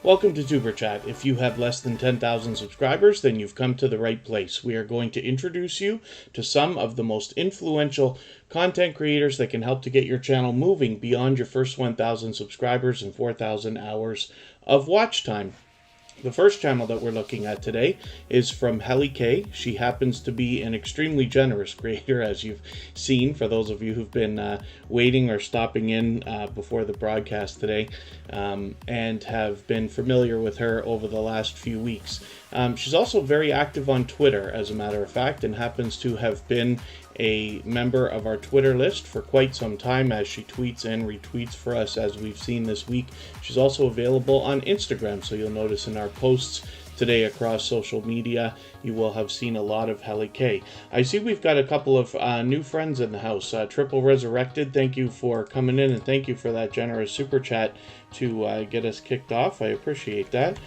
Welcome to Tuberchat. If you have less than 10,000 subscribers, then you've come to the right place. We are going to introduce you to some of the most influential content creators that can help to get your channel moving beyond your first 1,000 subscribers and 4,000 hours of watch time. The first channel that we're looking at today is from Helly K. She happens to be an extremely generous creator, as you've seen, for those of you who've been waiting or stopping in before the broadcast today, and have been familiar with her over the last few weeks. She's also very active on Twitter, as a matter of fact, and happens to have been a member of our Twitter list for quite some time, as she tweets and retweets for us, as we've seen this week. She's also available on Instagram, so you'll notice in our posts today across social media, you will have seen a lot of Helly K. I see we've got a couple of new friends in the house. Triple Resurrected, thank you for coming in, and thank you for that generous super chat to get us kicked off. I appreciate that.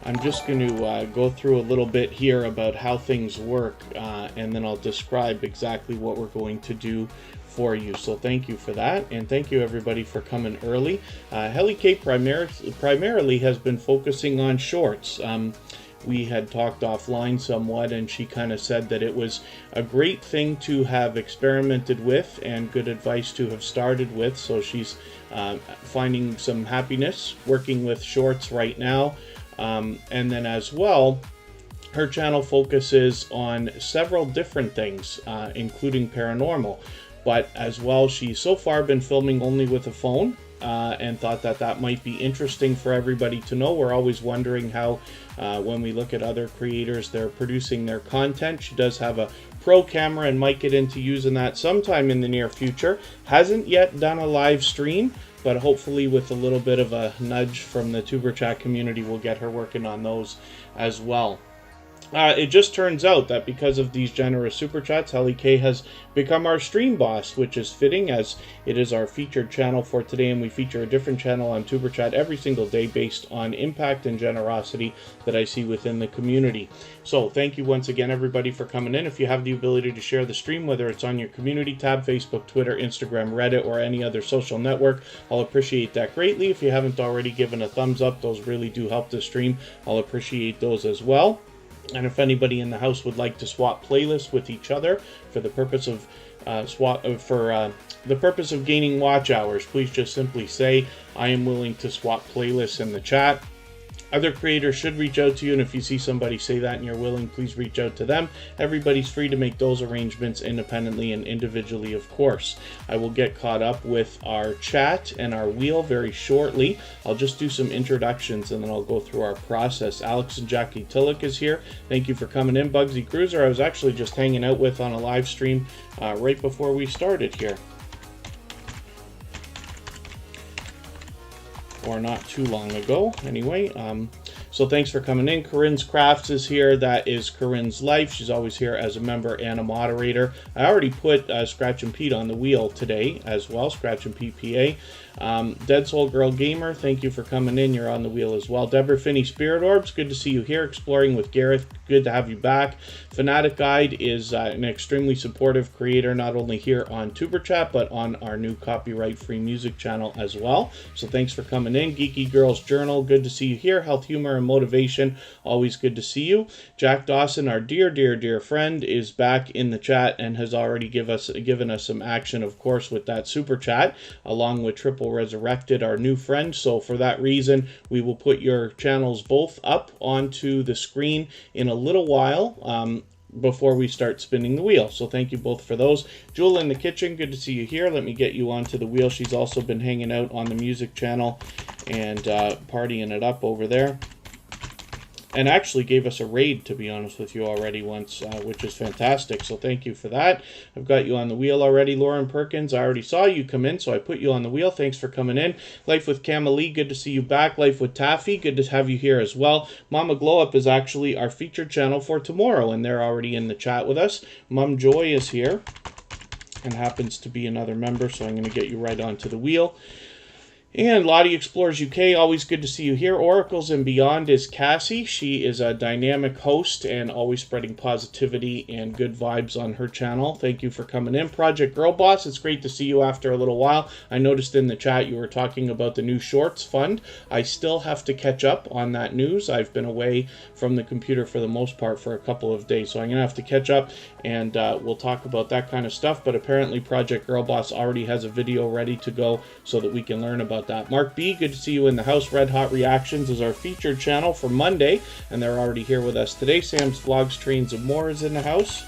I'm just going to go through a little bit here about how things work, and then I'll describe exactly what we're going to do for you. So thank you for that, and thank you everybody for coming early. Helly K primarily has been focusing on shorts. We had talked offline somewhat, and she kind of said that it was a great thing to have experimented with and good advice to have started with. So she's finding some happiness working with shorts right now. And then as well, her channel focuses on several different things, including paranormal. But as well, she's so far been filming only with a phone, and thought that that might be interesting for everybody to know. We're always wondering how, when we look at other creators, they're producing their content. She does have a pro camera and might get into using that sometime in the near future. Hasn't yet done a live stream, but hopefully with a little bit of a nudge from the Tuberchat community, we'll get her working on those as well. It just turns out that because of these generous super chats, Helly K has become our stream boss, which is fitting, as it is our featured channel for today, and we feature a different channel on Tuberchat every single day based on impact and generosity that I see within the community. So thank you once again, everybody, for coming in. If you have the ability to share the stream, whether it's on your community tab, Facebook, Twitter, Instagram, Reddit, or any other social network, I'll appreciate that greatly. If you haven't already given a thumbs up, those really do help the stream. I'll appreciate those as well. And if anybody in the house would like to swap playlists with each other for the purpose of the purpose of gaining watch hours, please just simply say, I am willing to swap playlists in the chat. Other creators should reach out to you, and if you see somebody say that and you're willing, please reach out to them. Everybody's free to make those arrangements independently and individually, of course. I will get caught up with our chat and our wheel very shortly. I'll just do some introductions and then I'll go through our process. Alex and Jackie Tillich is here. Thank you for coming in. Bugsy Cruiser, I was actually just hanging out with on a live stream right before we started here. Or not too long ago, anyway. So thanks for coming in. Corinne's Crafts is here. That is Corinne's Life. She's always here as a member and a moderator. I already put Scratch and Pete on the wheel today as well. Scratch and Pete PA. Dead Soul Girl Gamer, thank you for coming in. You're on the wheel as well. Deborah Finney Spirit Orbs, good to see you here. Exploring with Gareth, good to have you back. Fanatic Guide is an extremely supportive creator, not only here on Tuberchat, but on our new copyright-free music channel as well. So thanks for coming in. Geeky Girls Journal, good to see you here. Health, Humor, and Motivation, always good to see you. Jack Dawson, our dear friend, is back in the chat and has already given us some action, of course, with that super chat, along with Triple Resurrected, our new friend. So for that reason, we will put your channels both up onto the screen in a little while before we start spinning the wheel. So thank you both for those. Jewel in the Kitchen, good to see you here. Let me get you onto the wheel. She's also been hanging out on the music channel and partying it up over there. And actually gave us a raid, to be honest with you, already once, which is fantastic. So thank you for that. I've got you on the wheel already. Lauren Perkins, I already saw you come in, so I put you on the wheel. Thanks for coming in. Life with Camalee, good to see you back. Life with Taffy, good to have you here as well. Mama Glow Up is actually our featured channel for tomorrow, and they're already in the chat with us. Mum Joy is here and happens to be another member, so I'm going to get you right onto the wheel. And Lottie Explores UK, always good to see you here. Oracles and Beyond is Cassie. She is a dynamic host and always spreading positivity and good vibes on her channel. Thank you for coming in. Project Girl Boss, it's great to see you after a little while. I noticed in the chat you were talking about the new Shorts Fund. I still have to catch up on that news. I've been away from the computer for the most part for a couple of days, so I'm going to have to catch up, and we'll talk about that kind of stuff. But apparently Project Girl Boss already has a video ready to go so that we can learn about that. Mark B, good to see you in the house. Red Hot Reactions is our featured channel for Monday, and they're already here with us today. Sam's Vlogs, Trains, and More is in the house.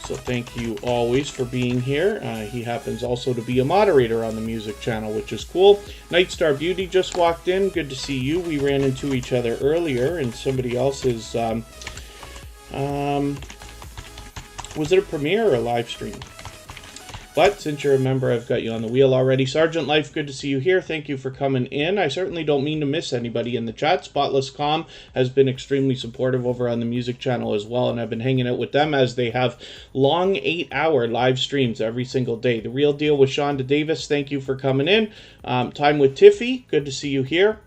So thank you always for being here. He happens also to be a moderator on the music channel, which is cool. Nightstar Beauty just walked in. Good to see you. We ran into each other earlier in somebody else's... was it a premiere or a live stream? But since you're a member, I've got you on the wheel already. Sergeant Life, good to see you here. Thank you for coming in. I certainly don't mean to miss anybody in the chat. Spotless Calm has been extremely supportive over on the music channel as well, and I've been hanging out with them as they have long 8-hour live streams every single day. The Real Deal with Shonda Davis, thank you for coming in. Time with Tiffy, good to see you here.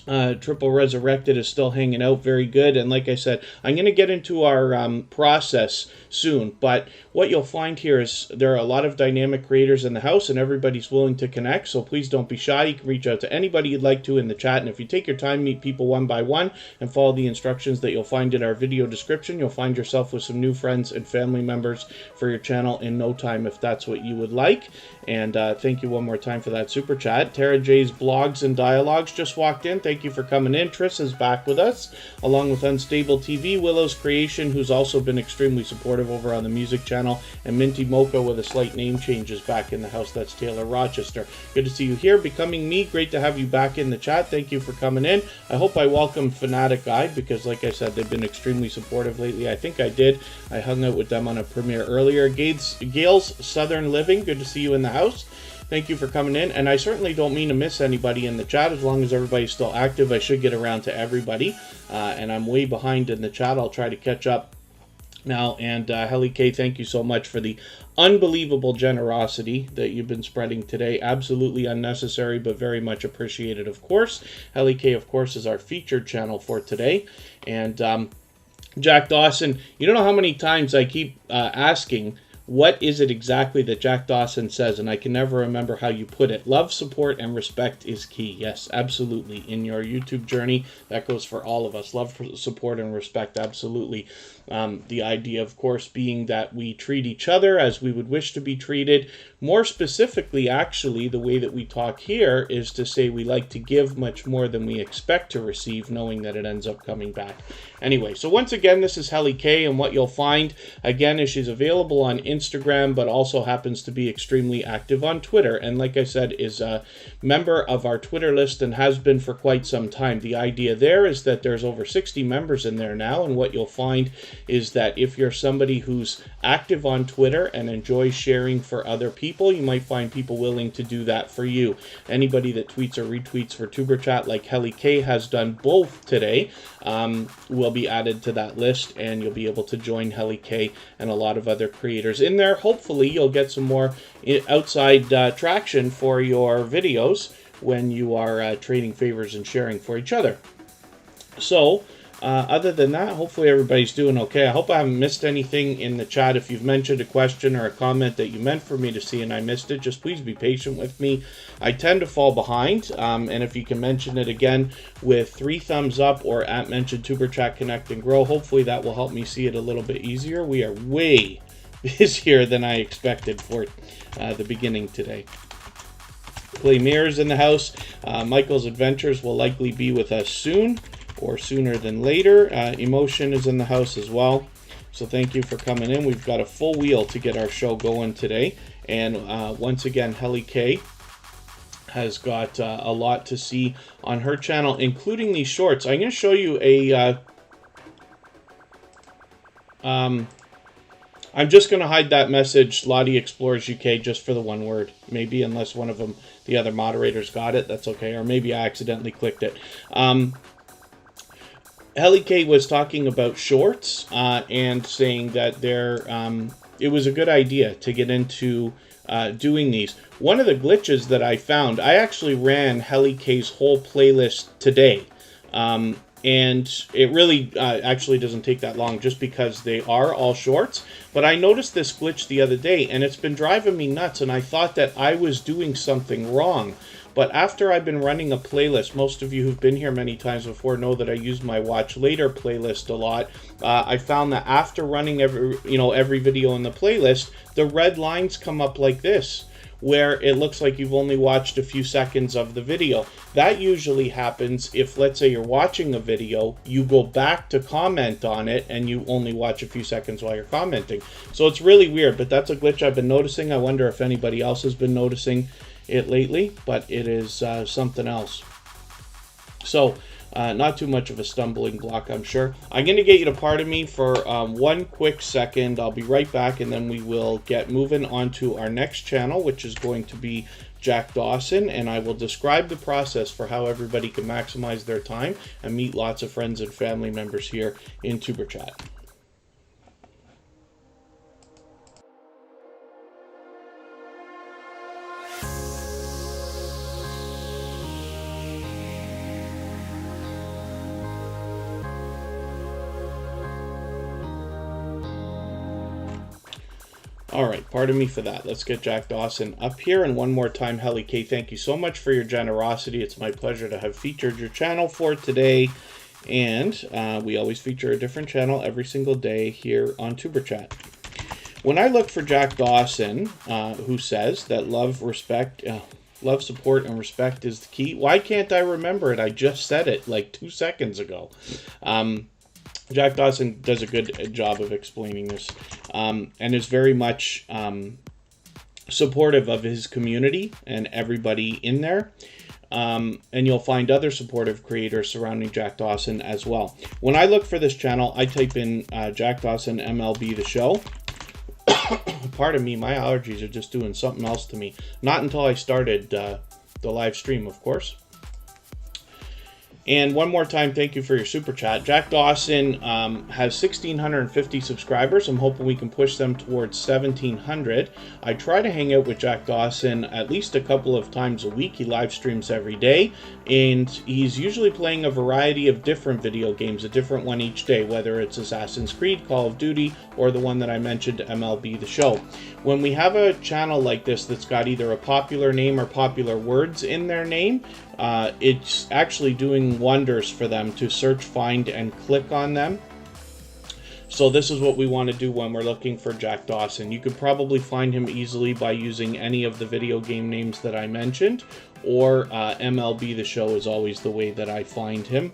Triple Resurrected is still hanging out, very good. And like I said, I'm going to get into our process soon, but what you'll find here is there are a lot of dynamic creators in the house, and everybody's willing to connect, so please don't be shy. You can reach out to anybody you'd like to in the chat, and if you take your time, meet people one by one, and follow the instructions that you'll find in our video description, you'll find yourself with some new friends and family members for your channel in no time, if that's what you would like. And thank you one more time for that super chat. Tara J's Blogs and Dialogues just walked in. Thank you for coming in. Triss is back with us, along with Unstable TV, Willow's Creation, who's also been extremely supportive over on the music channel, and Minty Mocha with a slight name change is back in the house. That's Taylor Rochester. Good to see you here. Becoming Me, great to have you back in the chat. Thank you for coming in. I hope I welcomed Fanatic Guide, because like I said, they've been extremely supportive lately. I think I did. I hung out with them on a premiere earlier. Gail's Southern Living, good to see you in the house. Thank you for coming in, and I certainly don't mean to miss anybody in the chat. As long as everybody's still active, I should get around to everybody, and I'm way behind in the chat. I'll try to catch up now. And Helly K, thank you so much for the unbelievable generosity that you've been spreading today. Absolutely unnecessary, but very much appreciated, of course. Helly K, of course, is our featured channel for today. And Jack Dawson, you don't know how many times I keep asking, what is it exactly that Jack Dawson says? And I can never remember how you put it. Love, support, and respect is key. Yes, absolutely. In your YouTube journey, that goes for all of us. Love, support, and respect, absolutely. The idea, of course, being that we treat each other as we would wish to be treated. More specifically, actually, the way that we talk here is to say we like to give much more than we expect to receive, knowing that it ends up coming back. Anyway, so once again, this is Helly K, and what you'll find, again, is she's available on Instagram, but also happens to be extremely active on Twitter. And like I said, is a member of our Twitter list and has been for quite some time. The idea there is that there's over 60 members in there now, and what you'll find is that if you're somebody who's active on Twitter and enjoys sharing for other people, you might find people willing to do that for you. Anybody that tweets or retweets for Tuberchat, like Helly K has done both today, will be added to that list, and you'll be able to join Helly K and a lot of other creators in there. Hopefully you'll get some more outside traction for your videos when you are trading favors and sharing for each other. So other than that, hopefully everybody's doing okay. I hope I haven't missed anything in the chat. If you've mentioned a question or a comment that you meant for me to see and I missed it, just please be patient with me. I tend to fall behind, and if you can mention it again with 3 thumbs up or at mention Tuberchat Connect and Grow, hopefully that will help me see it a little bit easier. We are way busier than I expected for the beginning today. Clay Mirrors in the house. Michael's Adventures will likely be with us soon, or sooner than later. Emotion is in the house as well. So thank you for coming in. We've got a full wheel to get our show going today. And once again, Helly K has got a lot to see on her channel, including these shorts. I'm going to show you a... I'm just going to hide that message, Lottie Explores UK, just for the one word. Maybe, unless one of them, the other moderators got it, that's okay. Or maybe I accidentally clicked it. Helly K was talking about shorts and saying that they're it was a good idea to get into doing these. One of the glitches that I found, I actually ran Helly K's whole playlist today. And it really actually doesn't take that long just because they are all shorts. But I noticed this glitch the other day, and it's been driving me nuts, and I thought that I was doing something wrong. But after I've been running a playlist, most of you who've been here many times before know that I use my Watch Later playlist a lot. I found that after running every video in the playlist, the red lines come up like this, where it looks like you've only watched a few seconds of the video. That usually happens if, let's say, you're watching a video, you go back to comment on it, and you only watch a few seconds while you're commenting. So it's really weird, but that's a glitch I've been noticing. I wonder if anybody else has been noticing it lately, but it is something else. So not too much of a stumbling block, I'm sure. I'm going to get you to pardon me for one quick second. I'll be right back, and then we will get moving on to our next channel, which is going to be Jack Dawson, and I will describe the process for how everybody can maximize their time and meet lots of friends and family members here in Tuberchat. All right, pardon me for that. Let's get Jack Dawson up here. And one more time, Helly K, thank you so much for your generosity. It's my pleasure to have featured your channel for today. And we always feature a different channel every single day here on Tuberchat. When I look for Jack Dawson, who says that love, support, and respect is the key. Why can't I remember it? I just said it like 2 seconds ago. Jack Dawson does a good job of explaining this, and is very much supportive of his community and everybody in there. And you'll find other supportive creators surrounding Jack Dawson as well. When I look for this channel, I type in Jack Dawson MLB The Show. Pardon me, my allergies are just doing something else to me. Not until I started the live stream, of course. And one more time, thank you for your super chat. Jack Dawson has 1,650 subscribers. I'm hoping we can push them towards 1,700. I try to hang out with Jack Dawson at least a couple of times a week. He live streams every day, and he's usually playing a variety of different video games, a different one each day, whether it's Assassin's Creed, Call of Duty, or the one that I mentioned, MLB The Show. When we have a channel like this that's got either a popular name or popular words in their name, it's actually doing wonders for them to search, find, and click on them. So this is what we want to do when we're looking for Jack Dawson. You could probably find him easily by using any of the video game names that I mentioned, or MLB The Show is always the way that I find him.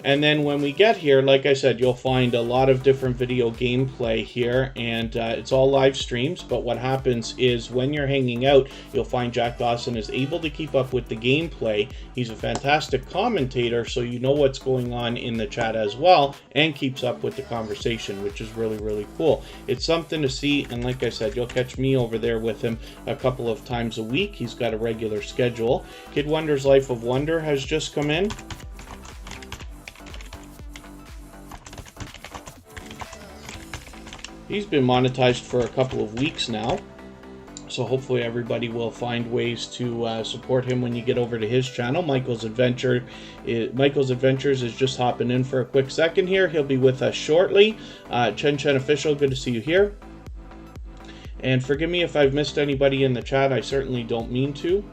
And then when we get here, like I said, you'll find a lot of different video gameplay here, and it's all live streams. But what happens is when you're hanging out, you'll find Jack Dawson is able to keep up with the gameplay. He's a fantastic commentator, so you know what's going on in the chat as well, and keeps up with the conversation, which is really, really cool. It's something to see, and like I said, you'll catch me over there with him a couple of times a week. He's got a regular schedule. Kid Wonder's Life of Wonder has just come in. He's been monetized for a couple of weeks now, so hopefully everybody will find ways to support him when you get over to his channel. Michael's Adventures is just hopping in for a quick second here. He'll be with us shortly. Chen Official, good to see you here. And forgive me if I've missed anybody in the chat. I certainly don't mean to.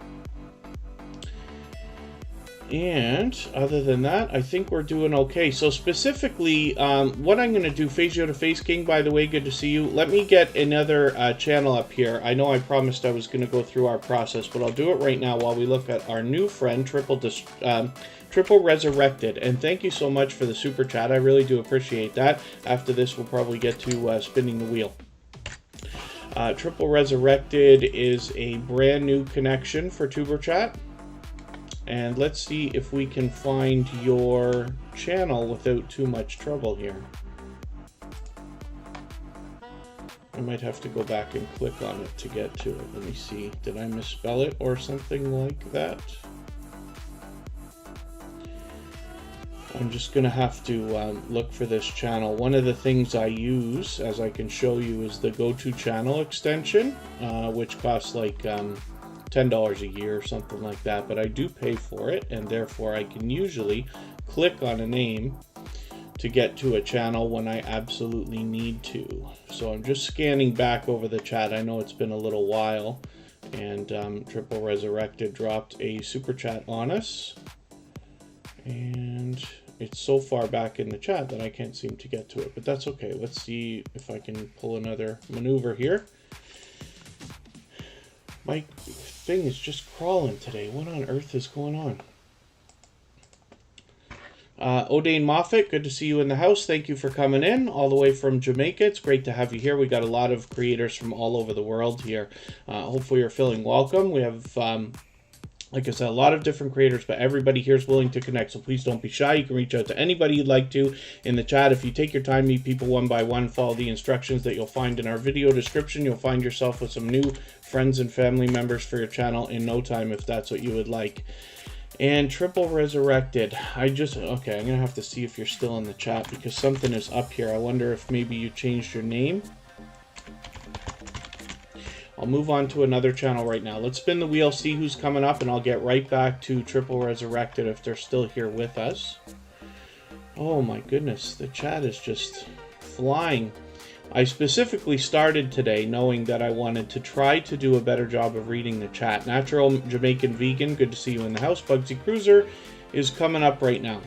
And other than that, I think we're doing okay. So specifically, what I'm going to do, Phasio to Face King, by the way, good to see you. Let me get another channel up here. I know I promised I was going to go through our process, but I'll do it right now while we look at our new friend, Triple Resurrected. And thank you so much for the super chat. I really do appreciate that. After this, we'll probably get to spinning the wheel. Triple Resurrected is a brand new connection for Tuberchat. And let's see if we can find your channel without too much trouble here. I might have to go back and click on it to get to it. Let me see. Did I misspell it or something like that? I'm just going to have to look for this channel. One of the things I use, as I can show you, is the go-to channel extension, which costs like $10 a year or something like that, but I do pay for it, and therefore I can usually click on a name to get to a channel when I absolutely need to. So I'm just scanning back over the chat. I know it's been a little while, and Triple Resurrected dropped a super chat on us, and it's so far back in the chat that I can't seem to get to it, but that's okay. Let's see if I can pull another maneuver here. My thing is just crawling today. What on earth is going on? O'Dane Moffat, good to see you in the house. Thank you for coming in all the way from Jamaica. It's great to have you here. We got a lot of creators from all over the world here. Hopefully you're feeling welcome. We have, like I said, a lot of different creators, but everybody here is willing to connect, so please don't be shy. You can reach out to anybody you'd like to in the chat. If you take your time, meet people one by one, follow the instructions that you'll find in our video description, you'll find yourself with some new friends and family members for your channel in no time, if that's what you would like. And Triple Resurrected, okay, I'm gonna have to see if you're still in the chat, because something is up here. I wonder if maybe you changed your name. I'll move on to another channel right now. Let's spin the wheel, see who's coming up, and I'll get right back to Triple Resurrected if they're still here with us. Oh my goodness, the chat is just flying. I specifically started today knowing that I wanted to try to do a better job of reading the chat. Natural Jamaican Vegan, good to see you in the house. Bugsy Cruiser is coming up right now.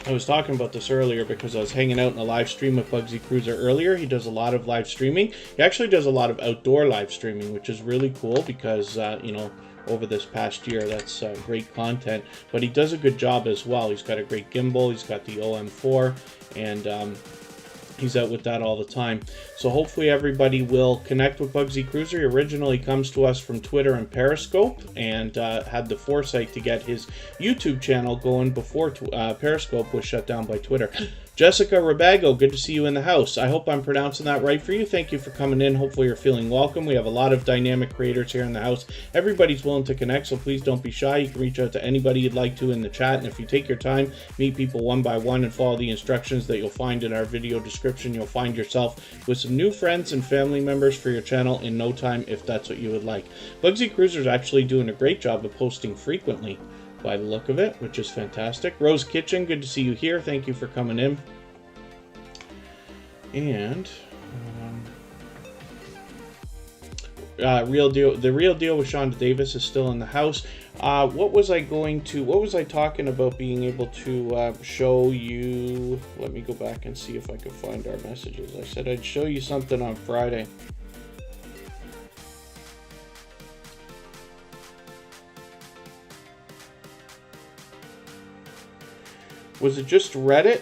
I was talking about this earlier because I was hanging out in a live stream with Bugsy Cruiser earlier. He does a lot of live streaming. He actually does a lot of outdoor live streaming, which is really cool because, you know, over this past year, that's great content. But he does a good job as well. He's got a great gimbal. He's got the OM4, and he's out with that all the time. So hopefully everybody will connect with Bugsy Cruiser. He originally comes to us from Twitter and Periscope, and had the foresight to get his YouTube channel going before Periscope was shut down by Twitter. Jessica Rabago, good to see you in the house. I hope I'm pronouncing that right for you. Thank you for coming in. Hopefully you're feeling welcome. We have a lot of dynamic creators here in the house. Everybody's willing to connect, so please don't be shy. You can reach out to anybody you'd like to in the chat, and if you take your time, meet people one by one and follow the instructions that you'll find in our video description, you'll find yourself with some new friends and family members for your channel in no time, if that's what you would like. Bugsy Cruiser's actually doing a great job of posting frequently, by the look of it, which is fantastic. Rose Kitchen, good to see you here. Thank you for coming in. And the Real Deal with Shonda Davis is still in the house. What was I talking about being able to show you? Let me go back and see if I can find our messages. I said I'd show you something on Friday. Was it just Reddit?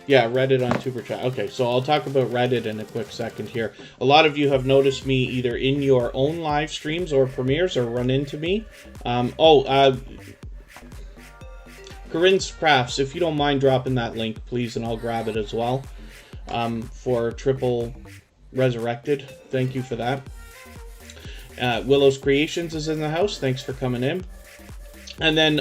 Yeah, Reddit on Tuberchat. Okay, so I'll talk about Reddit in a quick second here. A lot of you have noticed me either in your own live streams or premieres or run into me. Corinne's Crafts, if you don't mind dropping that link, please, and I'll grab it as well. For Triple Resurrected. Thank you for that. Willow's Creations is in the house. Thanks for coming in. And then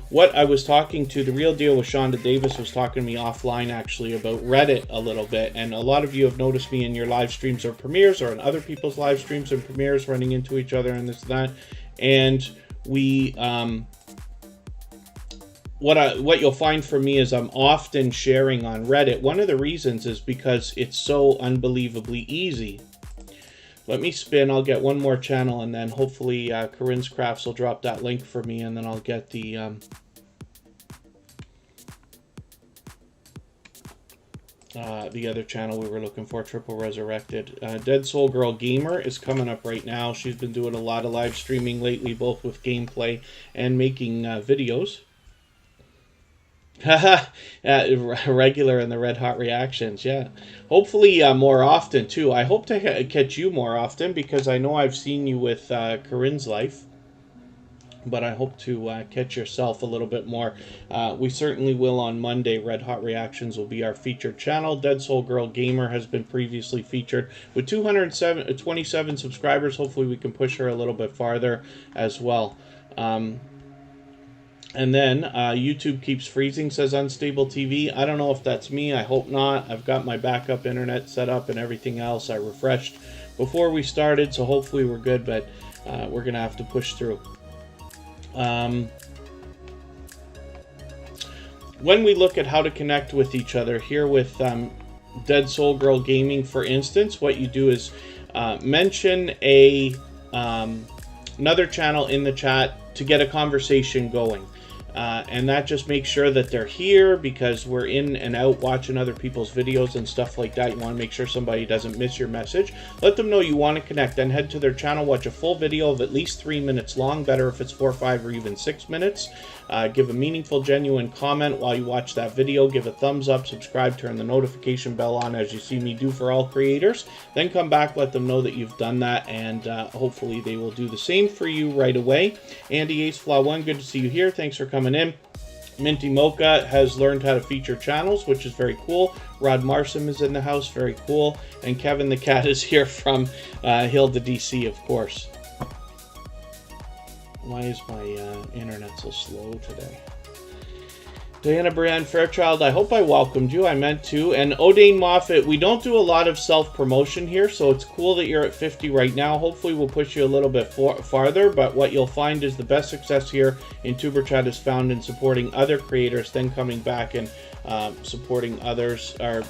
what I was talking to, The Real Deal with Shonda Davis was talking to me offline actually about Reddit a little bit. And a lot of you have noticed me in your live streams or premieres or in other people's live streams and premieres running into each other and this and that. And we, what you'll find from me is I'm often sharing on Reddit. One of the reasons is because it's so unbelievably easy. Let me spin. I'll get one more channel, and then hopefully Corinne's Crafts will drop that link for me, and then I'll get the other channel we were looking for, Triple Resurrected. Dead Soul Girl Gamer is coming up right now. She's been doing a lot of live streaming lately, both with gameplay and making videos. Regular in the Red Hot Reactions, yeah. Hopefully more often, too. I hope to catch you more often, because I know I've seen you with Corinne's Life. But I hope to catch yourself a little bit more. We certainly will on Monday. Red Hot Reactions will be our featured channel. Dead Soul Girl Gamer has been previously featured. With 227 subscribers, hopefully we can push her a little bit farther as well. And then YouTube keeps freezing, says Unstable TV. I don't know if that's me. I hope not. I've got my backup internet set up and everything else. I refreshed before we started, so hopefully we're good, but we're going to have to push through. When we look at how to connect with each other here with Dead Soul Girl Gaming, for instance, what you do is mention another channel in the chat to get a conversation going. And that just makes sure that they're here, because we're in and out watching other people's videos and stuff like that. You want to make sure somebody doesn't miss your message. Let them know you want to connect. Then head to their channel, watch a full video of at least 3 minutes long. Better if it's 4, 5, or even 6 minutes. Give a meaningful, genuine comment while you watch that video. Give a thumbs up, subscribe, turn the notification bell on, as you see me do for all creators. Then come back, let them know that you've done that, and hopefully they will do the same for you right away. Andy Ace Flaw 1, good to see you here. Thanks for coming in. Minty Mocha has learned how to feature channels, which is very cool. Rod Marsom is in the house, very cool. And Kevin the Cat is here from Hilda DC, of course. Why is my internet so slow today? Diana Brienne Fairchild, I hope I welcomed you. I meant to. And Odane Moffat, we don't do a lot of self-promotion here, so it's cool that you're at 50 right now. Hopefully we'll push you a little bit farther, but what you'll find is the best success here in Tuberchat is found in supporting other creators, then coming back and supporting others, or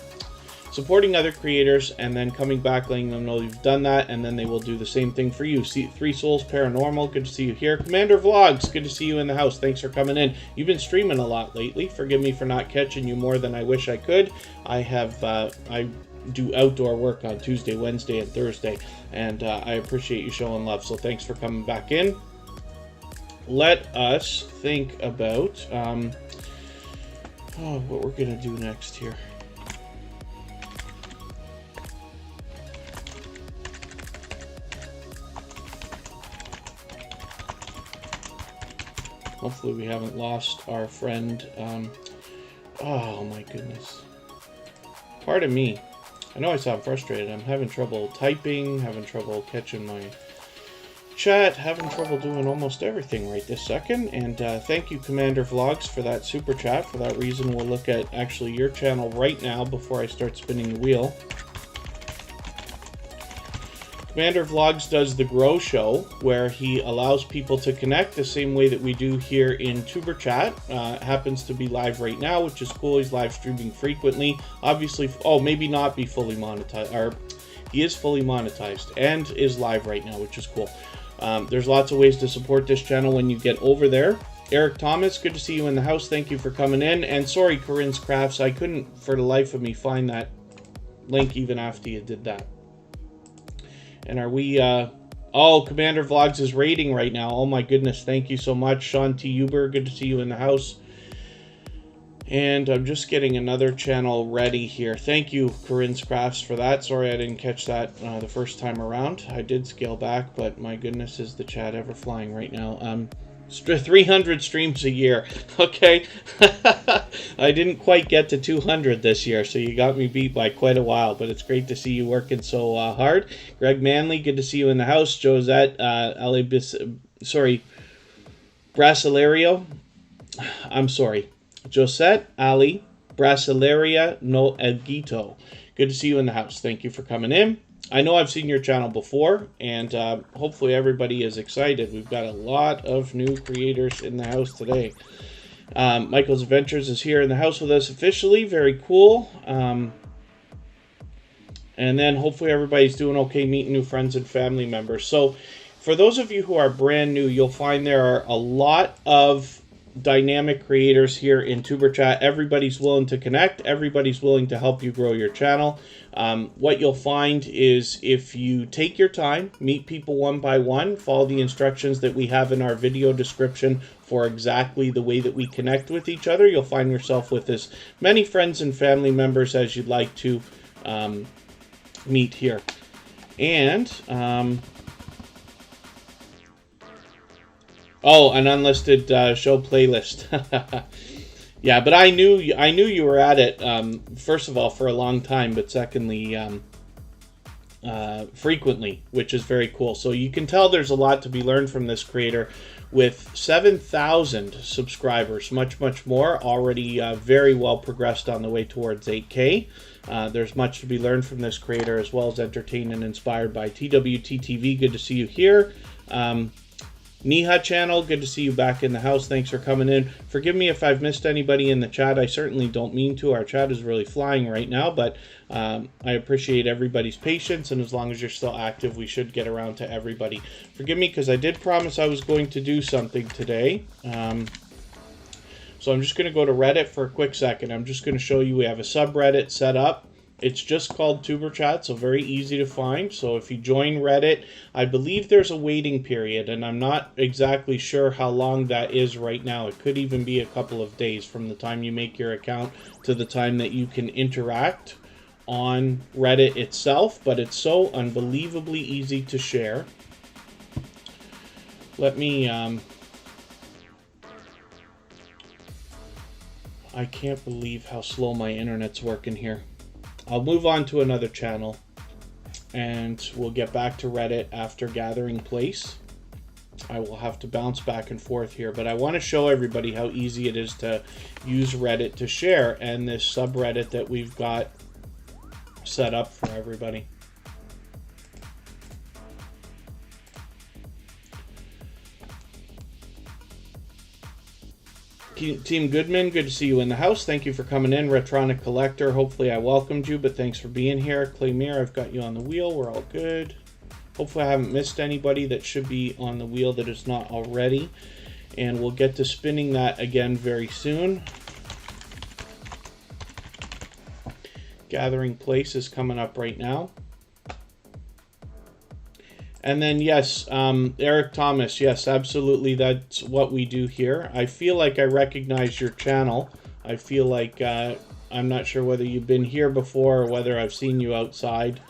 supporting other creators, and then coming back, letting them know you've done that, and then they will do the same thing for you. Three Souls Paranormal, good to see you here. Commander Vlogs, good to see you in the house. Thanks for coming in. You've been streaming a lot lately. Forgive me for not catching you more than I wish I could. I have I do outdoor work on Tuesday, Wednesday, and Thursday, and I appreciate you showing love, so thanks for coming back in. Let us think about what we're gonna do next here. Hopefully we haven't lost our friend. Oh my goodness. Pardon me. I know I sound frustrated. I'm having trouble typing, having trouble catching my chat, having trouble doing almost everything right this second. And thank you, Commander Vlogs, for that super chat. For that reason, we'll look at actually your channel right now before I start spinning the wheel. Commander Vlogs does the Grow Show, where he allows people to connect the same way that we do here in Tuberchat. Happens to be live right now, which is cool. He's live streaming frequently. Obviously, oh, maybe not be fully monetized, or he is fully monetized and is live right now, which is cool. There's lots of ways to support this channel when you get over there. Eric Thomas, good to see you in the house. Thank you for coming in. And sorry, Corinne's Crafts, I couldn't for the life of me find that link even after you did that. And are we, oh, Commander Vlogs is raiding right now. Oh my goodness, thank you so much. Sean T. Huber, good to see you in the house. And I'm just getting another channel ready here. Thank you, Corinne's Crafts, for that. Sorry I didn't catch that the first time around. I did scale back, but my goodness, is the chat ever flying right now. 300 streams a year. Okay. I didn't quite get to 200 this year, so you got me beat by quite a while, but it's great to see you working so hard. Greg Manley, good to see you in the house. Josette, Brasilerio. I'm sorry. Josette Ali Brasileria no Elguito. Good to see you in the house. Thank you for coming in. I know I've seen your channel before, and hopefully everybody is excited. We've got a lot of new creators in the house today. Michael's Adventures is here in the house with us officially. Very cool. And then hopefully everybody's doing okay meeting new friends and family members. So for those of you who are brand new, you'll find there are a lot of dynamic creators here in Tuberchat. Everybody's willing to connect. Everybody's willing to help you grow your channel. What you'll find is if you take your time, meet people one by one, follow the instructions that we have in our video description for exactly the way that we connect with each other, you'll find yourself with as many friends and family members as you'd like to meet here. And oh, an unlisted show playlist. Yeah, but I knew you were at it, first of all, for a long time, but secondly, frequently, which is very cool. So you can tell there's a lot to be learned from this creator with 7,000 subscribers, much more, already very well progressed on the way towards 8K. There's much to be learned from this creator, as well as entertained and inspired by TWTTV. Good to see you here. Niha channel, good to see you back in the house. Thanks for coming in. Forgive me if I've missed anybody in the chat. I certainly don't mean to. Our chat is really flying right now, but I appreciate everybody's patience, and as long as you're still active, we should get around to everybody. Forgive me, because I did promise I was going to do something today. So I'm just going to go to Reddit for a quick second. I'm just going to show you we have a subreddit set up. It's just called Tuberchat, so very easy to find. So if you join Reddit, I believe there's a waiting period, and I'm not exactly sure how long that is right now. It could even be a couple of days from the time you make your account to the time that you can interact on Reddit itself, but it's so unbelievably easy to share. Let me... I can't believe how slow my internet's working here. I'll move on to another channel, and we'll get back to Reddit after Gathering Place. I will have to bounce back and forth here, but I want to show everybody how easy it is to use Reddit to share, and this subreddit that we've got set up for everybody. Team Goodman, good to see you in the house. Thank you for coming in. Retronic Collector, hopefully I welcomed you, but thanks for being here. Claymere, I've got you on the wheel. We're all good. Hopefully I haven't missed anybody that should be on the wheel that is not already. And we'll get to spinning that again very soon. Gathering Place is coming up right now. And then, yes, Eric Thomas, yes, absolutely, that's what we do here. I feel like I recognize your channel. I feel like I'm not sure whether you've been here before or whether I've seen you outside.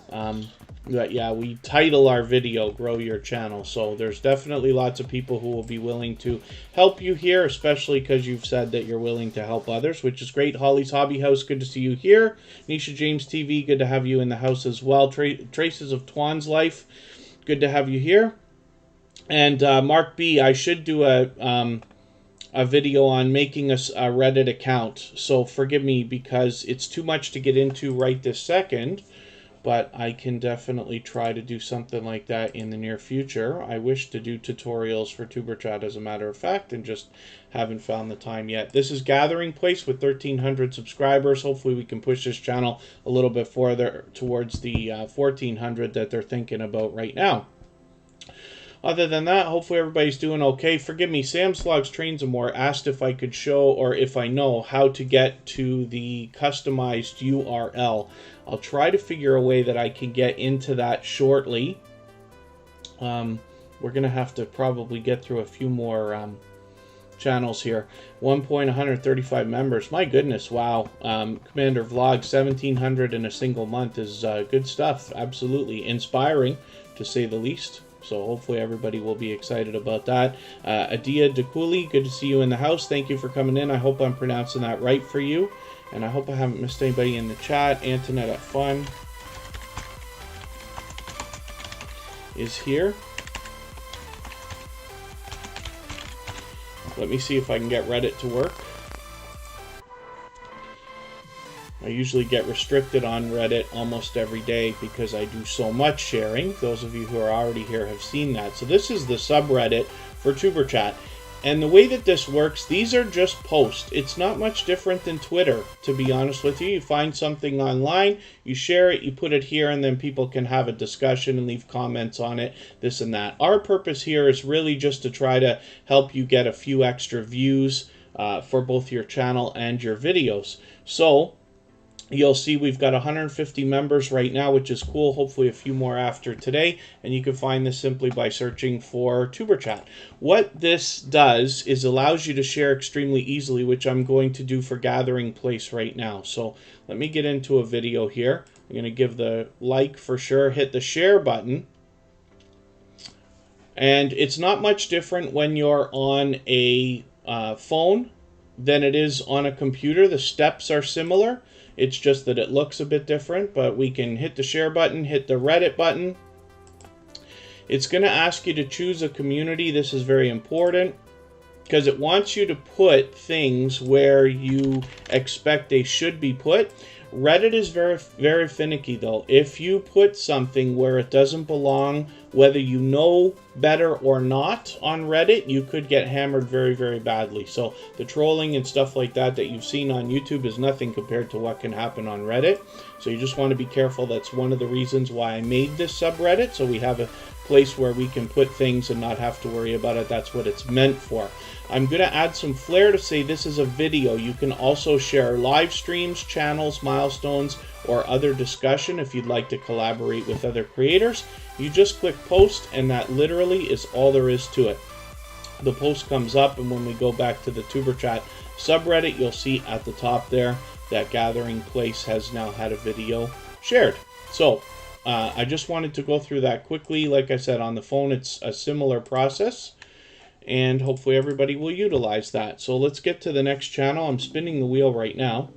But yeah, we title our video Grow Your Channel. So there's definitely lots of people who will be willing to help you here, especially because you've said that you're willing to help others, which is great. Holly's Hobby House, good to see you here. Nisha James TV, good to have you in the house as well. Traces of Twan's Life, good to have you here. And Mark B, I should do a video on making a Reddit account. So forgive me because it's too much to get into right this second. But I can definitely try to do something like that in the near future. I wish to do tutorials for Tuberchat, as a matter of fact, and just haven't found the time yet. This is Gathering Place with 1,300 subscribers. Hopefully we can push this channel a little bit further towards the 1,400 that they're thinking about right now. Other than that, hopefully everybody's doing okay. Forgive me, Sam's Vlogs Trains and More asked if I could show, or if I know, how to get to the customized URL. I'll try to figure a way that I can get into that shortly. We're going to have to probably get through a few more channels here. 135 members. My goodness, wow. Commander Vlog, 1,700 in a single month is good stuff. Absolutely inspiring, to say the least. So hopefully everybody will be excited about that. Adia Dakuli, good to see you in the house. Thank you for coming in. I hope I'm pronouncing that right for you. And I hope I haven't missed anybody in the chat. Antoinette at Fun is here. Let me see if I can get Reddit to work. I usually get restricted on Reddit almost every day because I do so much sharing. Those of you who are already here have seen that. So this is the subreddit for Tuberchat. And the way that this works, these are just posts. It's not much different than Twitter, to be honest with you. You find something online, you share it, you put it here, and then people can have a discussion and leave comments on it, this and that. Our purpose here is really just to try to help you get a few extra views for both your channel and your videos. So you'll see we've got 150 members right now, which is cool. Hopefully a few more after today. And you can find this simply by searching for Tuberchat. What this does is allows you to share extremely easily, which I'm going to do for Gathering Place right now. So let me get into a video here. I'm going to give the like for sure, hit the share button. And it's not much different when you're on a phone than it is on a computer. The steps are similar. It's just that it looks a bit different, but we can hit the share button, hit the Reddit button. It's going to ask you to choose a community. This is very important because it wants you to put things where you expect they should be put. Reddit is very, very finicky though. If you put something where it doesn't belong, whether you know better or not on Reddit, you could get hammered very, very badly. So the trolling and stuff like that you've seen on YouTube is nothing compared to what can happen on Reddit. So you just want to be careful. That's one of the reasons why I made this subreddit, so we have a place where we can put things and not have to worry about it. That's what it's meant for. I'm going to add some flair to say this is a video. You can also share live streams, channels, milestones, or other discussion if you'd like to collaborate with other creators. You just click post, and that literally is all there is to it. The post comes up, and when we go back to the Tuberchat subreddit, you'll see at the top there that Gathering Place has now had a video shared. So I just wanted to go through that quickly. Like I said, on the phone it's a similar process, and hopefully everybody will utilize that. So let's get to the next channel. I'm spinning the wheel right now,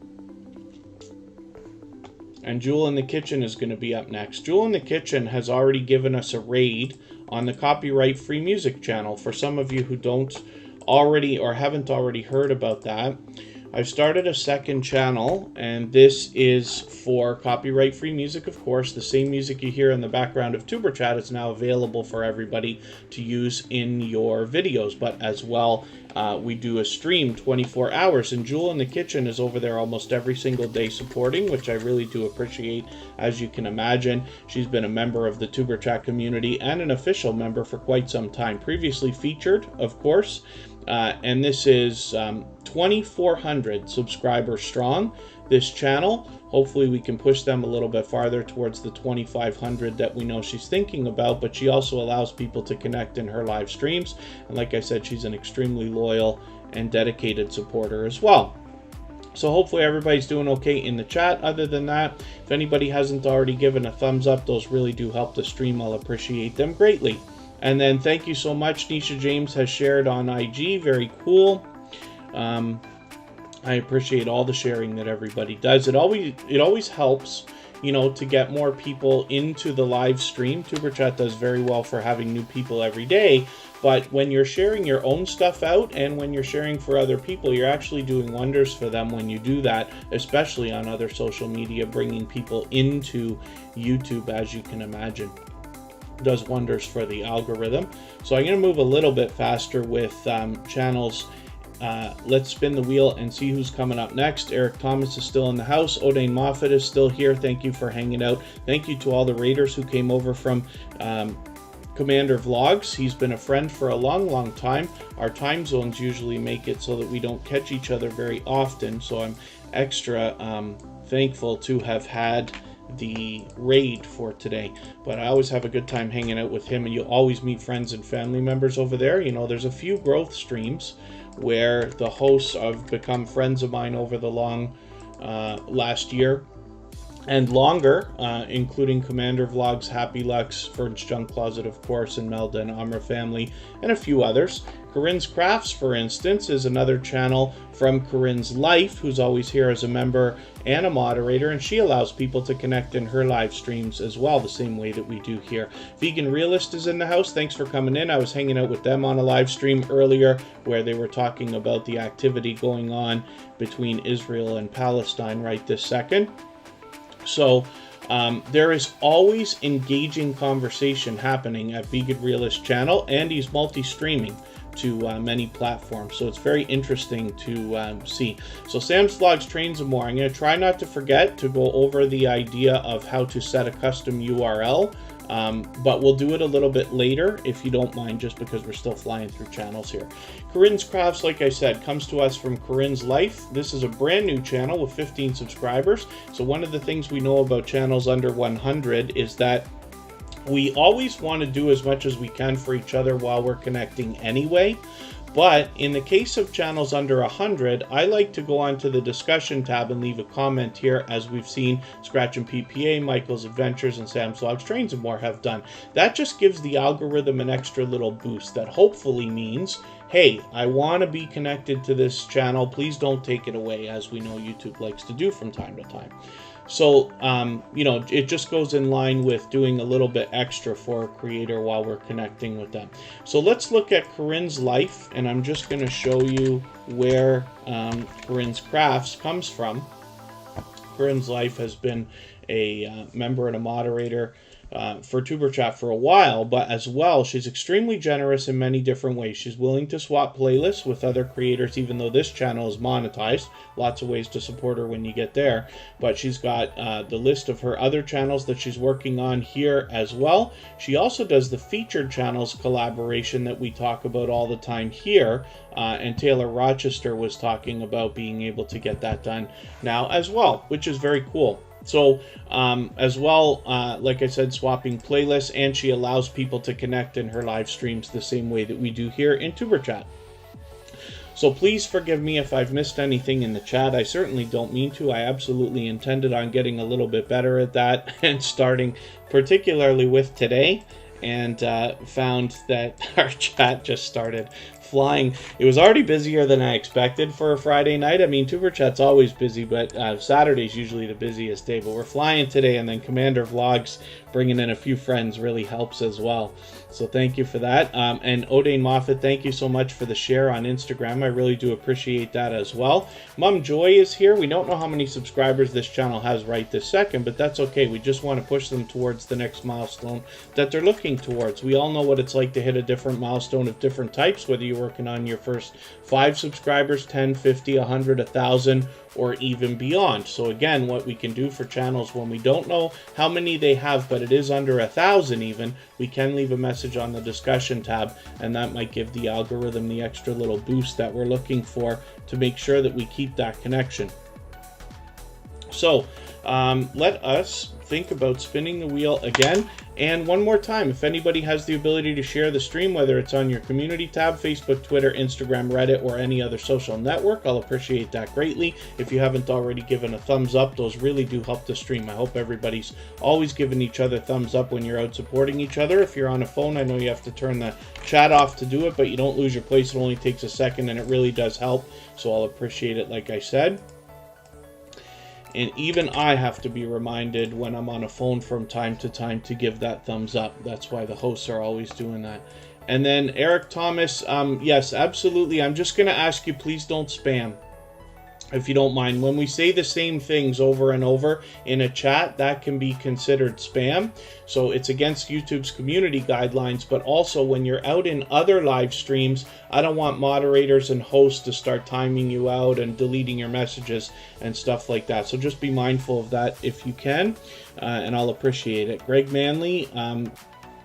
and Jewel in the Kitchen is going to be up next. Jewel in the Kitchen has already given us a raid on the copyright free music channel. For some of you who don't already or haven't already heard about that, I've started a second channel, and this is for copyright free music, of course. The same music you hear in the background of Tuberchat is now available for everybody to use in your videos, but as well, we do a stream 24 hours, and Jewel in the Kitchen is over there almost every single day supporting, which I really do appreciate. As you can imagine, she's been a member of the Tuberchat community and an official member for quite some time. Previously featured, of course, and this is 2,400 subscribers strong, this channel. Hopefully we can push them a little bit farther towards the 2,500 that we know she's thinking about, but she also allows people to connect in her live streams. And like I said, she's an extremely loyal and dedicated supporter as well. So hopefully everybody's doing okay in the chat. Other than that, if anybody hasn't already given a thumbs up, those really do help the stream. I'll appreciate them greatly. And then thank you so much. Nisha James has shared on IG. Very cool. I appreciate all the sharing that everybody does. It always helps, you know, to get more people into the live stream. Tuberchat does very well for having new people every day. But when you're sharing your own stuff out and when you're sharing for other people, you're actually doing wonders for them when you do that, especially on other social media, bringing people into YouTube, as you can imagine. Does wonders for the algorithm. So I'm going to move a little bit faster with channels. Let's spin the wheel and see who's coming up next. Eric Thomas is still in the house. Odane Moffat is still here. Thank you for hanging out. Thank you to all the raiders who came over from Commander Vlogs. He's been a friend for a long time. Our time zones usually make it so that we don't catch each other very often, so I'm extra thankful to have had the raid for today. But I always have a good time hanging out with him, and you'll always meet friends and family members over there. You know, there's a few growth streams where the hosts have become friends of mine over the last year and longer, including Commander Vlogs, Happy Lux, Fern's Junk Closet, of course, and Melda and Amra Family, and a few others. Corinne's Crafts, for instance, is another channel from Corinne's Life, who's always here as a member and a moderator, and she allows people to connect in her live streams as well, the same way that we do here. Vegan Realist is in the house. Thanks for coming in. I was hanging out with them on a live stream earlier where they were talking about the activity going on between Israel and Palestine right this second. So there is always engaging conversation happening at Vegan Realist channel, and he's multi-streaming to many platforms, so it's very interesting to see. So Sam's Vlogs, Trains and More. I'm going to try not to forget to go over the idea of how to set a custom URL, but we'll do it a little bit later if you don't mind, just because we're still flying through channels here. Corinne's Crafts, like I said, comes to us from Corinne's Life. This is a brand new channel with 15 subscribers. So one of the things we know about channels under 100 is that we always want to do as much as we can for each other while we're connecting anyway. But in the case of channels under 100, I like to go onto the discussion tab and leave a comment here, as we've seen Scratch and PPA, Michael's Adventures, and Sam's Vlogs, Trains, and more have done. That just gives the algorithm an extra little boost that hopefully means, hey, I want to be connected to this channel. Please don't take it away, as we know YouTube likes to do from time to time. So, you know, it just goes in line with doing a little bit extra for a creator while we're connecting with them. So let's look at Corinne's life, and I'm just going to show you where Corinne's Crafts comes from. Corinne's life has been a member and a moderator for Tuberchat for a while, but as well, she's extremely generous in many different ways. She's willing to swap playlists with other creators, even though this channel is monetized. Lots of ways to support her when you get there, but she's got the list of her other channels that she's working on here as well. She also does the featured channels collaboration that we talk about all the time here, and Taylor Rochester was talking about being able to get that done now as well, which is very cool. So, as well, like I said, swapping playlists, and she allows people to connect in her live streams the same way that we do here in Tuberchat. So please forgive me if I've missed anything in the chat. I certainly don't mean to. I absolutely intended on getting a little bit better at that, and starting particularly with today, and found that our chat just started flying. It was already busier than I expected for a Friday night. I mean, Tuberchat's always busy, but Saturday's usually the busiest day. But we're flying today, and then Commander Vlogs bringing in a few friends really helps as well. So thank you for that. And Odane Moffat, thank you so much for the share on Instagram. I really do appreciate that as well. Mom Joy is here. We don't know how many subscribers this channel has right this second, but that's okay. We just want to push them towards the next milestone that they're looking towards. We all know what it's like to hit a different milestone of different types, whether you're working on your first 5 subscribers, 10, 50, 100, 1,000, or even beyond. So again, what we can do for channels when we don't know how many they have, but it is under 1,000 even, we can leave a message on the discussion tab, and that might give the algorithm the extra little boost that we're looking for to make sure that we keep that connection. So let us think about spinning the wheel again. And one more time, if anybody has the ability to share the stream, whether it's on your community tab, Facebook, Twitter, Instagram, Reddit, or any other social network, I'll appreciate that greatly. If you haven't already given a thumbs up, those really do help the stream. I hope everybody's always giving each other thumbs up when you're out supporting each other. If you're on a phone, I know you have to turn the chat off to do it, but you don't lose your place. It only takes a second, and it really does help. So I'll appreciate it, like I said. And even I have to be reminded when I'm on a phone from time to time to give that thumbs up. That's why the hosts are always doing that. And then Eric Thomas, yes, absolutely. I'm just going to ask you, please don't spam, if you don't mind. When we say the same things over and over in a chat, that can be considered spam. So it's against YouTube's community guidelines, but also when you're out in other live streams, I don't want moderators and hosts to start timing you out and deleting your messages and stuff like that. So just be mindful of that if you can, and I'll appreciate it. Greg Manley,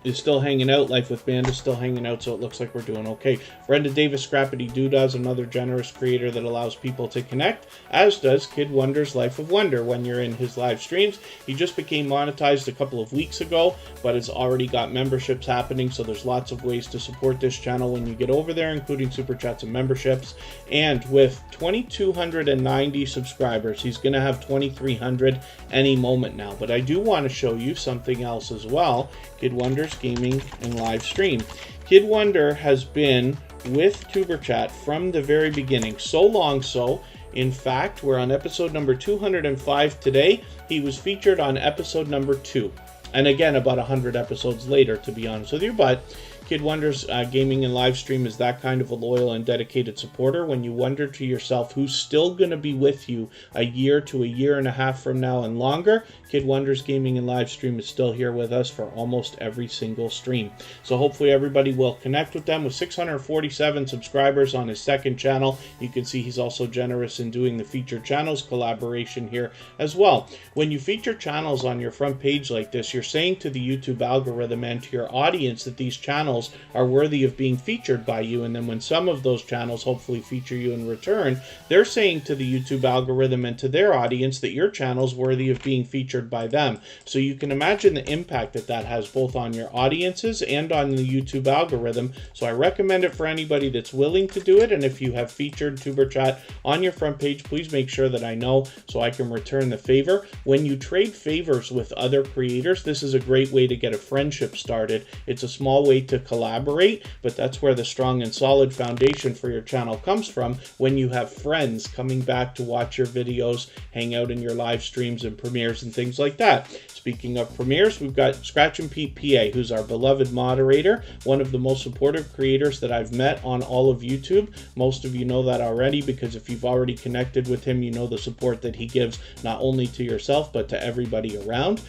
is still hanging out. Life with Band is still hanging out, so it looks like we're doing okay. Brenda Davis Scrappity Doodah, another generous creator that allows people to connect, as does Kid Wonder's Life of Wonder when you're in his live streams. He just became monetized a couple of weeks ago, but has already got memberships happening, so there's lots of ways to support this channel when you get over there, including super chats and memberships. And with 2,290 subscribers, he's going to have 2,300 any moment now. But I do want to show you something else as well. Kid Wonder's Gaming and Live Stream. Kid Wonder has been with Tuberchat from the very beginning, so long so, in fact, we're on episode number 205 today. He was featured on episode number 2. And again, about 100 episodes later, to be honest with you, but Kid Wonder's Gaming and Live Stream is that kind of a loyal and dedicated supporter. When you wonder to yourself who's still going to be with you a year to a year and a half from now and longer, Kid Wonder's Gaming and Live Stream is still here with us for almost every single stream. So hopefully everybody will connect with them. With 647 subscribers on his second channel, you can see he's also generous in doing the featured channels collaboration here as well. When you feature channels on your front page like this, you're saying to the YouTube algorithm and to your audience that these channels channels are worthy of being featured by you, and then when some of those channels hopefully feature you in return, they're saying to the YouTube algorithm and to their audience that your channel's worthy of being featured by them. So you can imagine the impact that that has both on your audiences and on the YouTube algorithm. So I recommend it for anybody that's willing to do it, and if you have featured Tuberchat on your front page, please make sure that I know so I can return the favor. When you trade favors with other creators, this is a great way to get a friendship started. It's a small way to collaborate, but that's where the strong and solid foundation for your channel comes from, when you have friends coming back to watch your videos, hang out in your live streams and premieres and things like that. Speaking of premieres, we've got Scratch and Pete PA, who's our beloved moderator, one of the most supportive creators that I've met on all of YouTube. Most of you know that already, because if you've already connected with him, you know the support that he gives not only to yourself but to everybody around.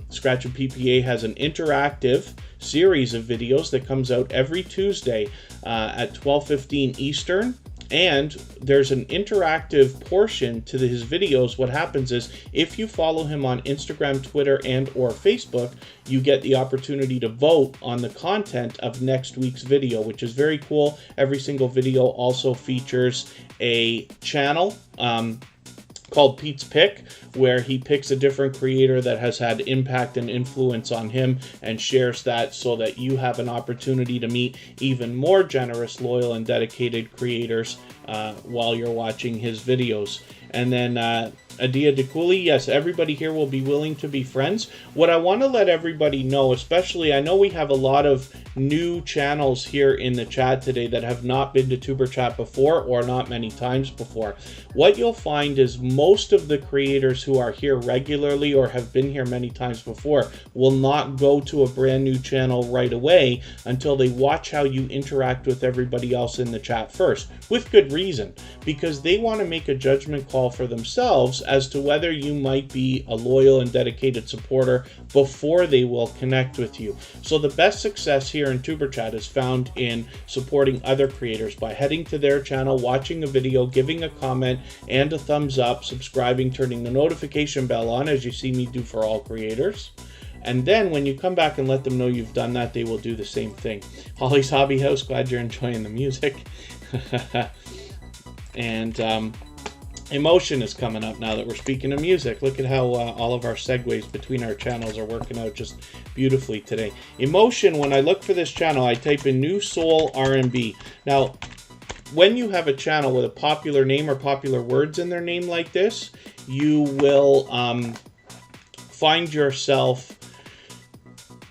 Scratch and Pete PA has an interactive series of videos that comes out every Tuesday at 12:15 Eastern. And there's an interactive portion to his videos. What happens is, if you follow him on Instagram, Twitter, and or Facebook, you get the opportunity to vote on the content of next week's video, which is very cool. Every single video also features a channel called Pete's Pick, where he picks a different creator that has had impact and influence on him and shares that, so that you have an opportunity to meet even more generous, loyal, and dedicated creators while you're watching his videos. And then Adia DeCooley, yes, everybody here will be willing to be friends. What I want to let everybody know, especially, I know we have a lot of new channels here in the chat today that have not been to Tuberchat before, or not many times before. What you'll find is most of the creators who are here regularly or have been here many times before will not go to a brand new channel right away until they watch how you interact with everybody else in the chat first, with good reason, because they want to make a judgment call for themselves as to whether you might be a loyal and dedicated supporter before they will connect with you. So the best success here in Tuberchat is found in supporting other creators by heading to their channel, watching a video, giving a comment and a thumbs up, subscribing, turning the notification bell on, as you see me do for all creators. And then when you come back and let them know you've done that, they will do the same thing. Holly's Hobby House, glad you're enjoying the music. And Emotion is coming up now that we're speaking of music. Look at how all of our segues between our channels are working out just beautifully today. Emotion, when I look for this channel, I type in New Soul R&B. Now, when you have a channel with a popular name or popular words in their name like this, you will find yourself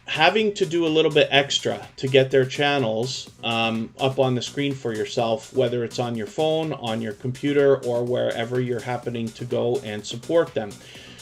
having to do a little bit extra to get their channels up on the screen for yourself, whether it's on your phone, on your computer, or wherever you're happening to go and support them.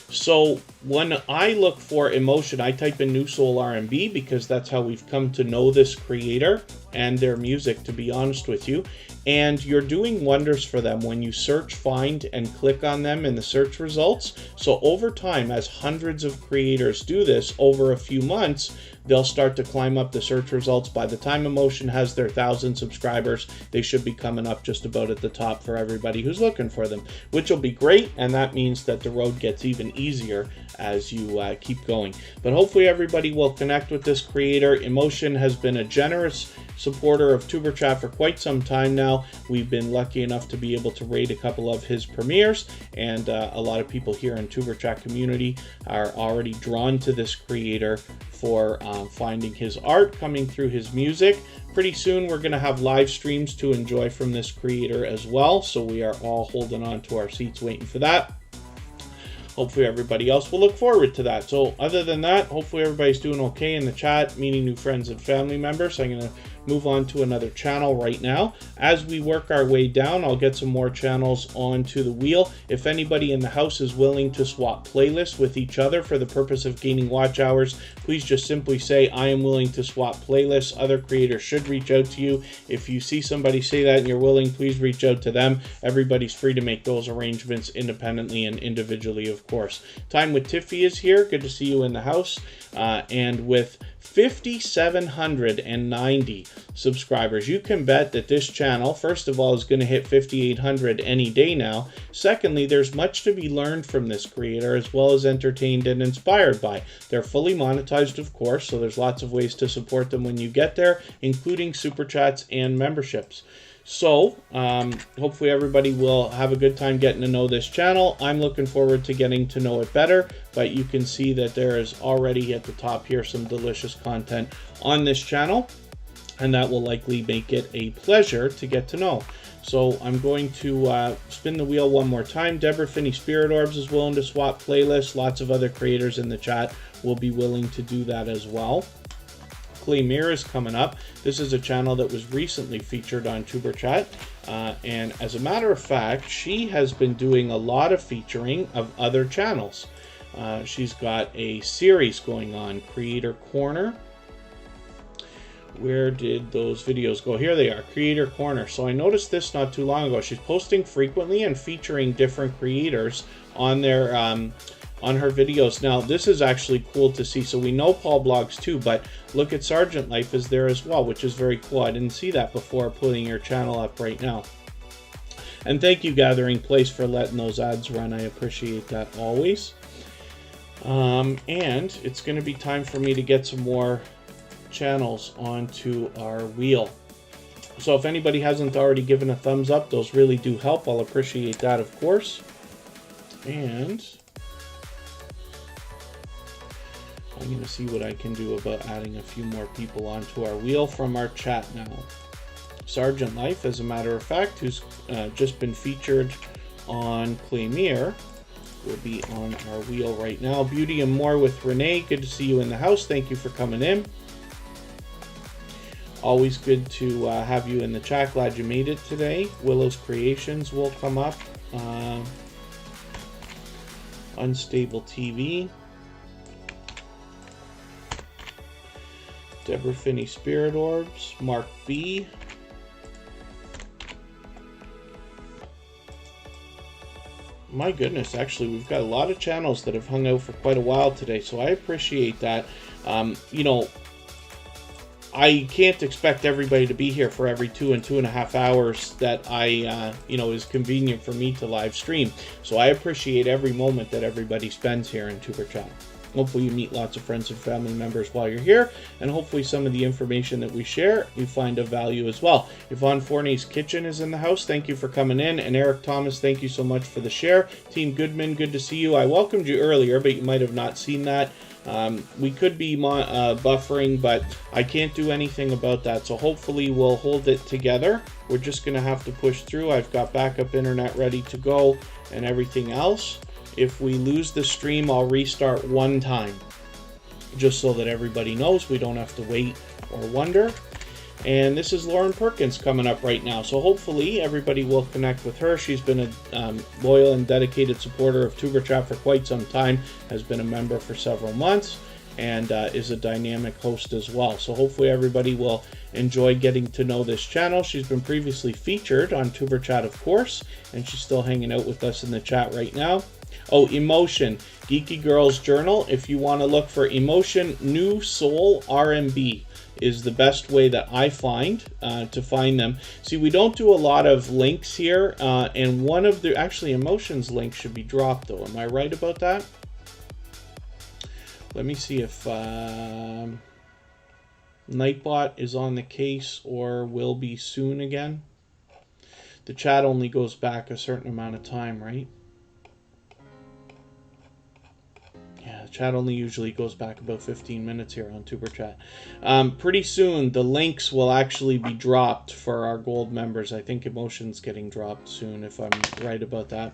So when I look for Emotion, I type in New Soul R&B, because that's how we've come to know this creator and their music, to be honest with you. And you're doing wonders for them when you search, find, and click on them in the search results. So over time, as hundreds of creators do this over a few months, they'll start to climb up the search results. By the time Emotion has their 1,000 subscribers, they should be coming up just about at the top for everybody who's looking for them, which will be great. And that means that the road gets even easier as you keep going. But hopefully everybody will connect with this creator. Emotion has been a generous supporter of Tuberchat for quite some time now. We've been lucky enough to be able to raid a couple of his premieres, and a lot of people here in Tuberchat community are already drawn to this creator for finding his art, coming through his music. Pretty soon we're going to have live streams to enjoy from this creator as well, so we are all holding on to our seats waiting for that. Hopefully everybody else will look forward to that. So other than that, hopefully everybody's doing okay in the chat, meeting new friends and family members. So I'm going to move on to another channel right now. As we work our way down, I'll get some more channels onto the wheel. If anybody in the house is willing to swap playlists with each other for the purpose of gaining watch hours, please just simply say, I am willing to swap playlists. Other creators should reach out to you. If you see somebody say that and you're willing, please reach out to them. Everybody's free to make those arrangements independently and individually, of course. Time with Tiffy is here. Good to see you in the house. And with 5,790 subscribers, you can bet that this channel, first of all, is going to hit 5,800 any day now. Secondly, there's much to be learned from this creator, as well as entertained and inspired by. They're fully monetized, of course, so there's lots of ways to support them when you get there, including super chats and memberships. So, hopefully everybody will have a good time getting to know this channel. I'm looking forward to getting to know it better, but you can see that there is already at the top here some delicious content on this channel, and that will likely make it a pleasure to get to know. So I'm going to spin the wheel one more time. Deborah Finney Spirit Orbs is willing to swap playlists. Lots of other creators in the chat will be willing to do that as well. Claymere is coming up. This is a channel that was recently featured on Tuberchat, and as a matter of fact, she has been doing a lot of featuring of other channels. She's got a series going on, Creator Corner. Where did those videos go? Here they are, Creator Corner. So I noticed this not too long ago. She's posting frequently and featuring different creators on their on her videos. Now, this is actually cool to see. So we know Paul blogs too, but look at Sergeant Life is there as well, which is very cool. I didn't see that before putting your channel up right now. And thank you, Gathering Place, for letting those ads run. I appreciate that always. And it's going to be time for me to get some more channels onto our wheel. So if anybody hasn't already given a thumbs up, those really do help. I'll appreciate that, of course. And I'm going to see what I can do about adding a few more people onto our wheel from our chat now. Sergeant Life, as a matter of fact, who's just been featured on Claymere, will be on our wheel right now. Beauty and More with Renee, good to see you in the house. Thank you for coming in. Always good to have you in the chat. Glad you made it today. Willow's Creations will come up. Unstable TV. Deborah Finney Spirit Orbs. Mark B. My goodness, actually, we've got a lot of channels that have hung out for quite a while today, so I appreciate that. You know, I can't expect everybody to be here for every 2 and 2.5 hours that you know, is convenient for me to live stream. So I appreciate every moment that everybody spends here in Tuberchat. Hopefully you meet lots of friends and family members while you're here, and hopefully some of the information that we share you find of value as well. Yvonne Forney's Kitchen is in the house. Thank you for coming in. And Eric Thomas, thank you so much for the share. Team Goodman, good to see you. I welcomed you earlier, but you might have not seen that. We could be buffering, but I can't do anything about that. So hopefully we'll hold it together. We're just going to have to push through. I've got backup internet ready to go and everything else. If we lose the stream, I'll restart one time, just so that everybody knows we don't have to wait or wonder. And this is Lauren Perkins coming up right now. So hopefully everybody will connect with her. She's been a loyal and dedicated supporter of Tuberchat for quite some time, has been a member for several months, and is a dynamic host as well. So hopefully everybody will enjoy getting to know this channel. She's been previously featured on Tuberchat, of course, and she's still hanging out with us in the chat right now. Oh, Emotion, Geeky Girls Journal. If you want to look for Emotion, New Soul R&B is the best way that I find to find them. See, we don't do a lot of links here, and one of the, actually, Emotion's link should be dropped, though. Am I right about that? Let me see if Nightbot is on the case or will be soon again. The chat only goes back a certain amount of time, right? Yeah, the chat only usually goes back about 15 minutes here on Tuberchat. Pretty soon, the links will actually be dropped for our gold members. I think Emotion's getting dropped soon, if I'm right about that.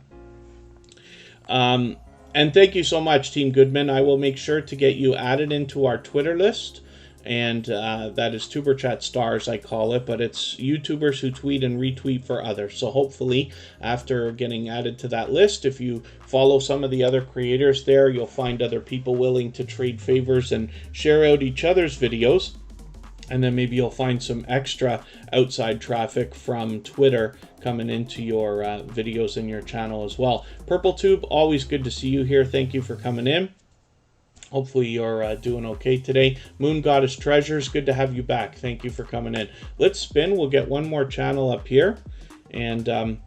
And thank you so much, Team Goodman. I will make sure to get you added into our Twitter list. And that is Tuberchat Stars, I call it, but it's YouTubers who tweet and retweet for others. So hopefully, after getting added to that list, if you follow some of the other creators there, you'll find other people willing to trade favors and share out each other's videos. And then maybe you'll find some extra outside traffic from Twitter coming into your videos in your channel as well. Purple Tube, always good to see you here. Thank you for coming in. Hopefully you're doing okay today. Moon Goddess Treasures, good to have you back. Thank you for coming in. Let's spin. We'll get one more channel up here. And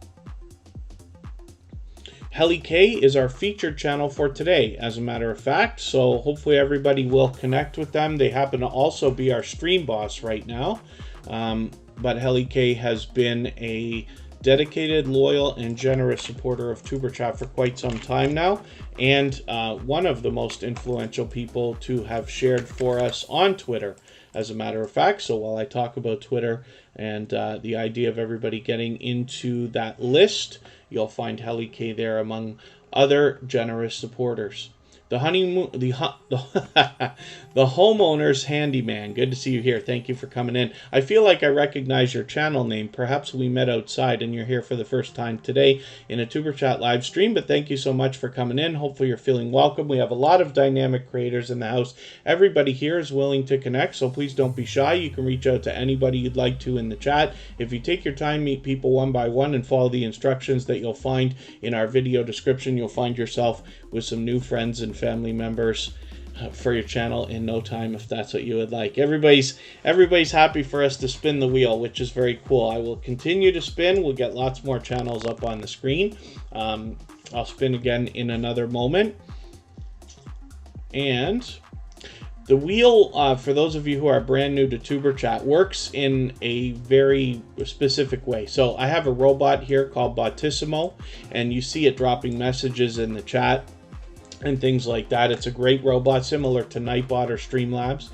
Helly K is our featured channel for today, as a matter of fact. So hopefully everybody will connect with them. They happen to also be our stream boss right now. But Helly K has been a dedicated, loyal, and generous supporter of Tuberchat for quite some time now. And one of the most influential people to have shared for us on Twitter, as a matter of fact. So while I talk about Twitter and the idea of everybody getting into that list, you'll find Helly K there among other generous supporters. The homeowner's handyman. Good to see you here. Thank you for coming in. I feel like I recognize your channel name. Perhaps we met outside and you're here for the first time today in a Tuberchat live stream, but thank you so much for coming in. Hopefully you're feeling welcome. We have a lot of dynamic creators in the house. Everybody here is willing to connect, so please don't be shy. You can reach out to anybody you'd like to in the chat. If you take your time, meet people one by one, and follow the instructions that you'll find in our video description, you'll find yourself with some new friends and family members for your channel in no time, if that's what you would like. Everybody's happy for us to spin the wheel, which is very cool. I will continue to spin. We'll get lots more channels up on the screen. I'll spin again in another moment. And the wheel, for those of you who are brand new to Tuberchat, works in a very specific way. So I have a robot here called Bottissimo, and you see it dropping messages in the chat and things like that. It's a great robot, similar to Nightbot or Streamlabs.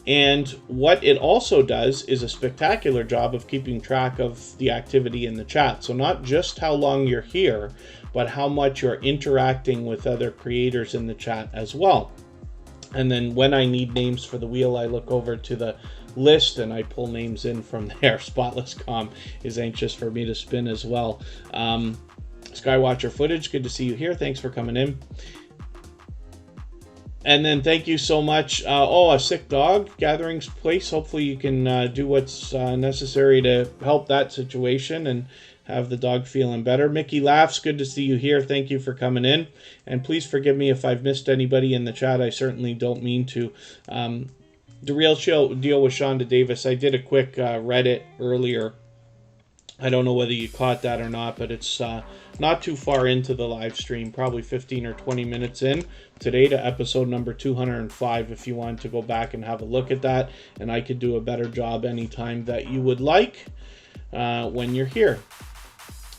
And what it also does is a spectacular job of keeping track of the activity in the chat. So not just how long you're here, but how much you're interacting with other creators in the chat as well. And then when I need names for the wheel, I look over to the list and I pull names in from there. Spotless.com is anxious for me to spin as well. Skywatcher Footage, good to see you here. Thanks for coming in. And then thank you so much. A sick dog gatherings place. Hopefully you can do what's necessary to help that situation and have the dog feeling better. Mickey Laughs, good to see you here. Thank you for coming in. And please forgive me if I've missed anybody in the chat. I certainly don't mean to. The Real Deal with Shonda Davis. I did a quick Reddit earlier. I don't know whether you caught that or not, but it's not too far into the live stream, probably 15 or 20 minutes in today to episode number 205 if you want to go back and have a look at that. And I could do a better job anytime that you would like when you're here,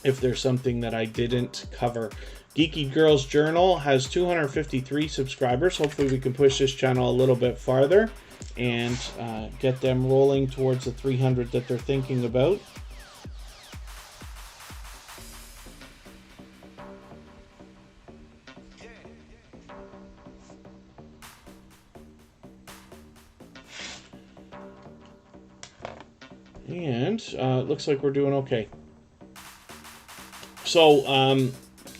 if there's something that I didn't cover. Geeky Girls Journal has 253 subscribers. Hopefully we can push this channel a little bit farther and get them rolling towards the 300 that they're thinking about. And it looks like we're doing okay. So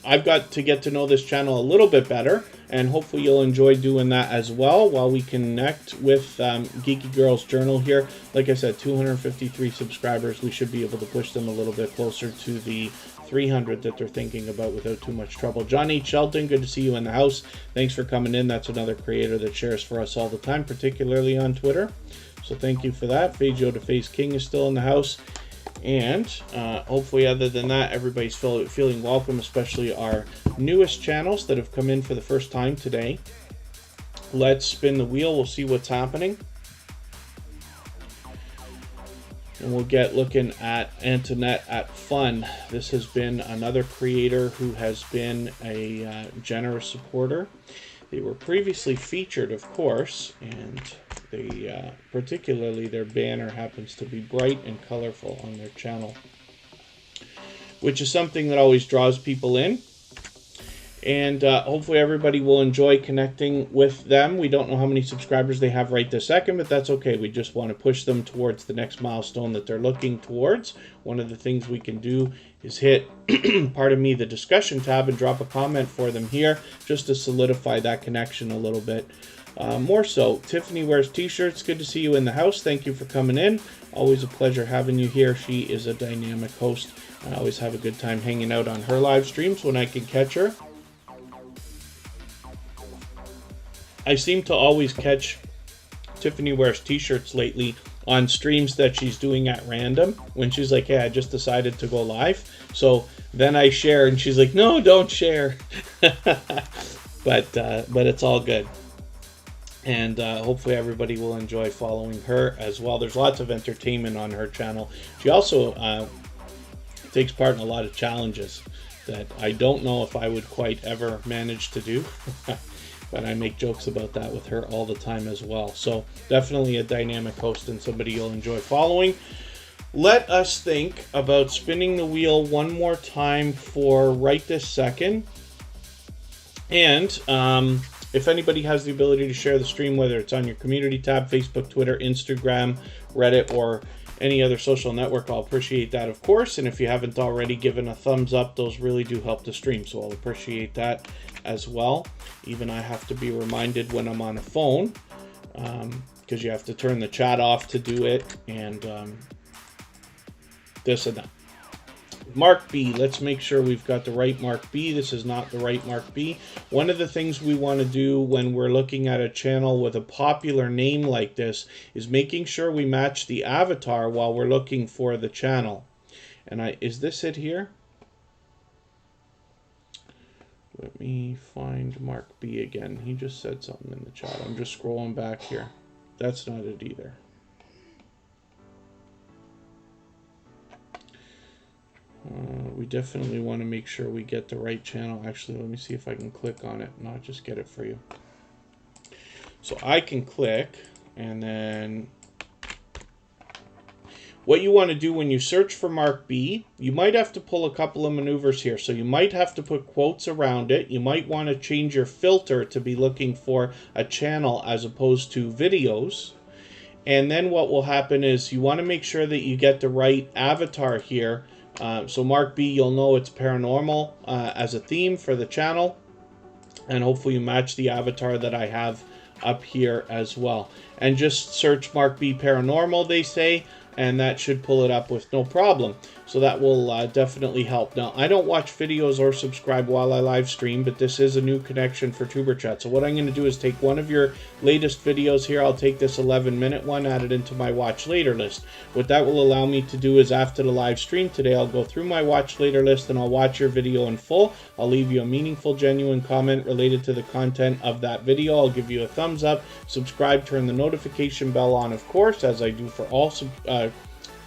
I've got to get to know this channel a little bit better, and hopefully you'll enjoy doing that as well while we connect with Geeky Girls Journal here. Like I said, 253 subscribers. We should be able to push them a little bit closer to the 300 that they're thinking about without too much trouble. John H. Shelton, good to see you in the house. Thanks for coming in. That's another creator that shares for us all the time, particularly on Twitter. So thank you for that. Fazio to Phase King is still in the house. And hopefully other than that, everybody's feeling welcome, especially our newest channels that have come in for the first time today. Let's spin the wheel. We'll see what's happening. And we'll get looking at Antoinette at Fun. This has been another creator who has been a generous supporter. They were previously featured, of course, and they particularly their banner happens to be bright and colorful on their channel, which is something that always draws people in. And hopefully everybody will enjoy connecting with them. We don't know how many subscribers they have right this second, but that's okay. We just want to push them towards the next milestone that they're looking towards. One of the things we can do is hit, pardon me, the discussion tab and drop a comment for them here just to solidify that connection a little bit. more so. Tiffany wears t-shirts. Good to see you in the house. Thank you for coming in. Always a pleasure having you here. She is a dynamic host. I always have a good time hanging out on her live streams when I can catch her. I seem to always catch Tiffany wears t-shirts lately on streams that she's doing at random when she's like, hey, I just decided to go live. So then I share and she's like, no, don't share. but it's all good. And hopefully everybody will enjoy following her as well. There's lots of entertainment on her channel. She also takes part in a lot of challenges that I don't know if I would quite ever manage to do. But I make jokes about that with her all the time as well. So definitely a dynamic host and somebody you'll enjoy following. Let us think about spinning the wheel one more time for right this second. And if anybody has the ability to share the stream, whether it's on your community tab, Facebook, Twitter, Instagram, Reddit, or any other social network, I'll appreciate that, of course. And if you haven't already given a thumbs up, those really do help the stream. So I'll appreciate that as well. Even I have to be reminded when I'm on a phone, because you have to turn the chat off to do it, and this and that. Mark B, let's make sure we've got the right Mark B. This is not the right Mark B. One of the things we want to do when we're looking at a channel with a popular name like this is making sure we match the avatar while we're looking for the channel. And is this it here? Let me find Mark B again. He just said something in the chat. I'm just scrolling back here. That's not it either. We definitely want to make sure we get the right channel. Actually, let me see if I can click on it and I'll just get it for you. So I can click, and then what you want to do when you search for Mark B, you might have to pull a couple of maneuvers here. So you might have to put quotes around it. You might want to change your filter to be looking for a channel as opposed to videos. And then what will happen is you want to make sure that you get the right avatar here. So Mark B, you'll know it's paranormal as a theme for the channel. And hopefully you match the avatar that I have up here as well. And just search Mark B Paranormal, they say, and that should pull it up with no problem. So that will definitely help. Now, I don't watch videos or subscribe while I live stream, but this is a new connection for Tuberchat. So what I'm going to do is take one of your latest videos here. I'll take this 11-minute one, add it into my watch later list. What that will allow me to do is after the live stream today, I'll go through my watch later list and I'll watch your video in full. I'll leave you a meaningful, genuine comment related to the content of that video. I'll give you a thumbs up, subscribe, turn the notification bell on, of course, as I do for all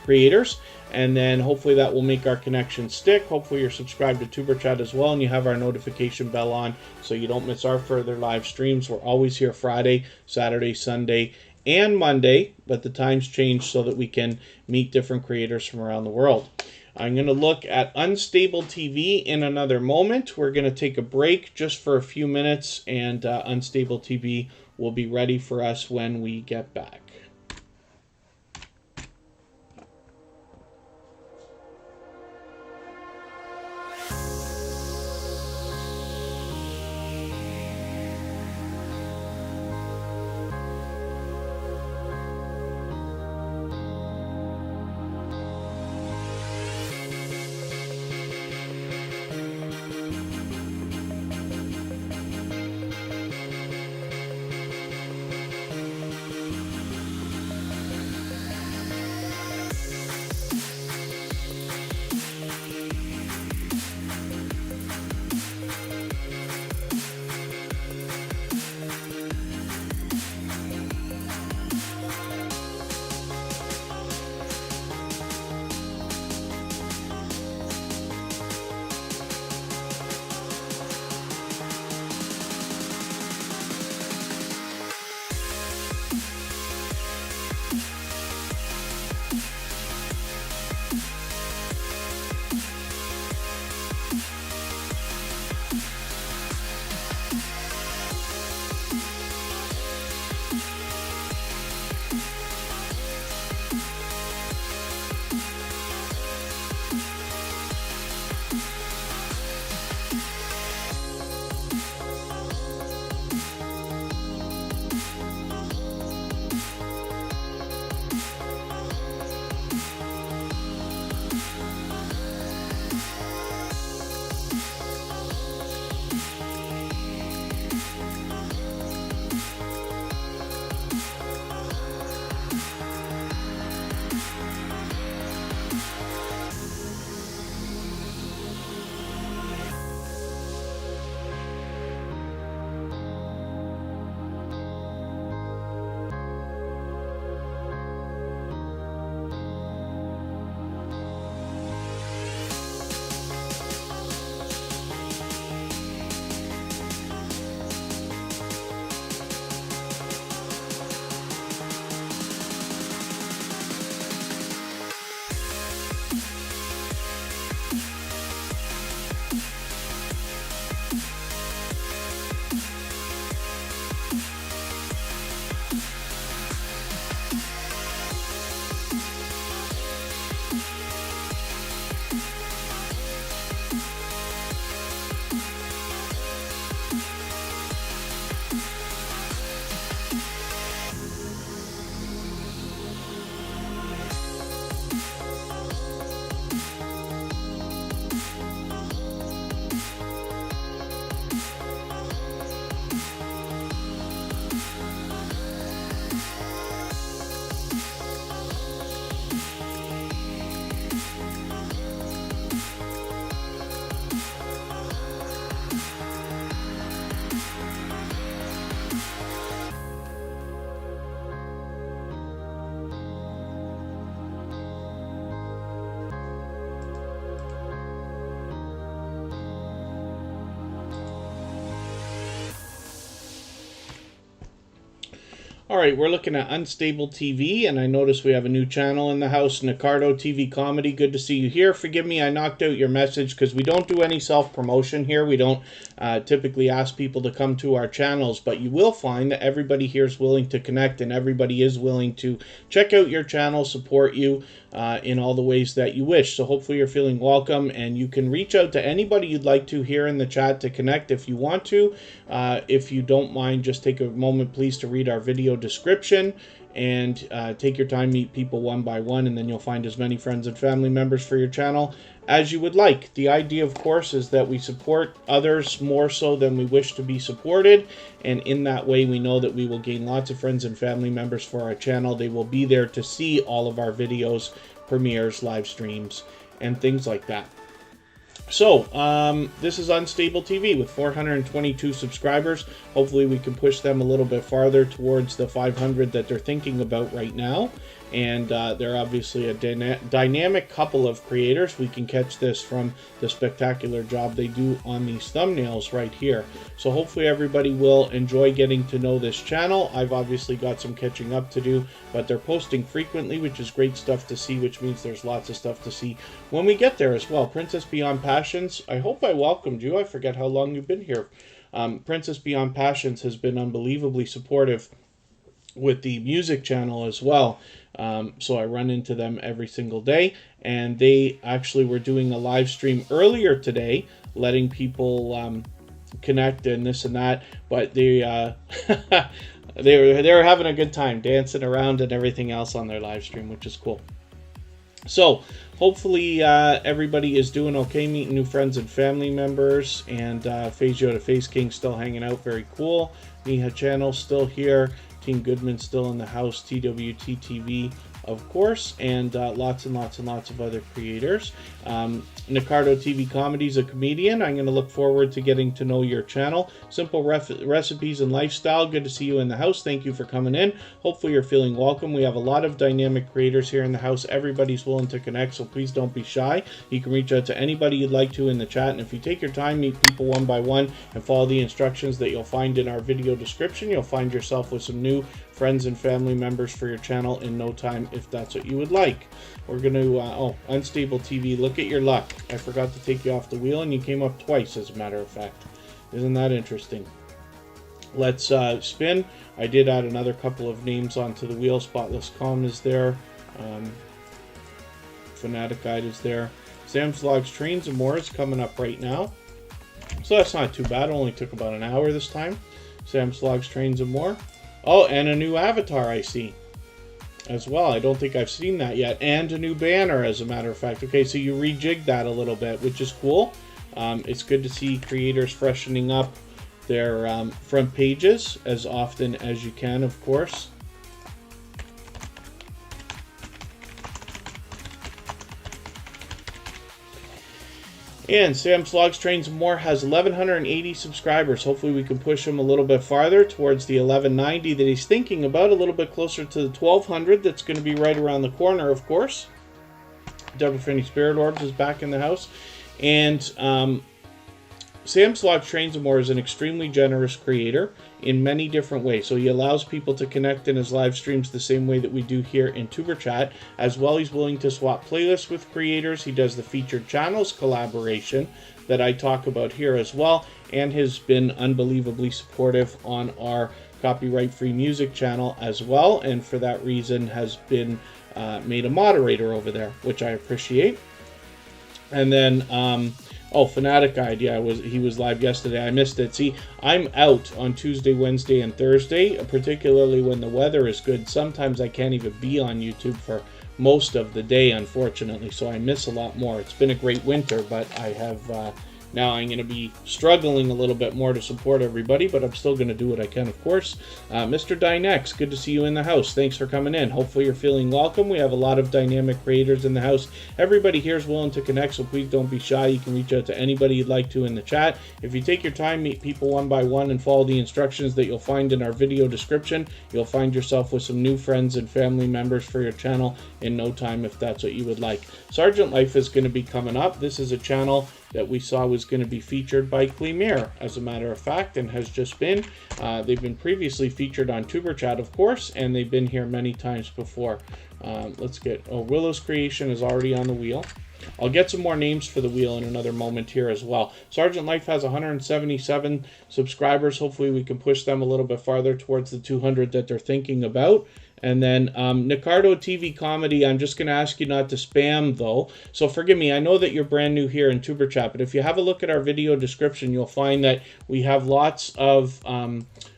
creators. And then hopefully that will make our connection stick. Hopefully you're subscribed to Tuberchat as well and you have our notification bell on so you don't miss our further live streams. We're always here Friday, Saturday, Sunday, and Monday, but the times change so that we can meet different creators from around the world. I'm going to look at Unstable TV in another moment. We're going to take a break just for a few minutes, and Unstable TV will be ready for us when we get back. All right, we're looking at Unstable TV, and I notice we have a new channel in the house, Nicardo TV Comedy. Good to see you here. Forgive me, I knocked out your message because we don't do any self-promotion here. We don't typically ask people to come to our channels, but you will find that everybody here is willing to connect, and everybody is willing to check out your channel, support you in all the ways that you wish. So hopefully you're feeling welcome, and you can reach out to anybody you'd like to here in the chat to connect if you want to. If you don't mind, just take a moment, please, to read our video description and take your time, meet people one by one, and then you'll find as many friends and family members for your channel as you would like. The idea, of course, is that we support others more so than we wish to be supported, and in that way we know that we will gain lots of friends and family members for our channel. They will be there to see all of our videos, premieres, live streams, and things like that. So, this is Unstable TV with 422 subscribers. Hopefully we can push them a little bit farther towards the 500 that they're thinking about right now. And they're obviously a dynamic couple of creators. We can catch this from the spectacular job they do on these thumbnails right here. So hopefully everybody will enjoy getting to know this channel. I've obviously got some catching up to do, but they're posting frequently, which is great stuff to see, which means there's lots of stuff to see when we get there as well. Princess Beyond Passions, I hope I welcomed you. I forget how long you've been here. Princess Beyond Passions has been unbelievably supportive with the music channel as well. So I run into them every single day, and they actually were doing a live stream earlier today, letting people connect and this and that, but they they were having a good time dancing around and everything else on their live stream, which is cool. So hopefully everybody is doing okay, meeting new friends and family members, and Fazio to Face King still hanging out, very cool. Miha Channel still here. Team Goodman still in the house, TWT TV, of course, and lots and lots and lots of other creators. Nicardo TV Comedy is a comedian. I'm going to look forward to getting to know your channel. Simple recipes and lifestyle. Good to see you in the house. Thank you for coming in. Hopefully you're feeling welcome. We have a lot of dynamic creators here in the house. Everybody's willing to connect, so please don't be shy. You can reach out to anybody you'd like to in the chat, and if you take your time, meet people one by one, and follow the instructions that you'll find in our video description, you'll find yourself with some new friends and family members for your channel in no time, if that's what you would like. We're going to, oh, Unstable TV, look at your luck. I forgot to take you off the wheel, and you came up twice, as a matter of fact. Isn't that interesting? Let's spin. I did add another couple of names onto the wheel. Spotless Calm is there. Fanatic Guide is there. Sam's Vlogs, Trains, and More is coming up right now. So that's not too bad. It only took about an hour this time. Sam's Vlogs, Trains, and More. Oh, and a new avatar I see as well. I don't think I've seen that yet. And a new banner, as a matter of fact. Okay, so you rejigged that a little bit, which is cool. It's good to see creators freshening up their front pages as often as you can, of course. And Sam's Vlogs, Trains, and More has 1,180 subscribers. Hopefully we can push him a little bit farther towards the 1,190 that he's thinking about, a little bit closer to the 1,200 that's going to be right around the corner, of course. Double Finny Spirit Orbs is back in the house. And Sam's Vlogs, Trains, and More is an extremely generous creator in many different ways. So he allows people to connect in his live streams the same way that we do here in Tuberchat. As well, he's willing to swap playlists with creators. He does the featured channels collaboration that I talk about here as well, and has been unbelievably supportive on our copyright-free music channel as well, and for that reason has been made a moderator over there, which I appreciate. And then oh, Fanatic Guide, yeah, he was live yesterday. I missed it. See, I'm out on Tuesday, Wednesday, and Thursday, particularly when the weather is good. Sometimes I can't even be on YouTube for most of the day, unfortunately, so I miss a lot more. It's been a great winter, but I have now I'm going to be struggling a little bit more to support everybody, but I'm still going to do what I can, of course. Mr. Dynex, good to see you in the house. Thanks for coming in. Hopefully you're feeling welcome. We have a lot of dynamic creators in the house. Everybody here is willing to connect, so please don't be shy. You can reach out to anybody you'd like to in the chat. If you take your time, meet people one by one, and follow the instructions that you'll find in our video description, you'll find yourself with some new friends and family members for your channel in no time, if that's what you would like. Sergeant Life is going to be coming up. This is a channel that we saw was going to be featured by Clemere, as a matter of fact, and has just been. They've been previously featured on Tuberchat, of course, and they've been here many times before. Let's get... Oh, Willow's creation is already on the wheel. I'll get some more names for the wheel in another moment here as well. Sergeant Life has 177 subscribers. Hopefully we can push them a little bit farther towards the 200 that they're thinking about. And then Nicardo TV Comedy, I'm just going to ask you not to spam, though. So forgive me, I know that you're brand new here in Tuberchat, but if you have a look at our video description, you'll find that we have lots of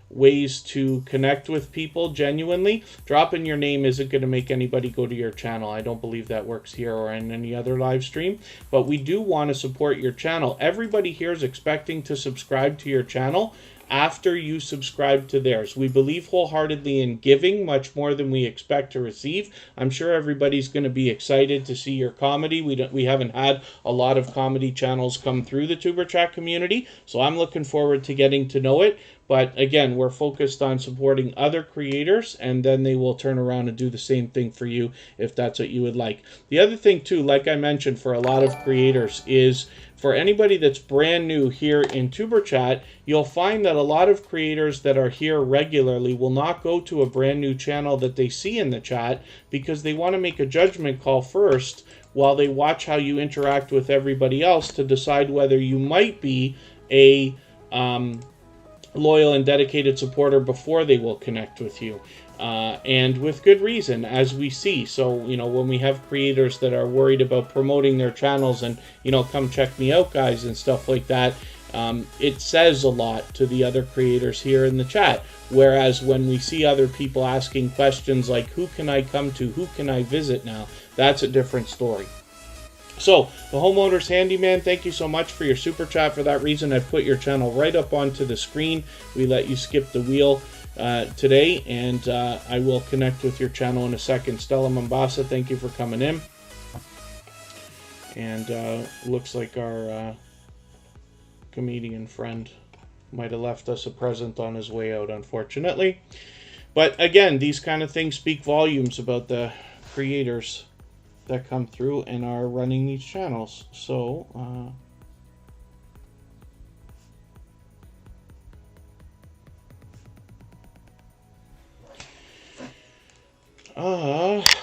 ways to connect with people genuinely. Dropping your name isn't going to make anybody go to your channel. I don't believe that works here or in any other live stream, but we do want to support your channel. Everybody here is expecting to subscribe to your channel after you subscribe to theirs. We believe wholeheartedly in giving much more than we expect to receive. I'm sure everybody's going to be excited to see your comedy. We haven't had a lot of comedy channels come through the Tuberchat community, so I'm looking forward to getting to know it. But again, we're focused on supporting other creators, and then they will turn around and do the same thing for you if that's what you would like. The other thing too, like I mentioned, for a lot of creators is, for anybody that's brand new here in Tuberchat, you'll find that a lot of creators that are here regularly will not go to a brand new channel that they see in the chat, because they want to make a judgment call first while they watch how you interact with everybody else to decide whether you might be a loyal and dedicated supporter before they will connect with you. And with good reason, as we see. So, you know, when we have creators that are worried about promoting their channels and, you know, come check me out, guys, and stuff like that, it says a lot to the other creators here in the chat. Whereas when we see other people asking questions like, who can I come to, who can I visit now, that's a different story. So, the Homeowner's Handyman, thank you so much for your super chat. For that reason, I put your channel right up onto the screen. We let you skip the wheel today, and I will connect with your channel in a second. Stella Mombasa, thank you for coming in. And looks like our comedian friend might have left us a present on his way out, unfortunately. But again, these kind of things speak volumes about the creators that come through and are running these channels. So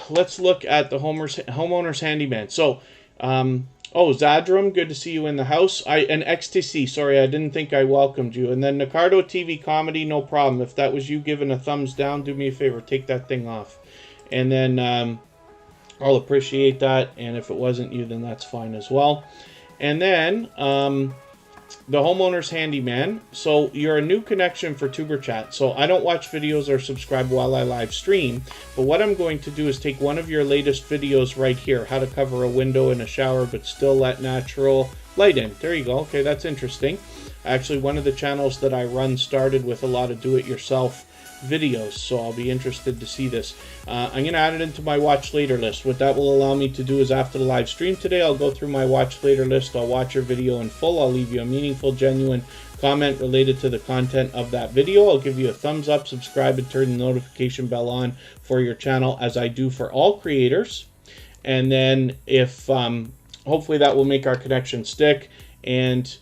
let's look at the Homeowner's Handyman. So oh, Zadrum, good to see you in the house. And XTC, sorry, I didn't think I welcomed you. And then Nicardo TV Comedy, no problem. If that was you giving a thumbs down, do me a favor, take that thing off. And then I'll appreciate that, and if it wasn't you, then that's fine as well. And then the Homeowner's Handyman. So you're a new connection for Tuberchat. So I don't watch videos or subscribe while I live stream, but what I'm going to do is take one of your latest videos right here, how to cover a window in a shower but still let natural light in. There you go. Okay, that's interesting. Actually, one of the channels that I run started with a lot of do-it-yourself videos, so I'll be interested to see this. I'm going to add it into my watch later list. What that will allow me to do is, after the live stream today, I'll go through my watch later list. I'll watch your video in full. I'll leave you a meaningful, genuine comment related to the content of that video. I'll give you a thumbs up, subscribe, and turn the notification bell on for your channel, as I do for all creators. And then if hopefully that will make our connection stick, and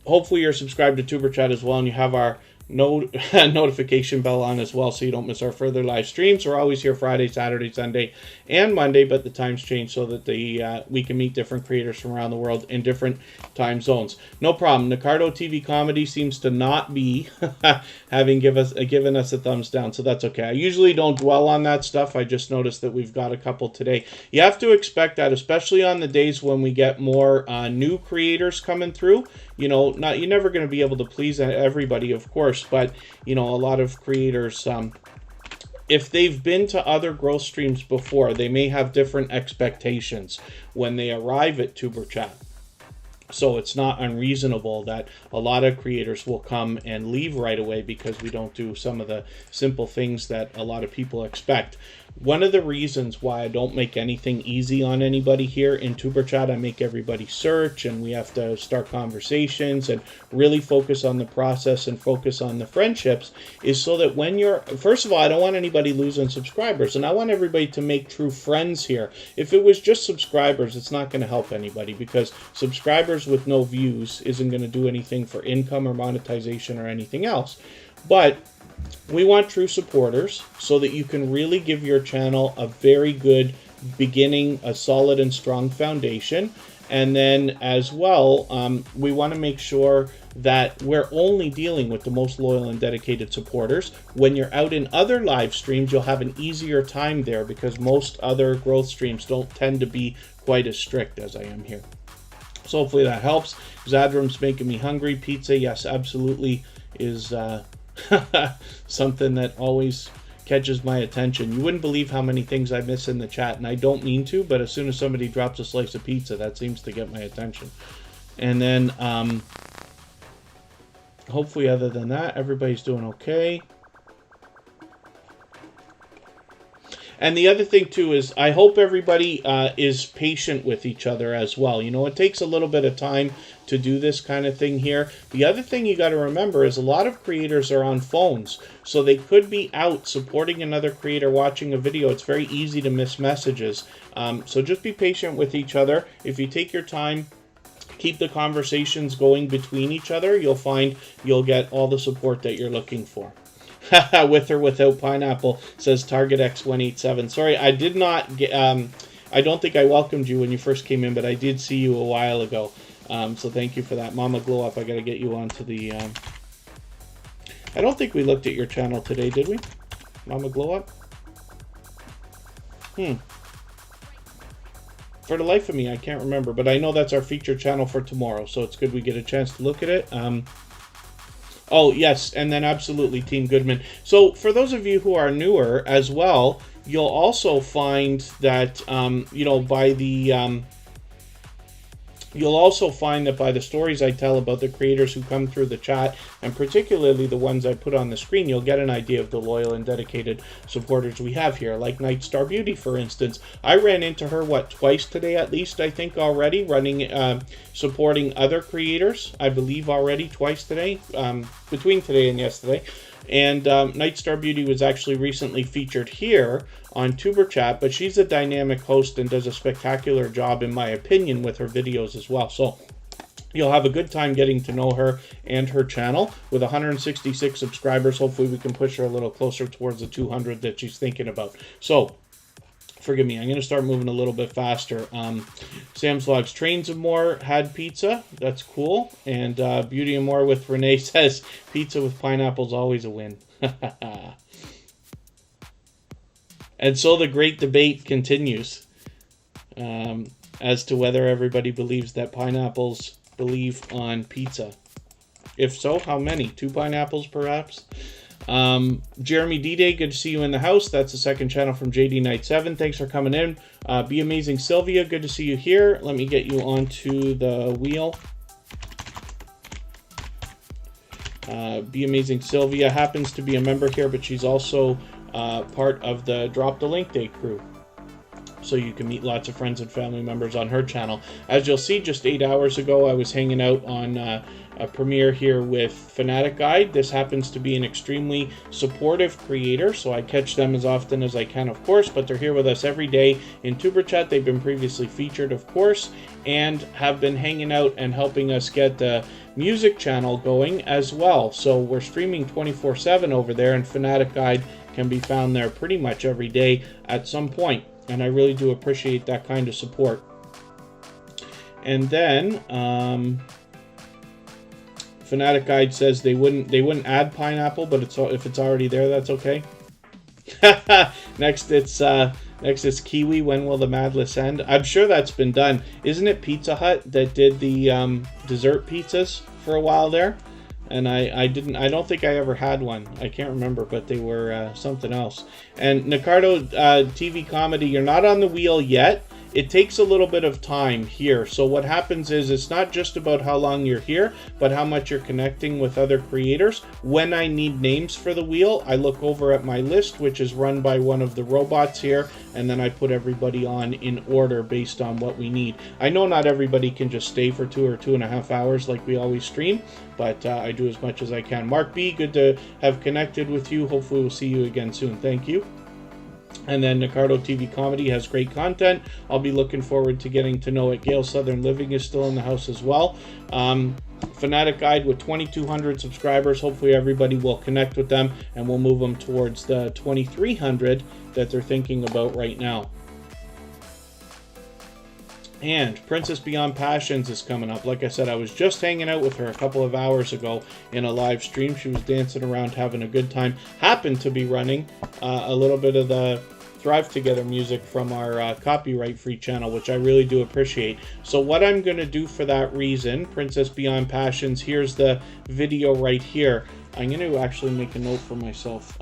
hopefully you're subscribed to Tuberchat as well, and you have our notification bell on as well, so you don't miss our further live streams. We're always here Friday, Saturday, Sunday, and Monday, but the times change so that we can meet different creators from around the world in different time zones. No problem. Nicardo TV Comedy seems to not be having given us a thumbs down, so that's okay. I usually don't dwell on that stuff. I just noticed that we've got a couple today. You have to expect that, especially on the days when we get more new creators coming through. You know, you're never going to be able to please everybody, of course, but, you know, a lot of creators, if they've been to other growth streams before, they may have different expectations when they arrive at Tuberchat. So it's not unreasonable that a lot of creators will come and leave right away because we don't do some of the simple things that a lot of people expect. One of the reasons why I don't make anything easy on anybody here in Tuberchat, I make everybody search, and we have to start conversations and really focus on the process and focus on the friendships, is so that when you're, first of all, I don't want anybody losing subscribers, and I want everybody to make true friends here. If it was just subscribers, it's not going to help anybody, because subscribers supporters with no views isn't going to do anything for income or monetization or anything else. But we want true supporters so that you can really give your channel a very good beginning, a solid and strong foundation. And then as well, we want to make sure that we're only dealing with the most loyal and dedicated supporters. When you're out in other live streams, you'll have an easier time there because most other growth streams don't tend to be quite as strict as I am here. So hopefully that helps. Zadrum's making me hungry. Pizza, yes, absolutely, is something that always catches my attention. You wouldn't believe how many things I miss in the chat, and I don't mean to, but as soon as somebody drops a slice of pizza, that seems to get my attention. And then hopefully other than that, everybody's doing okay. And the other thing too is I hope everybody is patient with each other as well. You know, it takes a little bit of time to do this kind of thing here. The other thing you got to remember is a lot of creators are on phones, so they could be out supporting another creator watching a video. It's very easy to miss messages. So just be patient with each other. If you take your time, keep the conversations going between each other, you'll find you'll get all the support that you're looking for. With or without pineapple, says Target X187. Sorry, I did not get, I don't think I welcomed you when you first came in, but I did see you a while ago. So thank you for that. Mama Glow Up, I got to get you onto the... I don't think we looked at your channel today, did we? Mama Glow Up? For the life of me, I can't remember, but I know that's our featured channel for tomorrow, so it's good we get a chance to look at it. Oh, yes, and then absolutely Team Goodman. So for those of you who are newer as well, you'll also find that, you know, by the... You'll also find that by the stories I tell about the creators who come through the chat, and particularly the ones I put on the screen, you'll get an idea of the loyal and dedicated supporters we have here, like Nightstar Beauty, for instance. I ran into her, what, twice today at least, I think, already, running, supporting other creators, I believe already, twice today, between today and yesterday. And Nightstar Beauty was actually recently featured here on Tuberchat, but she's a dynamic host and does a spectacular job, in my opinion, with her videos as well. So you'll have a good time getting to know her and her channel. With 166 subscribers, hopefully we can push her a little closer towards the 200 that she's thinking about. So forgive me, I'm going to start moving a little bit faster. Sam's Vlogs Trains and More had pizza. That's cool. And Beauty and More with Renee says, pizza with pineapple's always a win. And so the great debate continues as to whether everybody believes that pineapples believe on pizza. If so, how many? 2 pineapples, perhaps? Jeremy D-Day, good to see you in the house. That's the second channel from JD Knight 7. Thanks for coming in. Be Amazing Sylvia, good to see you here. Let me get you onto the wheel. Be Amazing Sylvia happens to be a member here, but she's also part of the Drop the Link Day crew. So you can meet lots of friends and family members on her channel. As you'll see, just 8 hours ago, I was hanging out on a premiere here with Fanatic Guide. This happens to be an extremely supportive creator, so I catch them as often as I can, of course, but they're here with us every day in Tuberchat. They've been previously featured, of course, and have been hanging out and helping us get the music channel going as well. So we're streaming 24/7 over there, and Fanatic Guide can be found there pretty much every day at some point, and I really do appreciate that kind of support. And then Fanatic Guide says they wouldn't add pineapple, but if it's already there, that's okay. Next it's kiwi. When will the madness end? I'm sure that's been done. Isn't it Pizza Hut that did the dessert pizzas for a while there? And I don't think I ever had one. I can't remember, but they were something else. And Nicardo TV Comedy, you're not on the wheel yet. It takes a little bit of time here. So what happens is it's not just about how long you're here, but how much you're connecting with other creators. When I need names for the wheel, I look over at my list, which is run by one of the robots here, and then I put everybody on in order based on what we need. I know not everybody can just stay for 2 or 2.5 hours like we always stream, but I do as much as I can. Mark B, good to have connected with you. Hopefully we'll see you again soon. Thank you. And then Nicardo TV Comedy has great content. I'll be looking forward to getting to know it. Gale Southern Living is still in the house as well. Fanatic Guide with 2,200 subscribers. Hopefully everybody will connect with them, and we'll move them towards the 2,300 that they're thinking about right now. And Princess Beyond Passions is coming up. Like I said, I was just hanging out with her a couple of hours ago in a live stream. She was dancing around, having a good time. Happened to be running a little bit of the Thrive Together music from our copyright-free channel, which I really do appreciate. So what I'm going to do for that reason, Princess Beyond Passions, here's the video right here. I'm going to actually make a note for myself.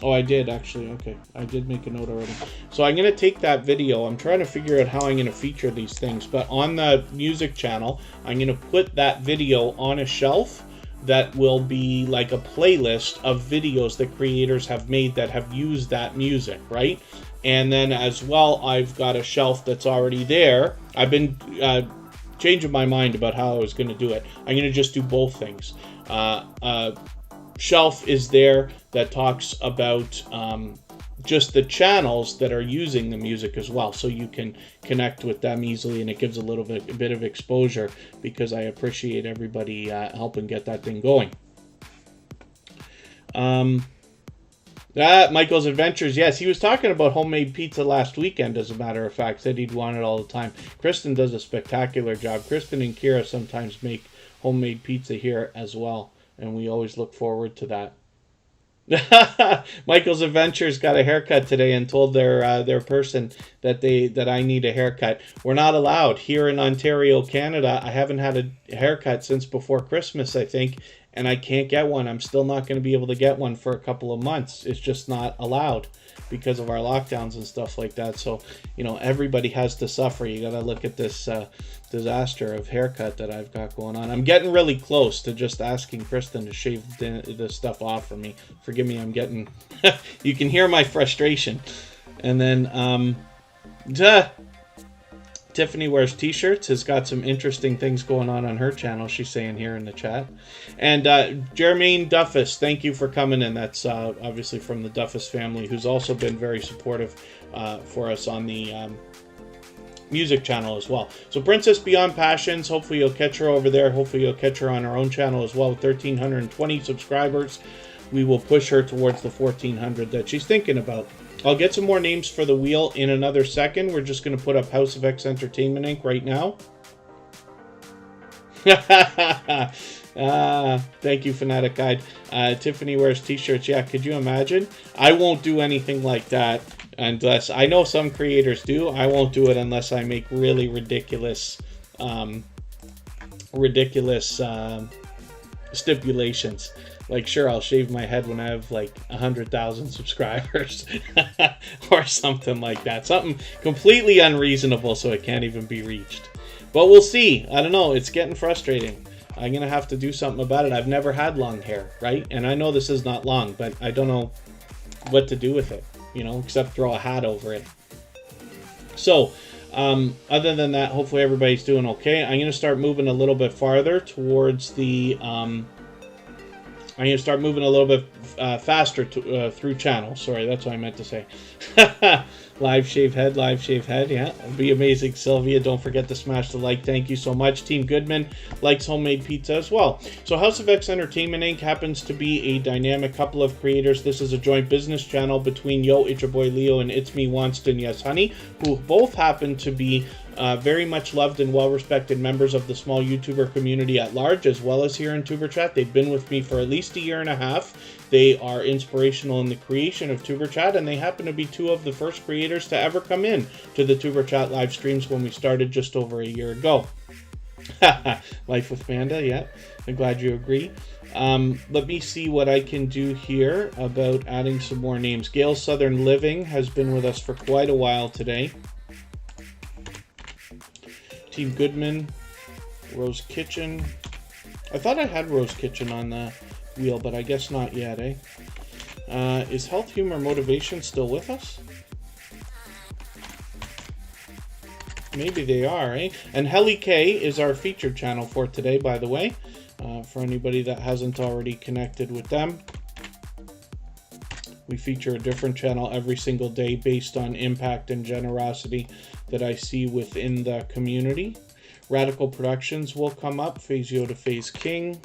Oh, I did actually. Okay, I did make a note already. So I'm going to take that video. I'm trying to figure out how I'm going to feature these things. But on the music channel, I'm going to put that video on a shelf that will be like a playlist of videos that creators have made that have used that music, right? And then as well, I've got a shelf that's already there. I've been changing my mind about how I was going to do it. I'm going to just do both things. Shelf is there that talks about just the channels that are using the music as well, so you can connect with them easily, and it gives a bit of exposure, because I appreciate everybody helping get that thing going. Michael's Adventures, yes, he was talking about homemade pizza last weekend, as a matter of fact. Said he'd want it all the time. Kristen does a spectacular job. Kristen and Kira sometimes make homemade pizza here as well, and we always look forward to that. Michael's Adventures got a haircut today and told their person that I need a haircut. We're not allowed here in Ontario, Canada. I haven't had a haircut since before Christmas, I think, and I can't get one. I'm still not going to be able to get one for a couple of months. It's just not allowed because of our lockdowns and stuff like that. So, you know, everybody has to suffer. You got to look at this disaster of haircut that I've got going on. I'm getting really close to just asking Kristen to shave this stuff off for me. Forgive me, I'm getting... you can hear my frustration. And then, Tiffany Wears T-Shirts has got some interesting things going on her channel, she's saying here in the chat. And Jermaine Duffus, thank you for coming in. That's obviously from the Duffus family, who's also been very supportive for us on the music channel as well. So Princess Beyond Passions, hopefully you'll catch her over there. Hopefully you'll catch her on her own channel as well. With 1,320 subscribers, we will push her towards the 1,400 that she's thinking about. I'll get some more names for the wheel in another second. We're just going to put up House of X Entertainment Inc. right now. Thank you, Fanatic Guide. Tiffany Wears T-Shirts. Yeah, could you imagine? I won't do anything like that unless... I know some creators do. I won't do it unless I make really ridiculous stipulations. Like, sure, I'll shave my head when I have, like, 100,000 subscribers. Or something like that. Something completely unreasonable so it can't even be reached. But we'll see. I don't know. It's getting frustrating. I'm going to have to do something about it. I've never had long hair, right? And I know this is not long, but I don't know what to do with it, you know, except throw a hat over it. So, other than that, hopefully everybody's doing okay. I'm going to start moving a little bit farther towards the... I'm going to start moving a little bit faster through channels. Sorry, that's what I meant to say. Live shave head, yeah. It'll be amazing, Sylvia. Don't forget to smash the like. Thank you so much. Team Goodman likes homemade pizza as well. So House of X Entertainment Inc. happens to be a dynamic couple of creators. This is a joint business channel between Yo, It's Your Boy Leo, and It's Me, Wanston, Yes Honey, who both happen to be very much loved and well-respected members of the small YouTuber community at large, as well as here in Tuberchat. They've been with me for at least a year and a half. They are inspirational in the creation of Tuberchat, and they happen to be two of the first creators to ever come in to the Tuberchat live streams when we started just over a year ago. Life with Panda, yeah. I'm glad you agree. Let me see what I can do here about adding some more names. Gale Southern Living has been with us for quite a while today. Team Goodman, Rose Kitchen. I thought I had Rose Kitchen on the wheel, but I guess not yet, eh? Is Health, Humor, Motivation still with us? Maybe they are, eh? And Helly K is our featured channel for today, by the way, for anybody that hasn't already connected with them. We feature a different channel every single day based on impact and generosity that I see within the community. Radical Productions will come up, Phase Yoda, Phase King.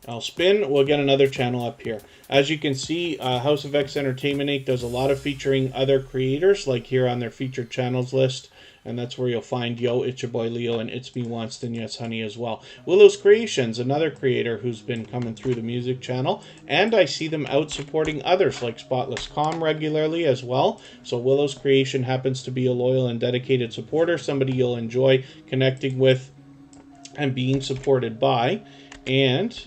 I'll spin, we'll get another channel up here. As you can see, House of X Entertainment Inc. does a lot of featuring other creators, like here on their featured channels list. And that's where you'll find Yo, It's Your Boy Leo, and It's Me Wanston, Yes Honey as well. Willow's Creations, another creator who's been coming through the music channel. And I see them out supporting others like Spotless Calm regularly as well. So Willow's Creation happens to be a loyal and dedicated supporter, somebody you'll enjoy connecting with and being supported by. And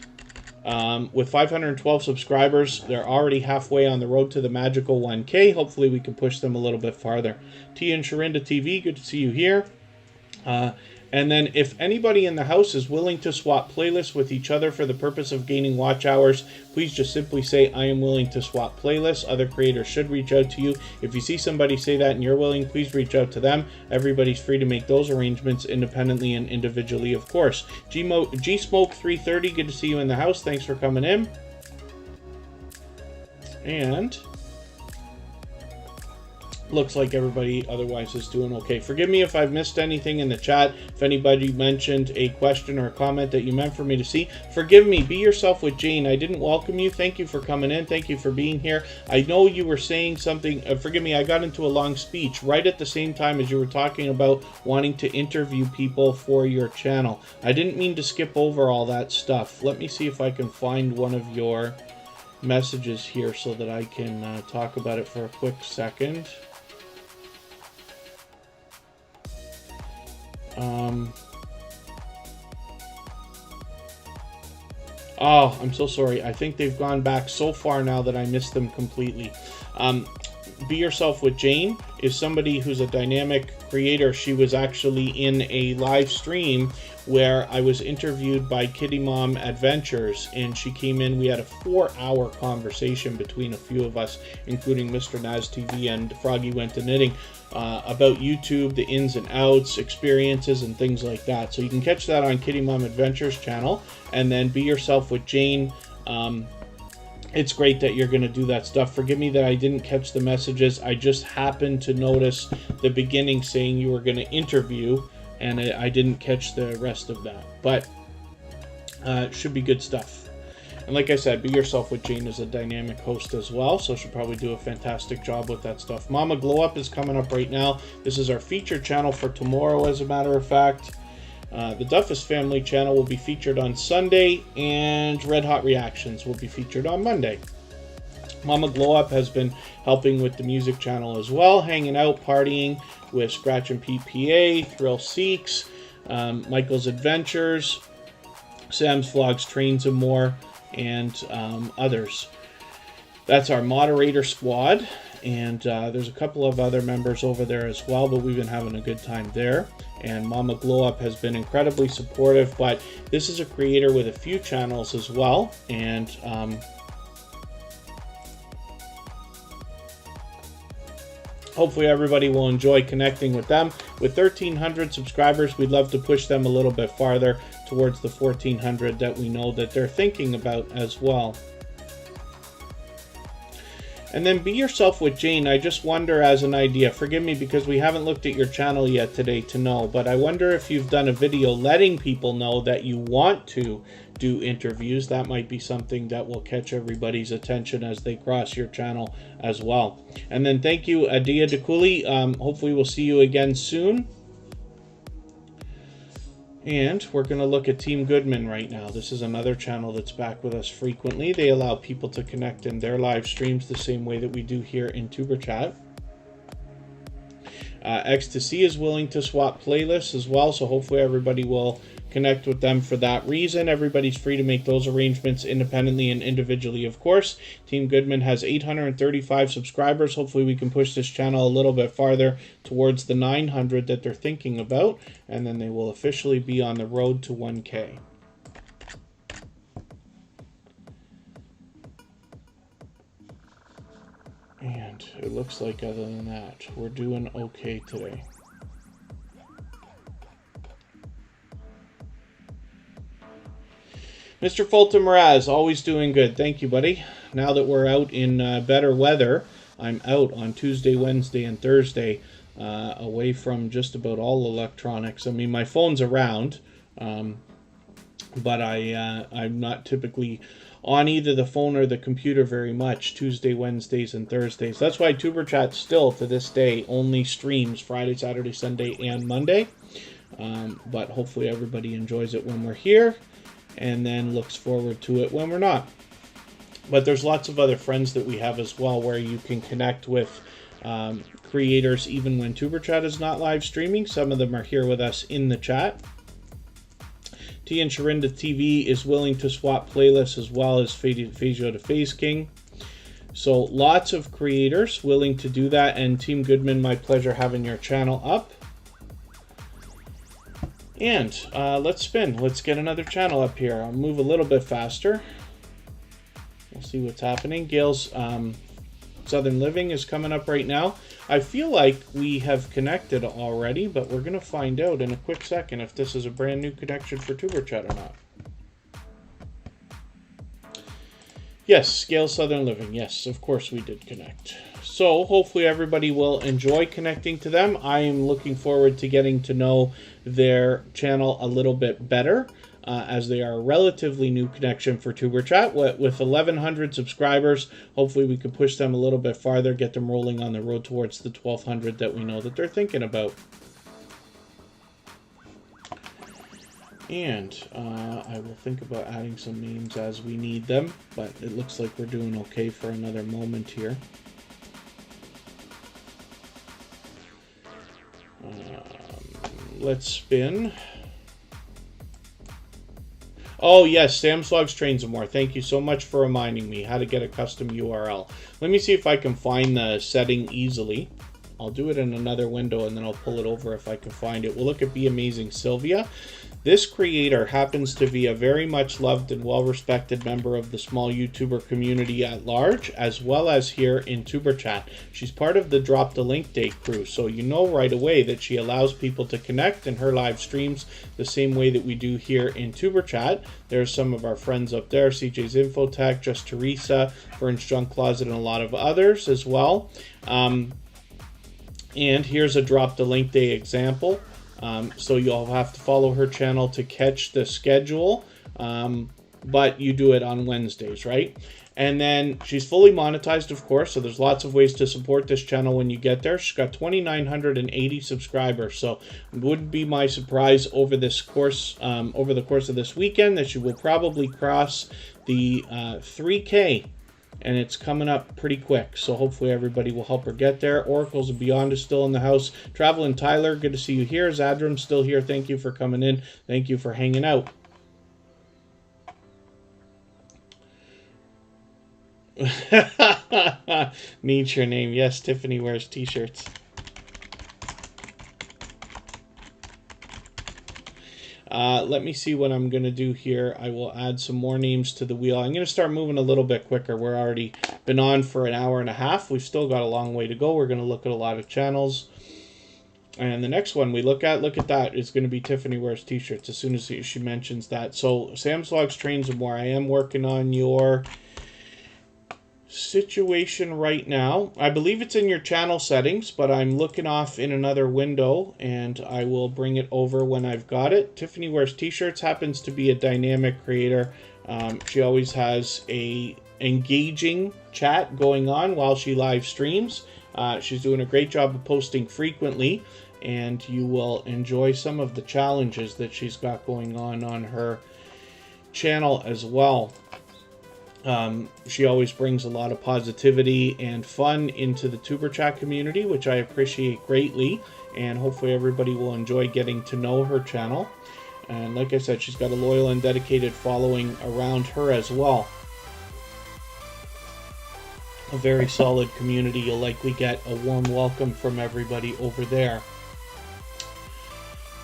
with 512 subscribers, they're already halfway on the road to the magical 1K. Hopefully we can push them a little bit farther. Tia and Sharinda TV, good to see you here. And then if anybody in the house is willing to swap playlists with each other for the purpose of gaining watch hours, please just simply say, I am willing to swap playlists. Other creators should reach out to you. If you see somebody say that and you're willing, please reach out to them. Everybody's free to make those arrangements independently and individually, of course. G-Smoke 330, good to see you in the house. Thanks for coming in. And looks like everybody otherwise is doing okay. Forgive me if I've missed anything in the chat. If anybody mentioned a question or a comment that you meant for me to see, forgive me. Be yourself with Jane. I didn't welcome you. Thank you for coming in. Thank you for being here. I know you were saying something. Forgive me. I got into a long speech right at the same time as you were talking about wanting to interview people for your channel. I didn't mean to skip over all that stuff. Let me see if I can find one of your messages here so that I can talk about it for a quick second. Oh, I'm so sorry. I think they've gone back so far now that I missed them completely. Be Yourself with Jane is somebody who's a dynamic creator. She was actually in a live stream where I was interviewed by Kitty Mom Adventures, and she came in. We had a 4-hour conversation between a few of us, including Mr. Naz TV and Froggy Went to Knitting, about YouTube, the ins and outs, experiences, and things like that. So you can catch that on Kitty Mom Adventures channel. And then Be Yourself with Jane. It's great that you're going to do that stuff. Forgive me that I didn't catch the messages. I just happened to notice the beginning saying you were going to interview, and I didn't catch the rest of that. But it should be good stuff. And like I said, Be Yourself with Jane is a dynamic host as well, so she'll probably do a fantastic job with that stuff. Mama Glow Up is coming up right now. This is our featured channel for tomorrow, as a matter of fact. The Duffus Family channel will be featured on Sunday, and Red Hot Reactions will be featured on Monday. Mama Glow Up has been helping with the music channel as well, hanging out, partying with Scratch and PPA, Thrill Seeks, Michael's Adventures, Sam's Vlogs, Trains and More, and others. That's our moderator squad, and there's a couple of other members over there as well, but we've been having a good time there. And Mama Glow Up has been incredibly supportive, but this is a creator with a few channels as well, and hopefully everybody will enjoy connecting with them. With 1,300 subscribers, we'd love to push them a little bit farther towards the 1,400 that we know that they're thinking about as well. And then Be Yourself with Jane, I just wonder as an idea, forgive me because we haven't looked at your channel yet today to know, but I wonder if you've done a video letting people know that you want to do interviews. That might be something that will catch everybody's attention as they cross your channel as well. And then thank you, Adia Dekuli. Hopefully we'll see you again soon. And we're going to look at Team Goodman right now. This is another channel that's back with us frequently. They allow people to connect in their live streams the same way that we do here in Tuberchat. Ecstasy is willing to swap playlists as well, so hopefully everybody will connect with them for that reason. Everybody's free to make those arrangements independently and individually, of course. Team Goodman has 835 subscribers. Hopefully we can push this channel a little bit farther towards the 900 that they're thinking about, and then they will officially be on the road to 1K. And it looks like other than that, we're doing okay today. Mr. Fulton Mraz, always doing good. Thank you, buddy. Now that we're out in better weather, I'm out on Tuesday, Wednesday, and Thursday, away from just about all electronics. I mean, my phone's around, but I'm not typically on either the phone or the computer very much Tuesday, Wednesdays, and Thursdays. That's why Tuberchat still, to this day, only streams Friday, Saturday, Sunday, and Monday. But hopefully everybody enjoys it when we're here, and then looks forward to it when we're not. But there's lots of other friends that we have as well where you can connect with creators even when Tuberchat is not live streaming. Some of them are here with us in the chat. T and Sharinda TV is willing to swap playlists as well as Phasio to Phase King. So lots of creators willing to do that. And Team Goodman, my pleasure having your channel up. And let's spin. Let's get another channel up here. I'll move a little bit faster. We'll see what's happening. Gail's Southern Living is coming up right now. I feel like we have connected already, but we're going to find out in a quick second if this is a brand new connection for Tuberchat or not. Yes, Gail Southern Living. Yes, of course we did connect. So hopefully everybody will enjoy connecting to them. I am looking forward to getting to know their channel a little bit better, as they are a relatively new connection for Tuberchat. With 1,100 subscribers, hopefully we can push them a little bit farther, get them rolling on the road towards the 1,200 that we know that they're thinking about. And I will think about adding some names as we need them, but it looks like we're doing okay for another moment here. Let's spin. Oh yes, Sam's Logs Trains and More. Thank you so much for reminding me how to get a custom URL. Let me see if I can find the setting easily. I'll do it in another window and then I'll pull it over if I can find it. We'll look at Be Amazing Sylvia. This creator happens to be a very much loved and well-respected member of the small YouTuber community at large, as well as here in Tuberchat. She's part of the Drop the Link Day crew, so you know right away that she allows people to connect in her live streams the same way that we do here in Tuberchat. There's some of our friends up there, CJ's Infotech, Just Teresa, Vern's Junk Closet, and a lot of others as well. And here's a Drop the Link Day example. So you'll have to follow her channel to catch the schedule, but you do it on Wednesdays, right? And then she's fully monetized, of course, so there's lots of ways to support this channel when you get there. She's got 2,980 subscribers, so it wouldn't be my surprise over this course, over the course of this weekend, that she will probably cross the 3K. And it's coming up pretty quick, so hopefully everybody will help her get there. Oracles of Beyond is still in the house. Traveling Tyler, good to see you here. Zadram's still here. Thank you for coming in. Thank you for hanging out. Needs your name. Yes, Tiffany wears t-shirts. Let me see what I'm going to do here. I will add some more names to the wheel. I'm going to start moving a little bit quicker. We're already been on for an hour and a half. We've still got a long way to go. We're going to look at a lot of channels. And the next one we look at that, is going to be Tiffany Wears T-shirts as soon as she mentions that. So Sam's Logs Trains and More. I am working on your situation right now. I believe it's in your channel settings, but I'm looking off in another window and I will bring it over when I've got it. Tiffany Wears T-shirts happens to be a dynamic creator. She always has a engaging chat going on while she live streams. She's doing a great job of posting frequently, and you will enjoy some of the challenges that she's got going on her channel as well. She always brings a lot of positivity and fun into the Tuberchat community, which I appreciate greatly, and hopefully everybody will enjoy getting to know her channel. And like I said, she's got a loyal and dedicated following around her as well. A very solid community. You'll likely get a warm welcome from everybody over there.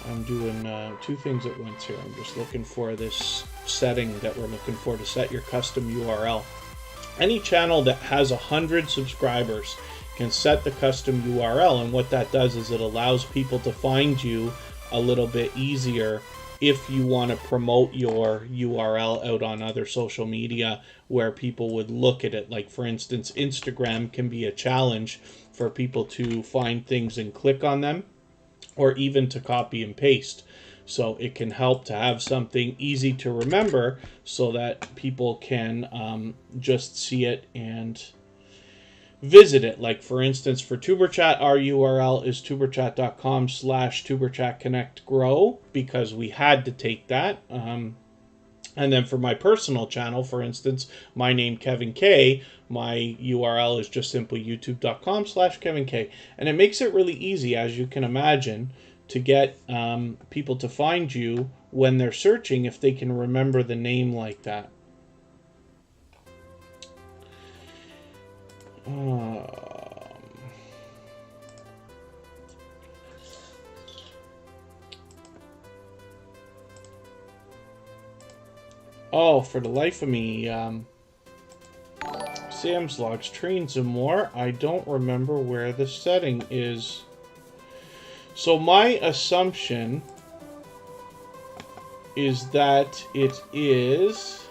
I'm doing two things at once here. I'm just looking for this setting that we're looking for to set your custom URL. Any channel that has 100 subscribers can set the custom URL, and what that does is it allows people to find you a little bit easier if you want to promote your URL out on other social media where people would look at it. Like, for instance, Instagram can be a challenge for people to find things and click on them, or even to copy and paste. So it can help to have something easy to remember so that people can just see it and visit it. Like, for instance, for Tuberchat, our URL is tuberchat.com/tuberchatconnectgrow, because we had to take that. And then for my personal channel, for instance, my name, Kevin K, my URL is just simply youtube.com/KevinK. And it makes it really easy, as you can imagine, to get people to find you when they're searching if they can remember the name like that. Oh, for the life of me, Sam's Logs, Trains and More. I don't remember where the setting is. So my assumption is that it is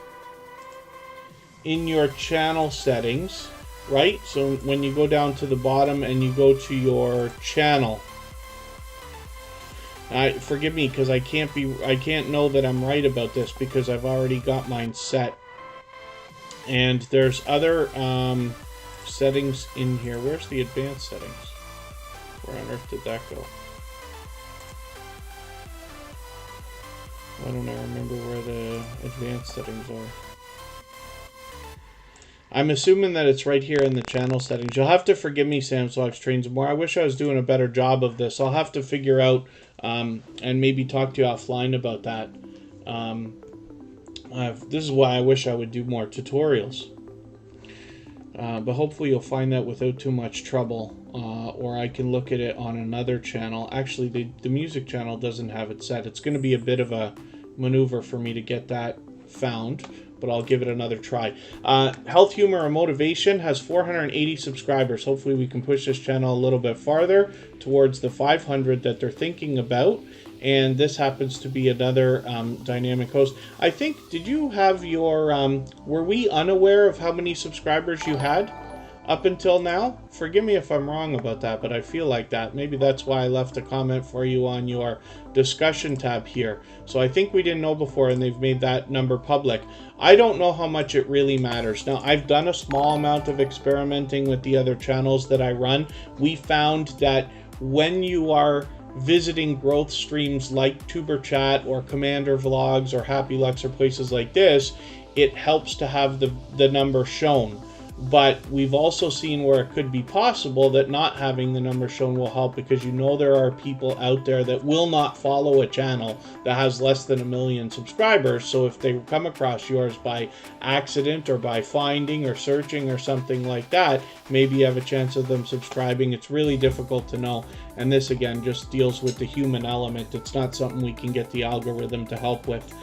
in your channel settings, right? So when you go down to the bottom and you go to your channel, forgive me because I can't know that I'm right about this because I've already got mine set. And there's other settings in here. Where's the advanced settings? Where on earth did that go? Why don't I remember where the advanced settings are? I'm assuming that it's right here in the channel settings. You'll have to forgive me, Sam's Logs, Trains and More. I wish I was doing a better job of this. I'll have to figure out and maybe talk to you offline about that. This is why I wish I would do more tutorials. But hopefully you'll find that without too much trouble. Or I can look at it on another channel. Actually, the music channel doesn't have it set. It's going to be a bit of a maneuver for me to get that found, but I'll give it another try. Health, Humor, and Motivation has 480 subscribers. Hopefully we can push this channel a little bit farther towards the 500 that they're thinking about. And this happens to be another dynamic host. I think, did you have your, were we unaware of how many subscribers you had up until now? Forgive me if I'm wrong about that, but I feel like that. Maybe that's why I left a comment for you on your discussion tab here. So I think we didn't know before, and they've made that number public. I don't know how much it really matters. Now, I've done a small amount of experimenting with the other channels that I run. We found that when you are visiting growth streams like Tuberchat or Commander Vlogs or Happy Lux or places like this, it helps to have the number shown. But we've also seen where it could be possible that not having the number shown will help, because you know there are people out there that will not follow a channel that has less than 1 million subscribers. So if they come across yours by accident or by finding or searching or something like that, maybe you have a chance of them subscribing. It's really difficult to know. And this, again, just deals with the human element. It's not something we can get the algorithm to help with.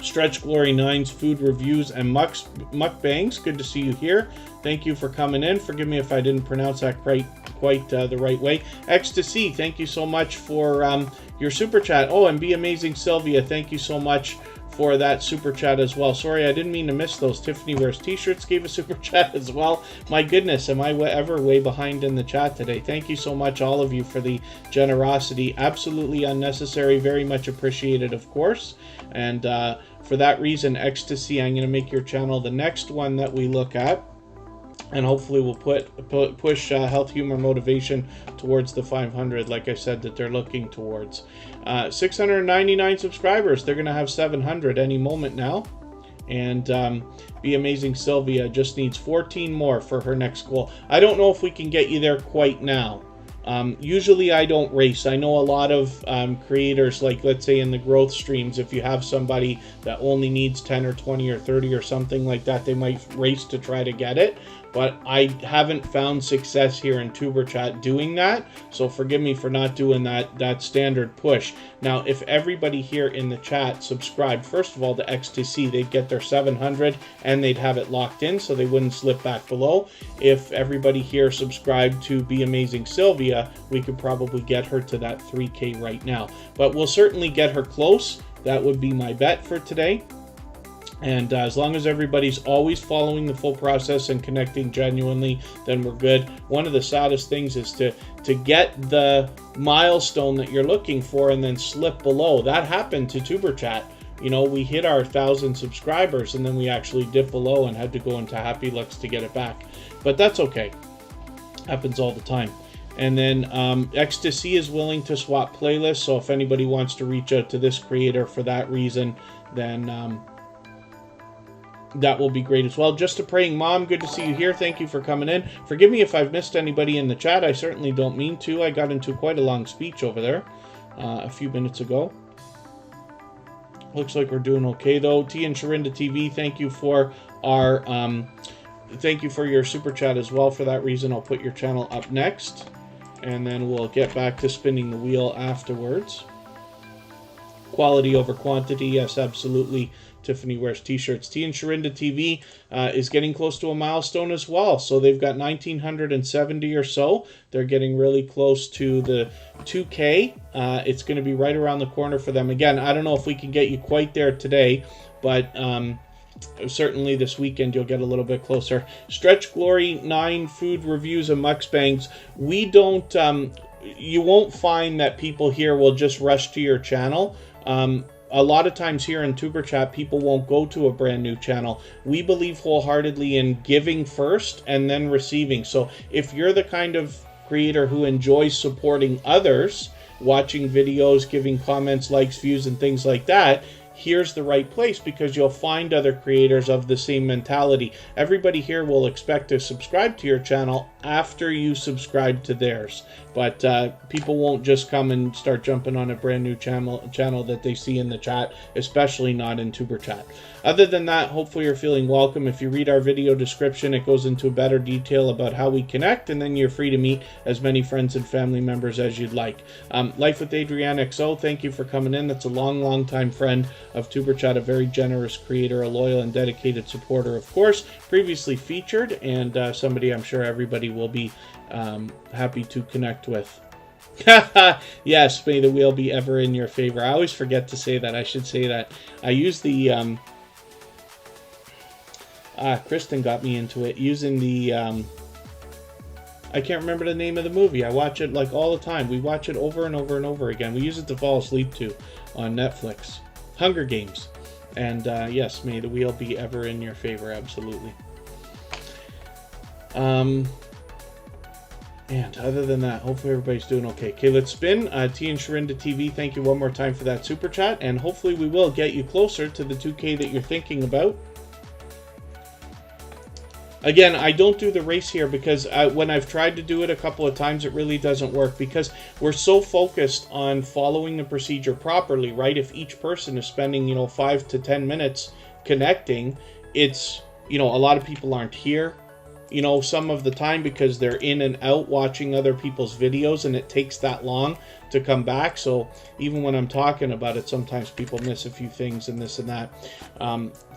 Stretch Glory 9's food reviews and mukbangs. Good to see you here. Thank you for coming in. Forgive me if I didn't pronounce that quite the right way. Ecstasy, thank you so much for your super chat. Oh, and Be Amazing Sylvia, thank you so much for that super chat as well. Sorry, I didn't mean to miss those. Tiffany Wears T-shirts gave a super chat as well. My goodness, am I ever way behind in the chat today? Thank you so much, all of you, for the generosity. Absolutely unnecessary. Very much appreciated, of course. And for that reason, Ecstasy, I'm going to make your channel the next one that we look at. And hopefully we'll push Health, Humor, Motivation towards the 500, like I said, that they're looking towards. 699 subscribers. They're going to have 700 any moment now. And Be Amazing Sylvia just needs 14 more for her next goal. I don't know if we can get you there quite now. Usually I don't race. I know a lot of creators, like let's say in the growth streams, if you have somebody that only needs 10 or 20 or 30 or something like that, they might race to try to get it. But I haven't found success here in Tuberchat doing that, so forgive me for not doing that standard push. Now, if everybody here in the chat subscribed, first of all, to XTC, they'd get their 700 and they'd have it locked in, so they wouldn't slip back below. If everybody here subscribed to Be Amazing Sylvia, we could probably get her to that 3K right now. But we'll certainly get her close. That would be my bet for today. And as long as everybody's always following the full process and connecting genuinely, then we're good. One of the saddest things is to get the milestone that you're looking for and then slip below. That happened to Tuberchat. You know, we hit our 1,000 subscribers and then we actually dipped below and had to go into Happy Looks to get it back. But that's okay. Happens all the time. And then Ecstasy is willing to swap playlists. So if anybody wants to reach out to this creator for that reason, then that will be great as well. Just a Praying Mom, good to see you here. Thank you for coming in. Forgive me if I've missed anybody in the chat. I certainly don't mean to. I got into quite a long speech over there a few minutes ago. Looks like we're doing okay though. T and Sharinda TV, thank you for our thank you for your super chat as well. For that reason, I'll put your channel up next, and then we'll get back to spinning the wheel afterwards. Quality over quantity, yes, absolutely. Tiffany wears t-shirts. T and Sharinda TV is getting close to a milestone as well. So they've got 1,970 or so. They're getting really close to the 2K. It's going to be right around the corner for them. Again, I don't know if we can get you quite there today, but certainly this weekend you'll get a little bit closer. Stretch Glory 9 food reviews and mukbangs. We don't, you won't find that people here will just rush to your channel. A lot of times here in Tuberchat, people won't go to a brand new channel. We believe wholeheartedly in giving first and then receiving. So if you're the kind of creator who enjoys supporting others, watching videos, giving comments, likes, views, and things like that, here's the right place, because you'll find other creators of the same mentality. Everybody here will expect to subscribe to your channel after you subscribe to theirs. But people won't just come and start jumping on a brand new channel that they see in the chat, especially not in Tuberchat. Other than that, hopefully you're feeling welcome. If you read our video description, it goes into better detail about how we connect, and then you're free to meet as many friends and family members as you'd like. Life with Adrienne XO, thank you for coming in. That's a long time friend of Tuberchat, a very generous creator, a loyal and dedicated supporter, of course, previously featured, and somebody I'm sure everybody will be happy to connect with. Yes, may the wheel be ever in your favor. I always forget to say that. I should say that. I use the Kristen got me into it, using the I can't remember the name of the movie. I watch it like all the time. We watch it over and over and over again. We use it to fall asleep to on Netflix. Hunger Games. And yes, may the wheel be ever in your favor. Absolutely. And other than that, hopefully everybody's doing okay. Okay, let's spin. T and Sharinda TV, thank you one more time for that super chat. And hopefully we will get you closer to the 2K that you're thinking about. Again, I don't do the race here because when I've tried to do it a couple of times, it really doesn't work, because we're so focused on following the procedure properly, right? If each person is spending, 5 to 10 minutes connecting, it's, a lot of people aren't here, some of the time, because they're in and out watching other people's videos, and it takes that long to come back. So even when I'm talking about it, sometimes people miss a few things and this and that.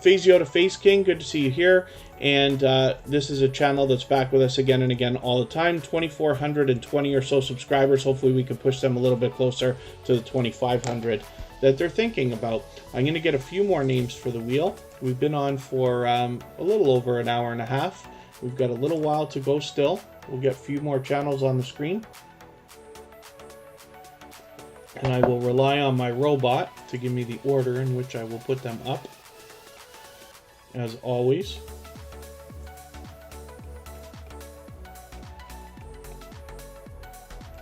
Phase Yoda Face King, good to see you here. And this is a channel that's back with us again and again all the time. 2,420 or so subscribers. Hopefully we can push them a little bit closer to the 2,500 that they're thinking about. I'm going to get a few more names for the wheel. We've been on for a little over an hour and a half. We've got a little while to go still. We'll get a few more channels on the screen. And I will rely on my robot to give me the order in which I will put them up, as always.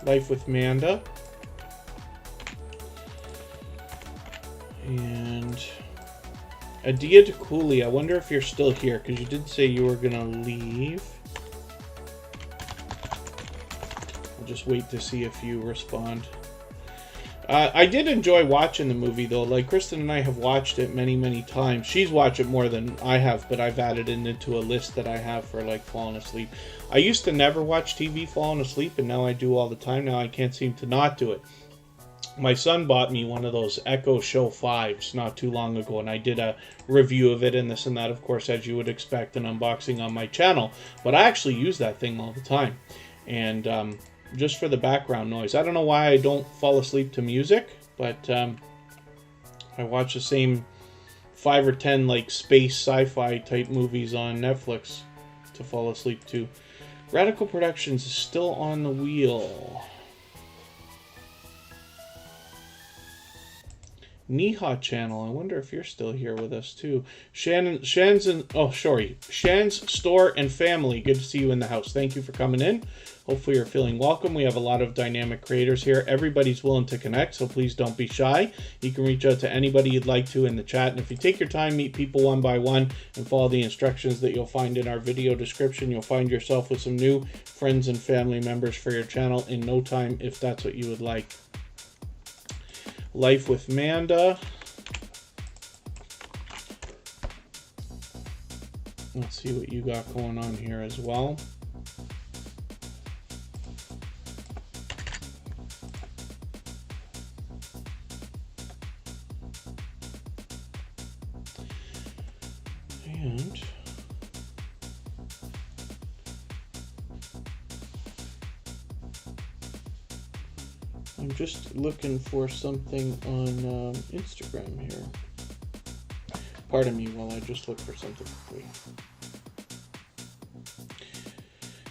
Life with Manda. And Adia DeCooley, I wonder if you're still here, because you did say you were going to leave. I'll just wait to see if you respond. I did enjoy watching the movie, though. Like, Kristen and I have watched it many times. She's watched it more than I have, but I've added it into a list that I have for, like, falling asleep. I used to never watch TV falling asleep, and now I do all the time. Now I can't seem to not do it. My son bought me one of those Echo Show 5s not too long ago, and I did a review of it and this and that, of course, as you would expect, an unboxing on my channel. But I actually use that thing all the time. And, just for the background noise. I don't know why I don't fall asleep to music, but I watch the same 5 or 10 like space sci-fi type movies on Netflix to fall asleep to. Radical Productions is still on the wheel. Neha channel, I wonder if you're still here with us too. Shan's Store and Family, good to see you in the house. Thank you for coming in. Hopefully you're feeling welcome. We have a lot of dynamic creators here. Everybody's willing to connect, so please don't be shy. You can reach out to anybody you'd like to in the chat, and if you take your time, meet people one by one and follow the instructions that you'll find in our video description, you'll find yourself with some new friends and family members for your channel in no time, if that's what you would like. Life with Manda. Let's see what you got going on here as well. And I'm just looking for something on Instagram here. Pardon me while I just look for something for you.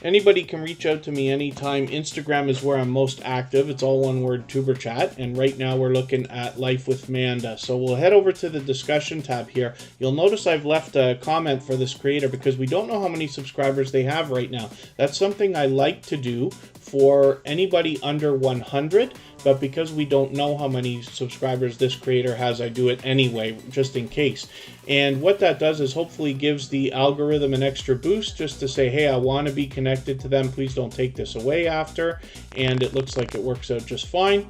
Anybody can reach out to me anytime. Instagram is where I'm most active. It's all one word, Tuberchat. And right now we're looking at Life with Manda. So we'll head over to the discussion tab here. You'll notice I've left a comment for this creator because we don't know how many subscribers they have right now. That's something I like to do for anybody under 100. But because we don't know how many subscribers this creator has, I do it anyway, just in case. And what that does is hopefully gives the algorithm an extra boost just to say, hey, I want to be connected to them. Please don't take this away after. And it looks like it works out just fine.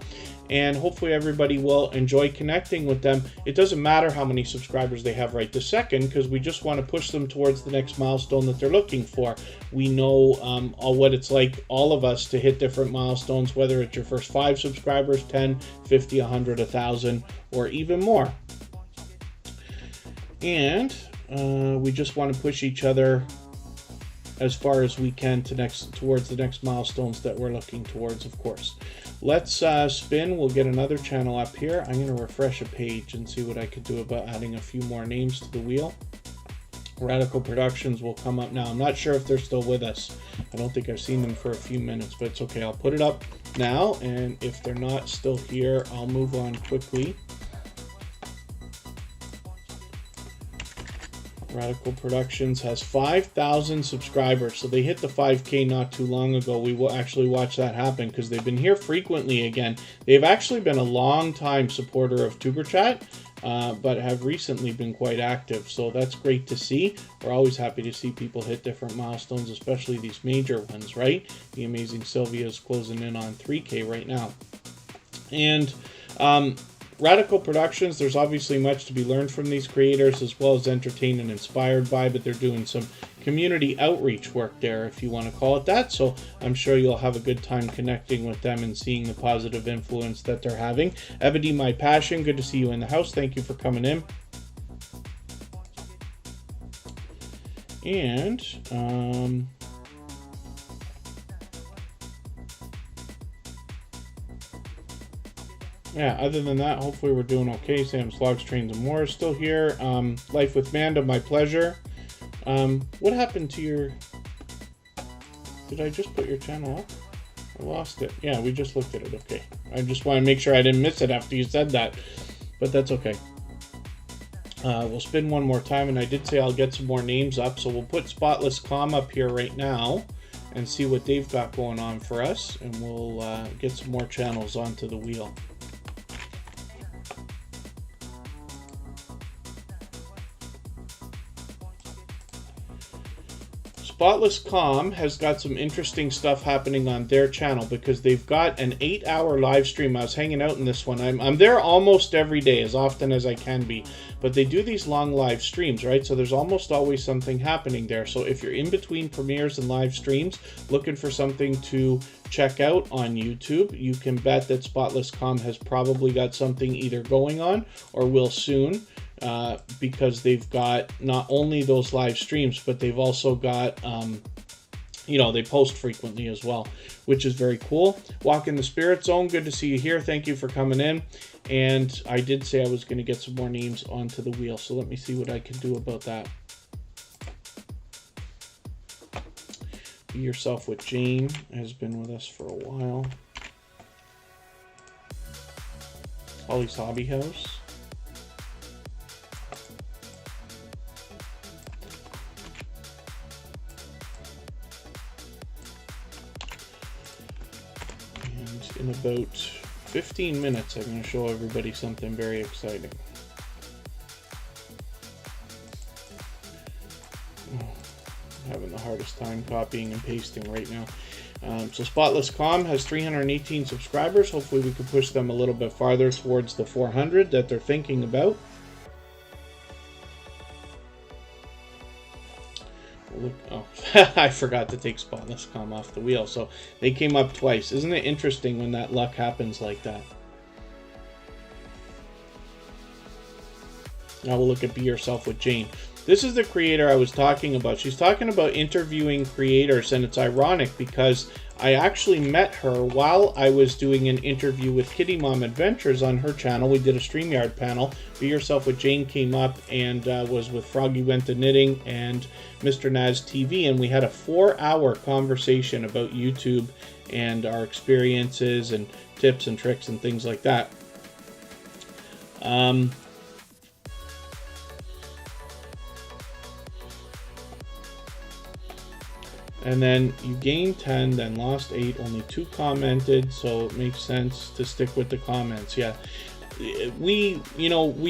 And hopefully everybody will enjoy connecting with them. It doesn't matter how many subscribers they have right this second, because we just want to push them towards the next milestone that they're looking for. We know what it's like, all of us, to hit different milestones, whether it's your first 5 subscribers, 10, 50, 100, 1,000, or even more. And we just want to push each other as far as we can towards the next milestones that we're looking towards, of course. Let's spin. We'll get another channel up here. I'm going to refresh a page and see what I could do about adding a few more names to the wheel. Radical Productions will come up now. I'm not sure if they're still with us. I don't think I've seen them for a few minutes, but it's okay. I'll put it up now, and if they're not still here, I'll move on quickly. Radical Productions has 5,000 subscribers, so they hit the 5K not too long ago. We will actually watch that happen because they've been here frequently again. They've actually been a long time supporter of Tuberchat, but have recently been quite active, so that's great to see. We're always happy to see people hit different milestones, especially these major ones, right? The Amazing Sylvia is closing in on 3K right now. And Radical Productions, there's obviously much to be learned from these creators, as well as entertained and inspired by, but they're doing some community outreach work there, if you want to call it that. So I'm sure you'll have a good time connecting with them and seeing the positive influence that they're having. Ebony, my passion, good to see you in the house. Thank you for coming in. And yeah, other than that, hopefully we're doing okay. Sam Slogs, Trains, and More is still here. Life with Manda, my pleasure. What happened to your... Did I just put your channel up? I lost it. Yeah, we just looked at it. Okay. I just want to make sure I didn't miss it after you said that. But that's okay. We'll spin one more time, and I did say I'll get some more names up. So we'll put Spotless Calm up here right now and see what they've got going on for us. And we'll get some more channels onto the wheel. Spotless Calm has got some interesting stuff happening on their channel because they've got an 8-hour live stream. I was hanging out in this one. I'm there almost every day, as often as I can be. But they do these long live streams, right? So there's almost always something happening there. So if you're in between premieres and live streams, looking for something to check out on YouTube, you can bet that Spotless Calm has probably got something either going on or will soon. Because they've got not only those live streams, but they've also got you know, they post frequently as well, which is very cool. Walk in the Spirit Zone, good to see you here. Thank you for coming in. And I did say I was going to get some more names onto the wheel, so let me see what I can do about that. Be Yourself with Jane has been with us for a while. Holly's Hobby House. In about 15 minutes, I'm going to show everybody something very exciting. I'm having the hardest time copying and pasting right now. So Spotless Com has 318 subscribers. Hopefully we can push them a little bit farther towards the 400 that they're thinking about. Look, oh, I forgot to take Spotless Com off the wheel, so they came up twice. Isn't it interesting when that luck happens like that? Now we'll look at Be Yourself with Jane. This is the creator I was talking about. She's talking about interviewing creators, and it's ironic because I actually met her while I was doing an interview with Kitty Mom Adventures on her channel. We did a StreamYard panel. Be Yourself with Jane came up and was with Froggy Went to Knitting and Mr. Naz TV, and we had a 4-hour conversation about YouTube and our experiences and tips and tricks and things like that. And then you gained 10, then lost 8, only 2 commented, so it makes sense to stick with the comments. Yeah, we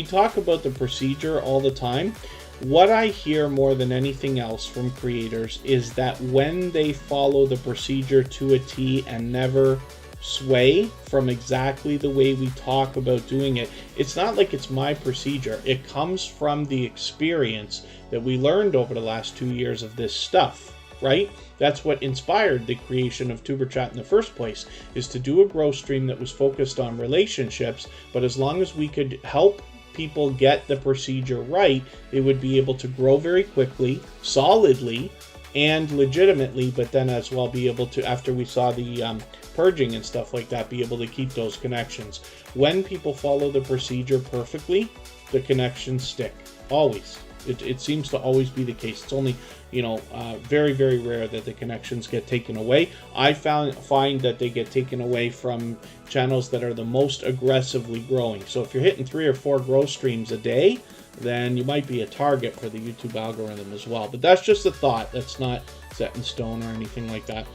talk about the procedure all the time. What I hear more than anything else from creators is that when they follow the procedure to a T and never sway from exactly the way we talk about doing it, it's not like it's my procedure. It comes from the experience that we learned over the last 2 years of this stuff. Right? That's what inspired the creation of Tuberchat in the first place, is to do a growth stream that was focused on relationships, but as long as we could help people get the procedure right, they would be able to grow very quickly, solidly, and legitimately, but then as well be able to, after we saw the purging and stuff like that, be able to keep those connections. When people follow the procedure perfectly, the connections stick. Always. It seems to always be the case. It's only, very, very rare that the connections get taken away. I find that they get taken away from channels that are the most aggressively growing. So if you're hitting 3 or 4 growth streams a day, then you might be a target for the YouTube algorithm as well. But that's just a thought. That's not set in stone or anything like that.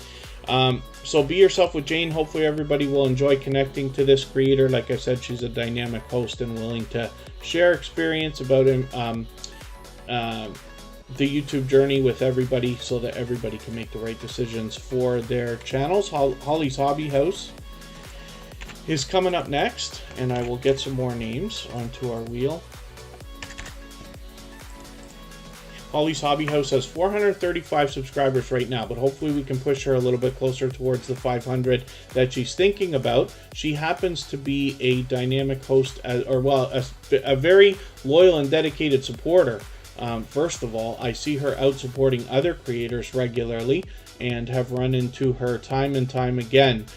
So Be Yourself with Jane. Hopefully everybody will enjoy connecting to this creator. Like I said, she's a dynamic host and willing to share experience about him. The YouTube journey with everybody so that everybody can make the right decisions for their channels. Holly's Hobby House is coming up next, and I will get some more names onto our wheel. Holly's Hobby House has 435 subscribers right now, but hopefully we can push her a little bit closer towards the 500 that she's thinking about. She happens to be a dynamic host, a very loyal and dedicated supporter. First of all, I see her out supporting other creators regularly and have run into her time and time again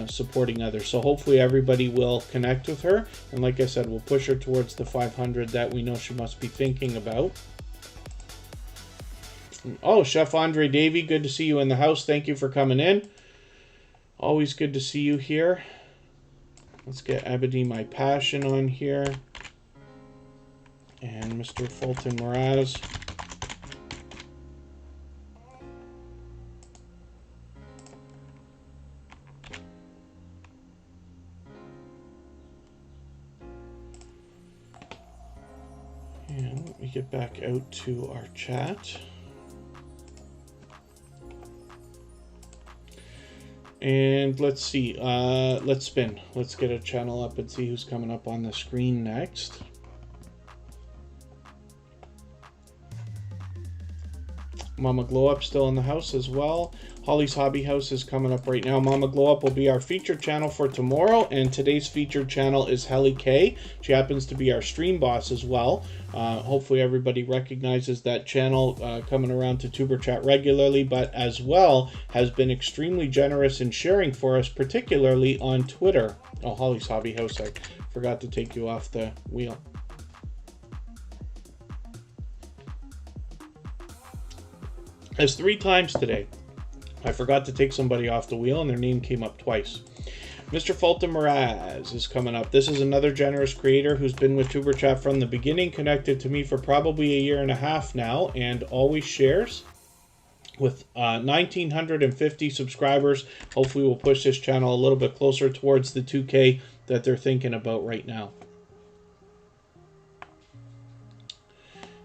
supporting others. So hopefully everybody will connect with her. And like I said, we'll push her towards the 500 that we know she must be thinking about. Oh, Chef Andre Davey, good to see you in the house. Thank you for coming in. Always good to see you here. Let's get Ebony My Passion on here. And Mr. Fulton Moraz. And let me get back out to our chat. And let's see, let's spin. Let's get a channel up and see who's coming up on the screen next. Mama Glow Up still in the house as well. Holly's Hobby House is coming up right now. Mama Glow Up will be our featured channel for tomorrow, and today's featured channel is Helly K. She happens to be our stream boss as well. Hopefully everybody recognizes that channel, coming around to Tuberchat regularly, but as well has been extremely generous in sharing for us, particularly on Twitter. Oh, Holly's Hobby House, I forgot to take you off the wheel. There's 3 times today I forgot to take somebody off the wheel and their name came up twice. Mr. Fulton Mraz is coming up. This is another generous creator who's been with Tuberchat from the beginning, connected to me for probably 1.5 years now, and always shares. With 1,950 subscribers, hopefully we'll push this channel a little bit closer towards the 2K that they're thinking about right now.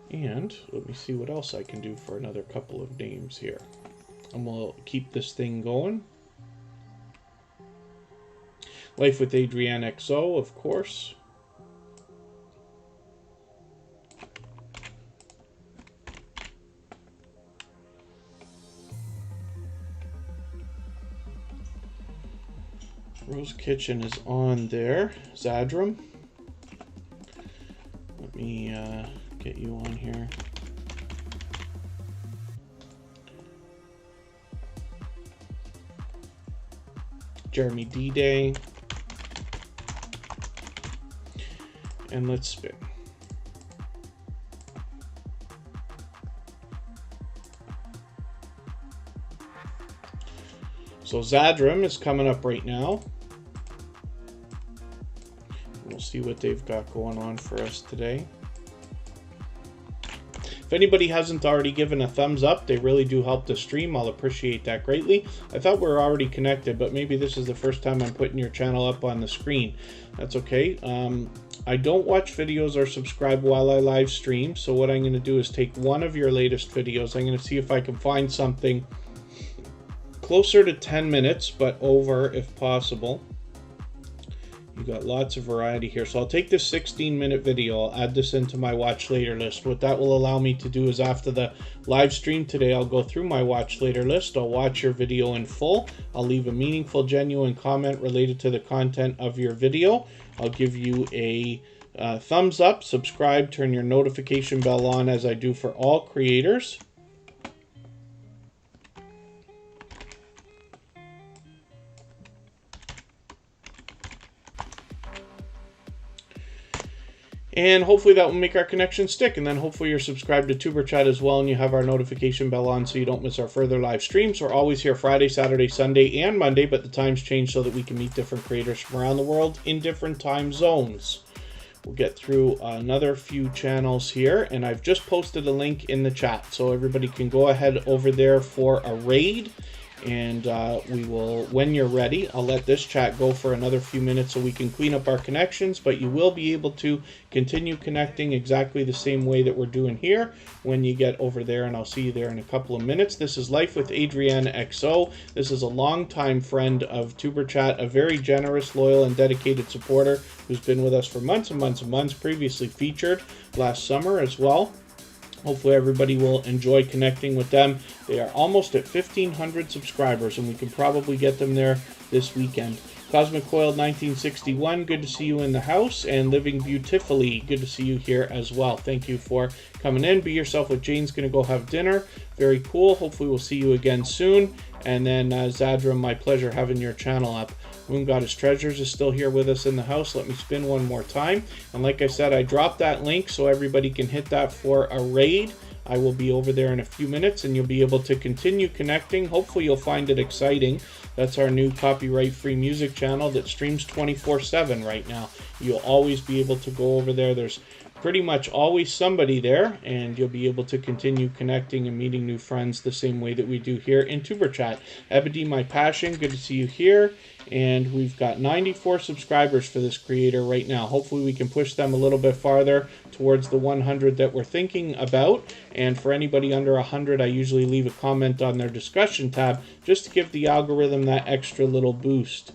And let me see what else I can do for another couple of names here. And we'll keep this thing going. Life with Adrienne XO, of course. Rose Kitchen is on there. Zadram. Let me get you on here. Jeremy D-Day. And let's spin. So Zadram is coming up right now. We'll see what they've got going on for us today. If anybody hasn't already given a thumbs up, they really do help the stream. I'll appreciate that greatly. I thought we were already connected, but maybe this is the first time I'm putting your channel up on the screen. That's okay. I don't watch videos or subscribe while I live stream, so what I'm going to do is take one of your latest videos. I'm going to see if I can find something closer to 10 minutes, but over if possible. You got lots of variety here. So I'll take this 16-minute video. I'll add this into my watch later list. What that will allow me to do is after the live stream today, I'll go through my watch later list. I'll watch your video in full. I'll leave a meaningful, genuine comment related to the content of your video. I'll give you a thumbs up, subscribe, turn your notification bell on as I do for all creators. And hopefully that will make our connection stick. And then hopefully you're subscribed to Tuberchat as well and you have our notification bell on so you don't miss our further live streams. We're always here Friday, Saturday, Sunday, and Monday, but the times change so that we can meet different creators from around the world in different time zones. We'll get through another few channels here, and I've just posted a link in the chat. So everybody can go ahead over there for a raid. And we will, when you're ready, I'll let this chat go for another few minutes so we can clean up our connections, but you will be able to continue connecting exactly the same way that we're doing here when you get over there, and I'll see you there in a couple of minutes. This is Life with Adrienne XO. This is a longtime friend of Tuberchat, a very generous, loyal, and dedicated supporter who's been with us for months and months and months, previously featured last summer as well. Hopefully everybody will enjoy connecting with them. They are almost at 1,500 subscribers, and we can probably get them there this weekend. Cosmic Coiled 1961, good to see you in the house. And Living Beautifully, good to see you here as well. Thank you for coming in. Be Yourself with Jane's going to go have dinner. Very cool. Hopefully we'll see you again soon. And then Zadram, my pleasure having your channel up. Moon Goddess Treasures is still here with us in the house. Let me spin one more time. And like I said, I dropped that link so everybody can hit that for a raid. I will be over there in a few minutes and you'll be able to continue connecting. Hopefully you'll find it exciting. That's our new copyright-free music channel that streams 24/7 right now. You'll always be able to go over there. There's pretty much always somebody there, and you'll be able to continue connecting and meeting new friends the same way that we do here in Tuberchat. Ebony, my passion, good to see you here. And we've got 94 subscribers for this creator right now. Hopefully we can push them a little bit farther towards the 100 that we're thinking about. And for anybody under 100, I usually leave a comment on their discussion tab just to give the algorithm that extra little boost.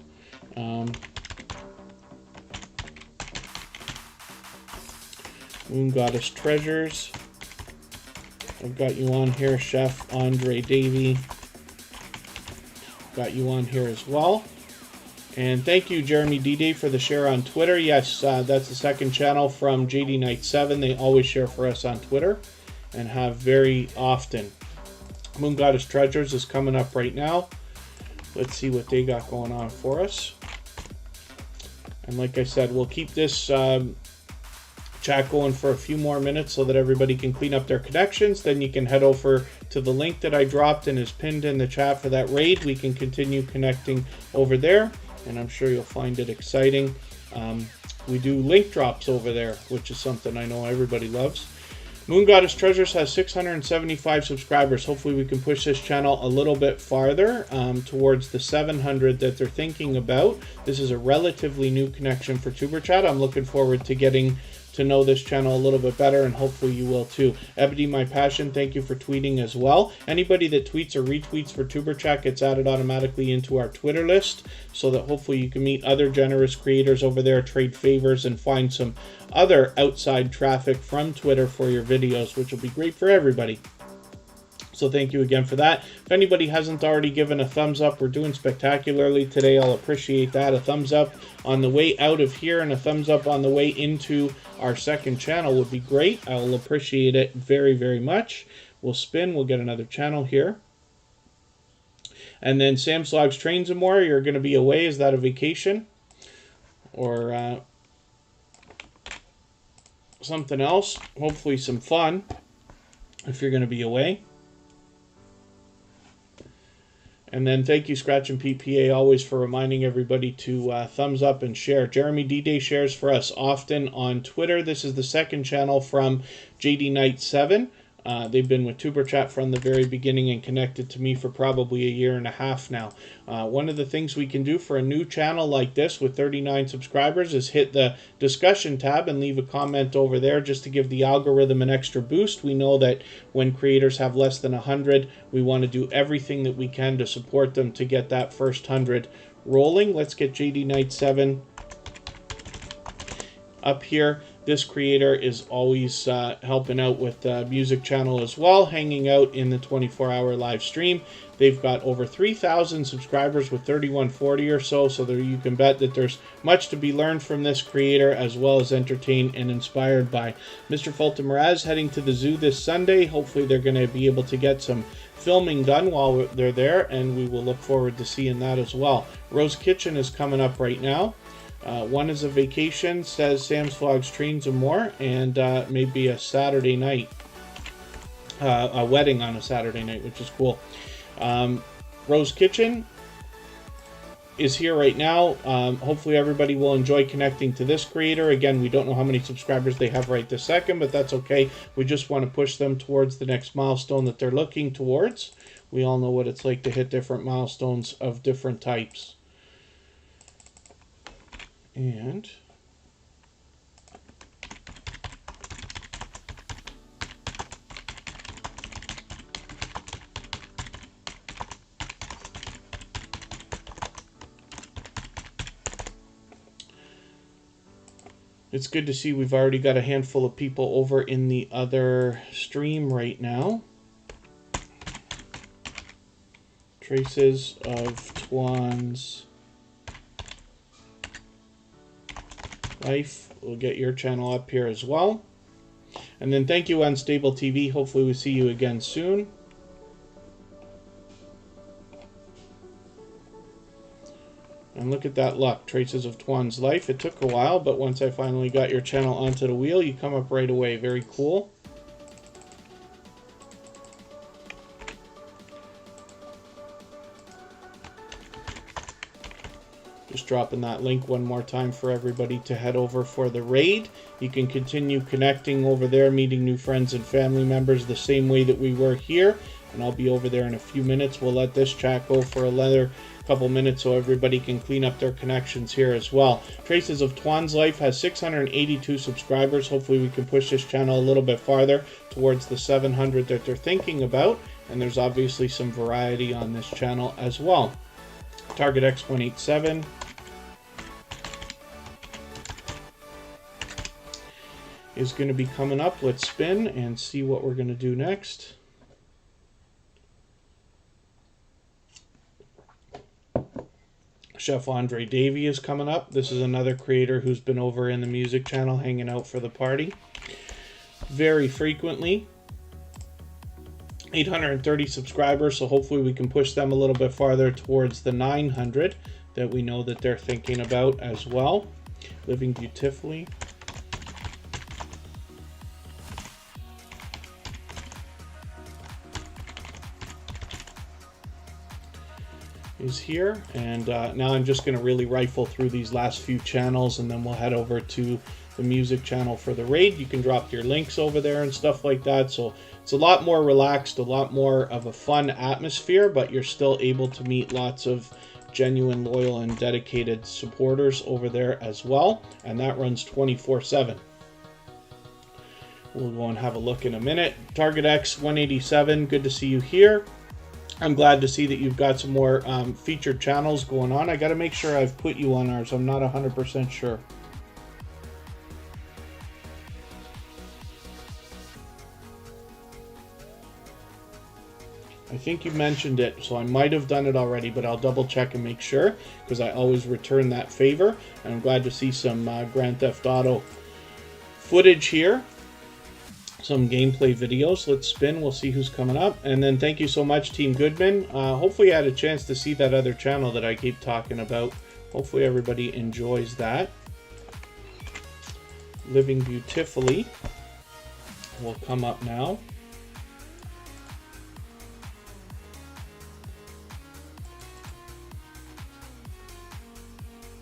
Moon Goddess Treasures. I've got you on here, Chef Andre Davey. Got you on here as well. And thank you, Jeremy D-Day, for the share on Twitter. Yes, that's the second channel from JD Knight 7. They always share for us on Twitter and have very often. Moon Goddess Treasures is coming up right now. Let's see what they got going on for us. And like I said, we'll keep this chat going for a few more minutes so that everybody can clean up their connections. Then you can head over to the link that I dropped and is pinned in the chat for that raid. We can continue connecting over there, and I'm sure you'll find it exciting. We do link drops over there, which is something I know everybody loves. Moon Goddess Treasures has 675 subscribers. Hopefully we can push this channel a little bit farther towards the 700 that they're thinking about. This is a relatively new connection for Tuberchat. I'm looking forward to getting to know this channel a little bit better, and hopefully you will too. Ebony My Passion, thank you for tweeting as well. Anybody that tweets or retweets for Tuberchat gets added automatically into our Twitter list, so that hopefully you can meet other generous creators over there, trade favors, and find some other outside traffic from Twitter for your videos, which will be great for everybody. So thank you again for that. If anybody hasn't already given a thumbs up, we're doing spectacularly today. I'll appreciate that. A thumbs up on the way out of here and a thumbs up on the way into our second channel would be great. I'll appreciate it very, very much. We'll spin. We'll get another channel here. And then Sam's Vlogs Trains and More. You're going to be away. Is that a vacation? Or something else? Hopefully some fun if you're going to be away. And then thank you, Scratch and PPA, always for reminding everybody to thumbs up and share. Jeremy D-Day shares for us often on Twitter. This is the second channel from JD Knight 7. They've been with Tuberchat from the very beginning and connected to me for probably a year and a half now. One of the things we can do for a new channel like this with 39 subscribers is hit the discussion tab and leave a comment over there just to give the algorithm an extra boost. We know that when creators have less than 100, we want to do everything that we can to support them to get that first 100 rolling. Let's get JD Knight 7 up here. This creator is always helping out with the music channel as well, hanging out in the 24-hour live stream. They've got over 3,000 subscribers with 3140 or so, so there you can bet that there's much to be learned from this creator, as well as entertained and inspired by. Mr. Fulton Mraz heading to the zoo this Sunday. Hopefully they're going to be able to get some filming done while they're there, and we will look forward to seeing that as well. Rose Kitchen is coming up right now. One is a vacation, says Sam's Vlogs Trains and More, and maybe a Saturday night, a wedding on a Saturday night, which is cool. Rose Kitchen is here right now. Hopefully everybody will enjoy connecting to this creator. Again, we don't know how many subscribers they have right this second, but that's okay. We just want to push them towards the next milestone that they're looking towards. We all know what it's like to hit different milestones of different types. And it's good to see we've already got a handful of people over in the other stream right now. Traces of Twan's Life. We'll get your channel up here as well. And then thank you, Unstable TV. Hopefully we see you again soon. And look at that luck. Traces of Twan's Life. It took a while, but once I finally got your channel onto the wheel, you come up right away. Very cool. Just dropping that link one more time for everybody to head over for the raid. You can continue connecting over there, meeting new friends and family members the same way that we were here. And I'll be over there in a few minutes. We'll let this chat go for another couple minutes so everybody can clean up their connections here as well. Traces of Twan's Life has 682 subscribers. Hopefully we can push this channel a little bit farther towards the 700 that they're thinking about. And there's obviously some variety on this channel as well. Target X187. is going to be coming up. Let's spin and see what we're going to do next. Chef Andre Davey is coming up. This is another creator who's been over in the music channel hanging out for the party very frequently. 830 subscribers, so hopefully we can push them a little bit farther towards the 900 that we know that they're thinking about as well. Living Beautifully. Is here, and now I'm just going to really rifle through these last few channels, and then we'll head over to the music channel for the raid. You can drop your links over there and stuff like that, so it's a lot more relaxed, a lot more of a fun atmosphere, but you're still able to meet lots of genuine, loyal, and dedicated supporters over there as well, and that runs 24/7. We'll go and have a look in a minute. Target X 187, good to see you here. I'm glad to see that you've got some more featured channels going on. I got to make sure I've put you on ours. I'm not 100% sure. I think you mentioned it, so I might have done it already, but I'll double check and make sure, because I always return that favor. And I'm glad to see some Grand Theft Auto footage here. Some gameplay videos. Let's spin. We'll see who's coming up. And then thank you so much, Team Goodman. Hopefully I had a chance to see that other channel that I keep talking about. Hopefully everybody enjoys that. Living Beautifully will come up now.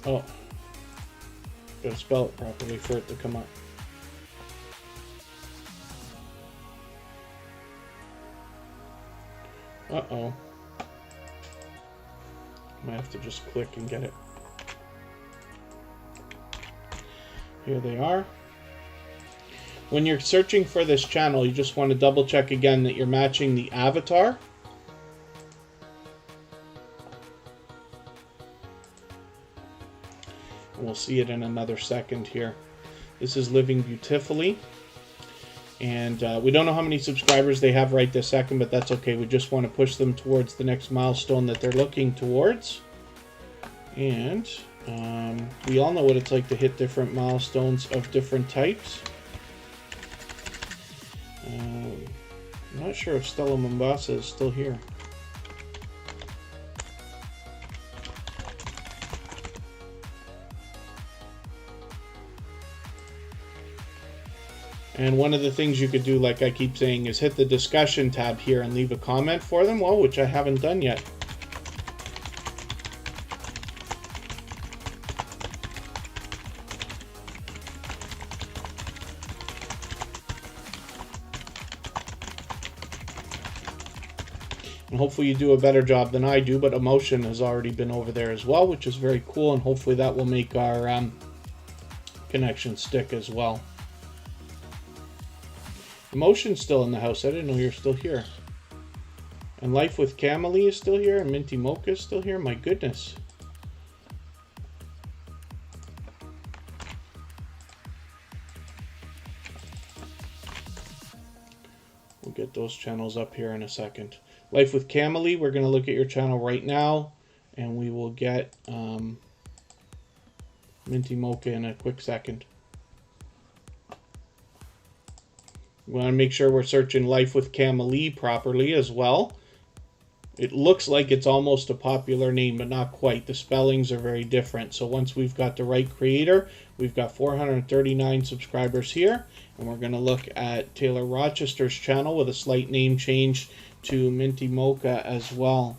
Oh, gotta spell it properly for it to come up. Uh-oh. Might have to just click and get it. Here they are. When you're searching for this channel, you just want to double check again that you're matching the avatar. And we'll see it in another second here. This is Living Beautifully. And we don't know how many subscribers they have right this second, but that's okay. We just want to push them towards the next milestone that they're looking towards. And we all know what it's like to hit different milestones of different types. I'm not sure if Stella Mombasa is still here. And one of the things you could do, like I keep saying, is hit the discussion tab here and leave a comment for them, well, which I haven't done yet. And hopefully you do a better job than I do, but Emotion has already been over there as well, which is very cool, and hopefully that will make our connection stick as well. Emotion's still in the house. I didn't know you're still here. And Life with Camille is still here, and Minty Mocha is still here. My goodness. We'll get those channels up here in a second. Life with Camille, we're going to look at your channel right now, and we will get Minty Mocha in a quick second. We want to make sure we're searching Life with Camille properly as well. It looks like it's almost a popular name, but not quite. The spellings are very different. So once we've got the right creator, we've got 439 subscribers here. And we're going to look at Taylor Rochester's channel with a slight name change to Minty Mocha as well.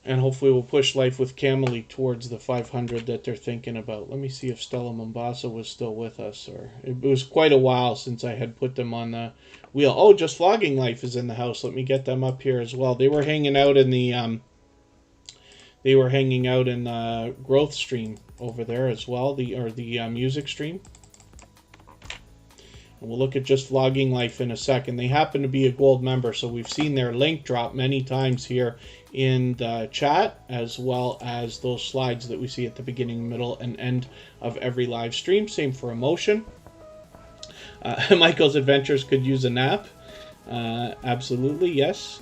And hopefully we'll push Life with Camille towards the 500 that they're thinking about. Let me see if Stella Mombasa was still with us. Or it was quite a while since I had put them on the wheel. Oh, Just Vlogging Life is in the house. Let me get them up here as well. They were hanging out in the growth stream over there as well, the music stream. And we'll look at Just Vlogging Life in a second. They happen to be a gold member, so we've seen their link drop many times here in the chat, as well as those slides that we see at the beginning, middle, and end of every live stream. Same for Emotion. Michael's Adventures could use a nap. Absolutely, yes.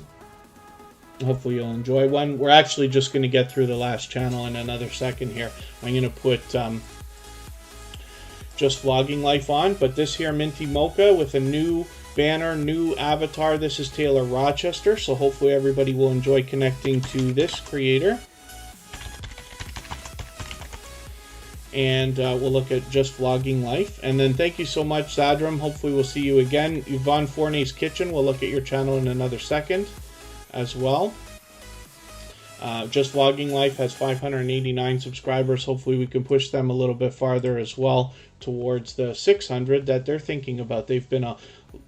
Hopefully you'll enjoy one. We're actually just going to get through the last channel in another second here. I'm going to put Just Vlogging Life on, but this here Minty Mocha with a new banner, new avatar. This is Taylor Rochester, so hopefully everybody will enjoy connecting to this creator. And we'll look at Just Vlogging Life. And then thank you so much, Zadram. Hopefully we'll see you again. Yvonne Fournier's Kitchen, we'll look at your channel in another second as well. Just Vlogging Life has 589 subscribers. Hopefully we can push them a little bit farther as well towards the 600 that they're thinking about. They've been a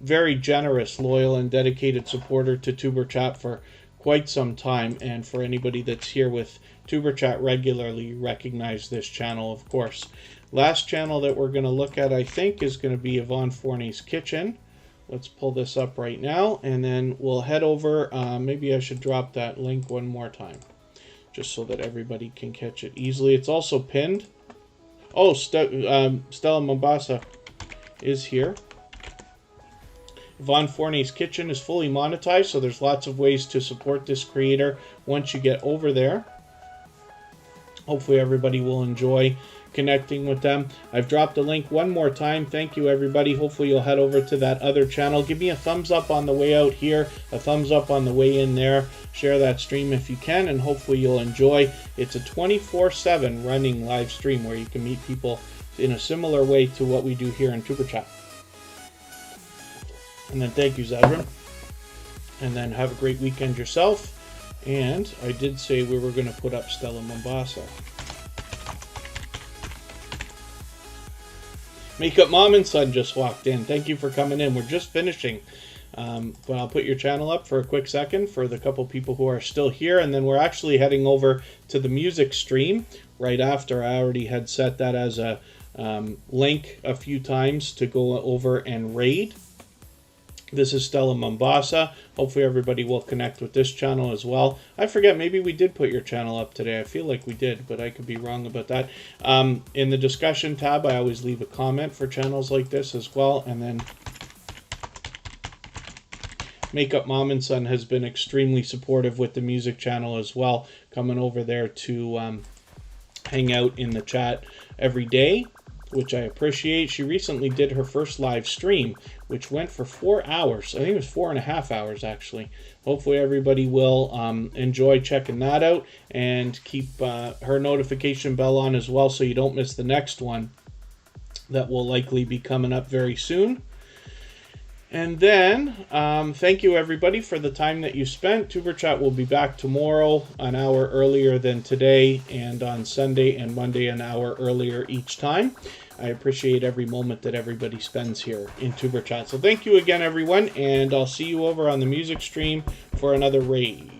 very generous, loyal, and dedicated supporter to Tuberchat for quite some time. And for anybody that's here with Tuberchat regularly, you recognize this channel, of course. Last channel that we're going to look at, I think, is going to be Yvonne Fournier's Kitchen. Let's pull this up right now, and then we'll head over. Maybe I should drop that link one more time, just so that everybody can catch it easily. It's also pinned. Oh, Stella Mombasa is here. Yvonne Fournier's Kitchen is fully monetized, so there's lots of ways to support this creator once you get over there. Hopefully everybody will enjoy connecting with them. I've dropped the link one more time. Thank you, everybody. Hopefully you'll head over to that other channel. Give me a thumbs up on the way out here, a thumbs up on the way in there. Share that stream if you can, and hopefully you'll enjoy. It's a 24/7 running live stream where you can meet people in a similar way to what we do here in Tuberchat. And then thank you, Zadran. And then have a great weekend yourself. And I did say we were going to put up Stella Mombasa. Makeup Mom and Son just walked in. Thank you for coming in. We're just finishing. But I'll put your channel up for a quick second for the couple people who are still here. And then we're actually heading over to the music stream right after. I already had set that as a link a few times to go over and raid. This is Stella Mombasa. Hopefully everybody will connect with this channel as well. I forget, maybe we did put your channel up today. I feel like we did, but I could be wrong about that. In the discussion tab, I always leave a comment for channels like this as well. And then Makeup Mom and Son has been extremely supportive with the music channel as well, coming over there to hang out in the chat every day, which I appreciate. She recently did her first live stream, which went for 4 hours. I think it was 4.5 hours, actually. Hopefully everybody will enjoy checking that out, and keep her notification bell on as well so you don't miss the next one that will likely be coming up very soon. And then, thank you everybody for the time that you spent. Tuberchat will be back tomorrow an hour earlier than today, and on Sunday and Monday an hour earlier each time. I appreciate every moment that everybody spends here in Tuberchat. So thank you again, everyone, and I'll see you over on the music stream for another raid.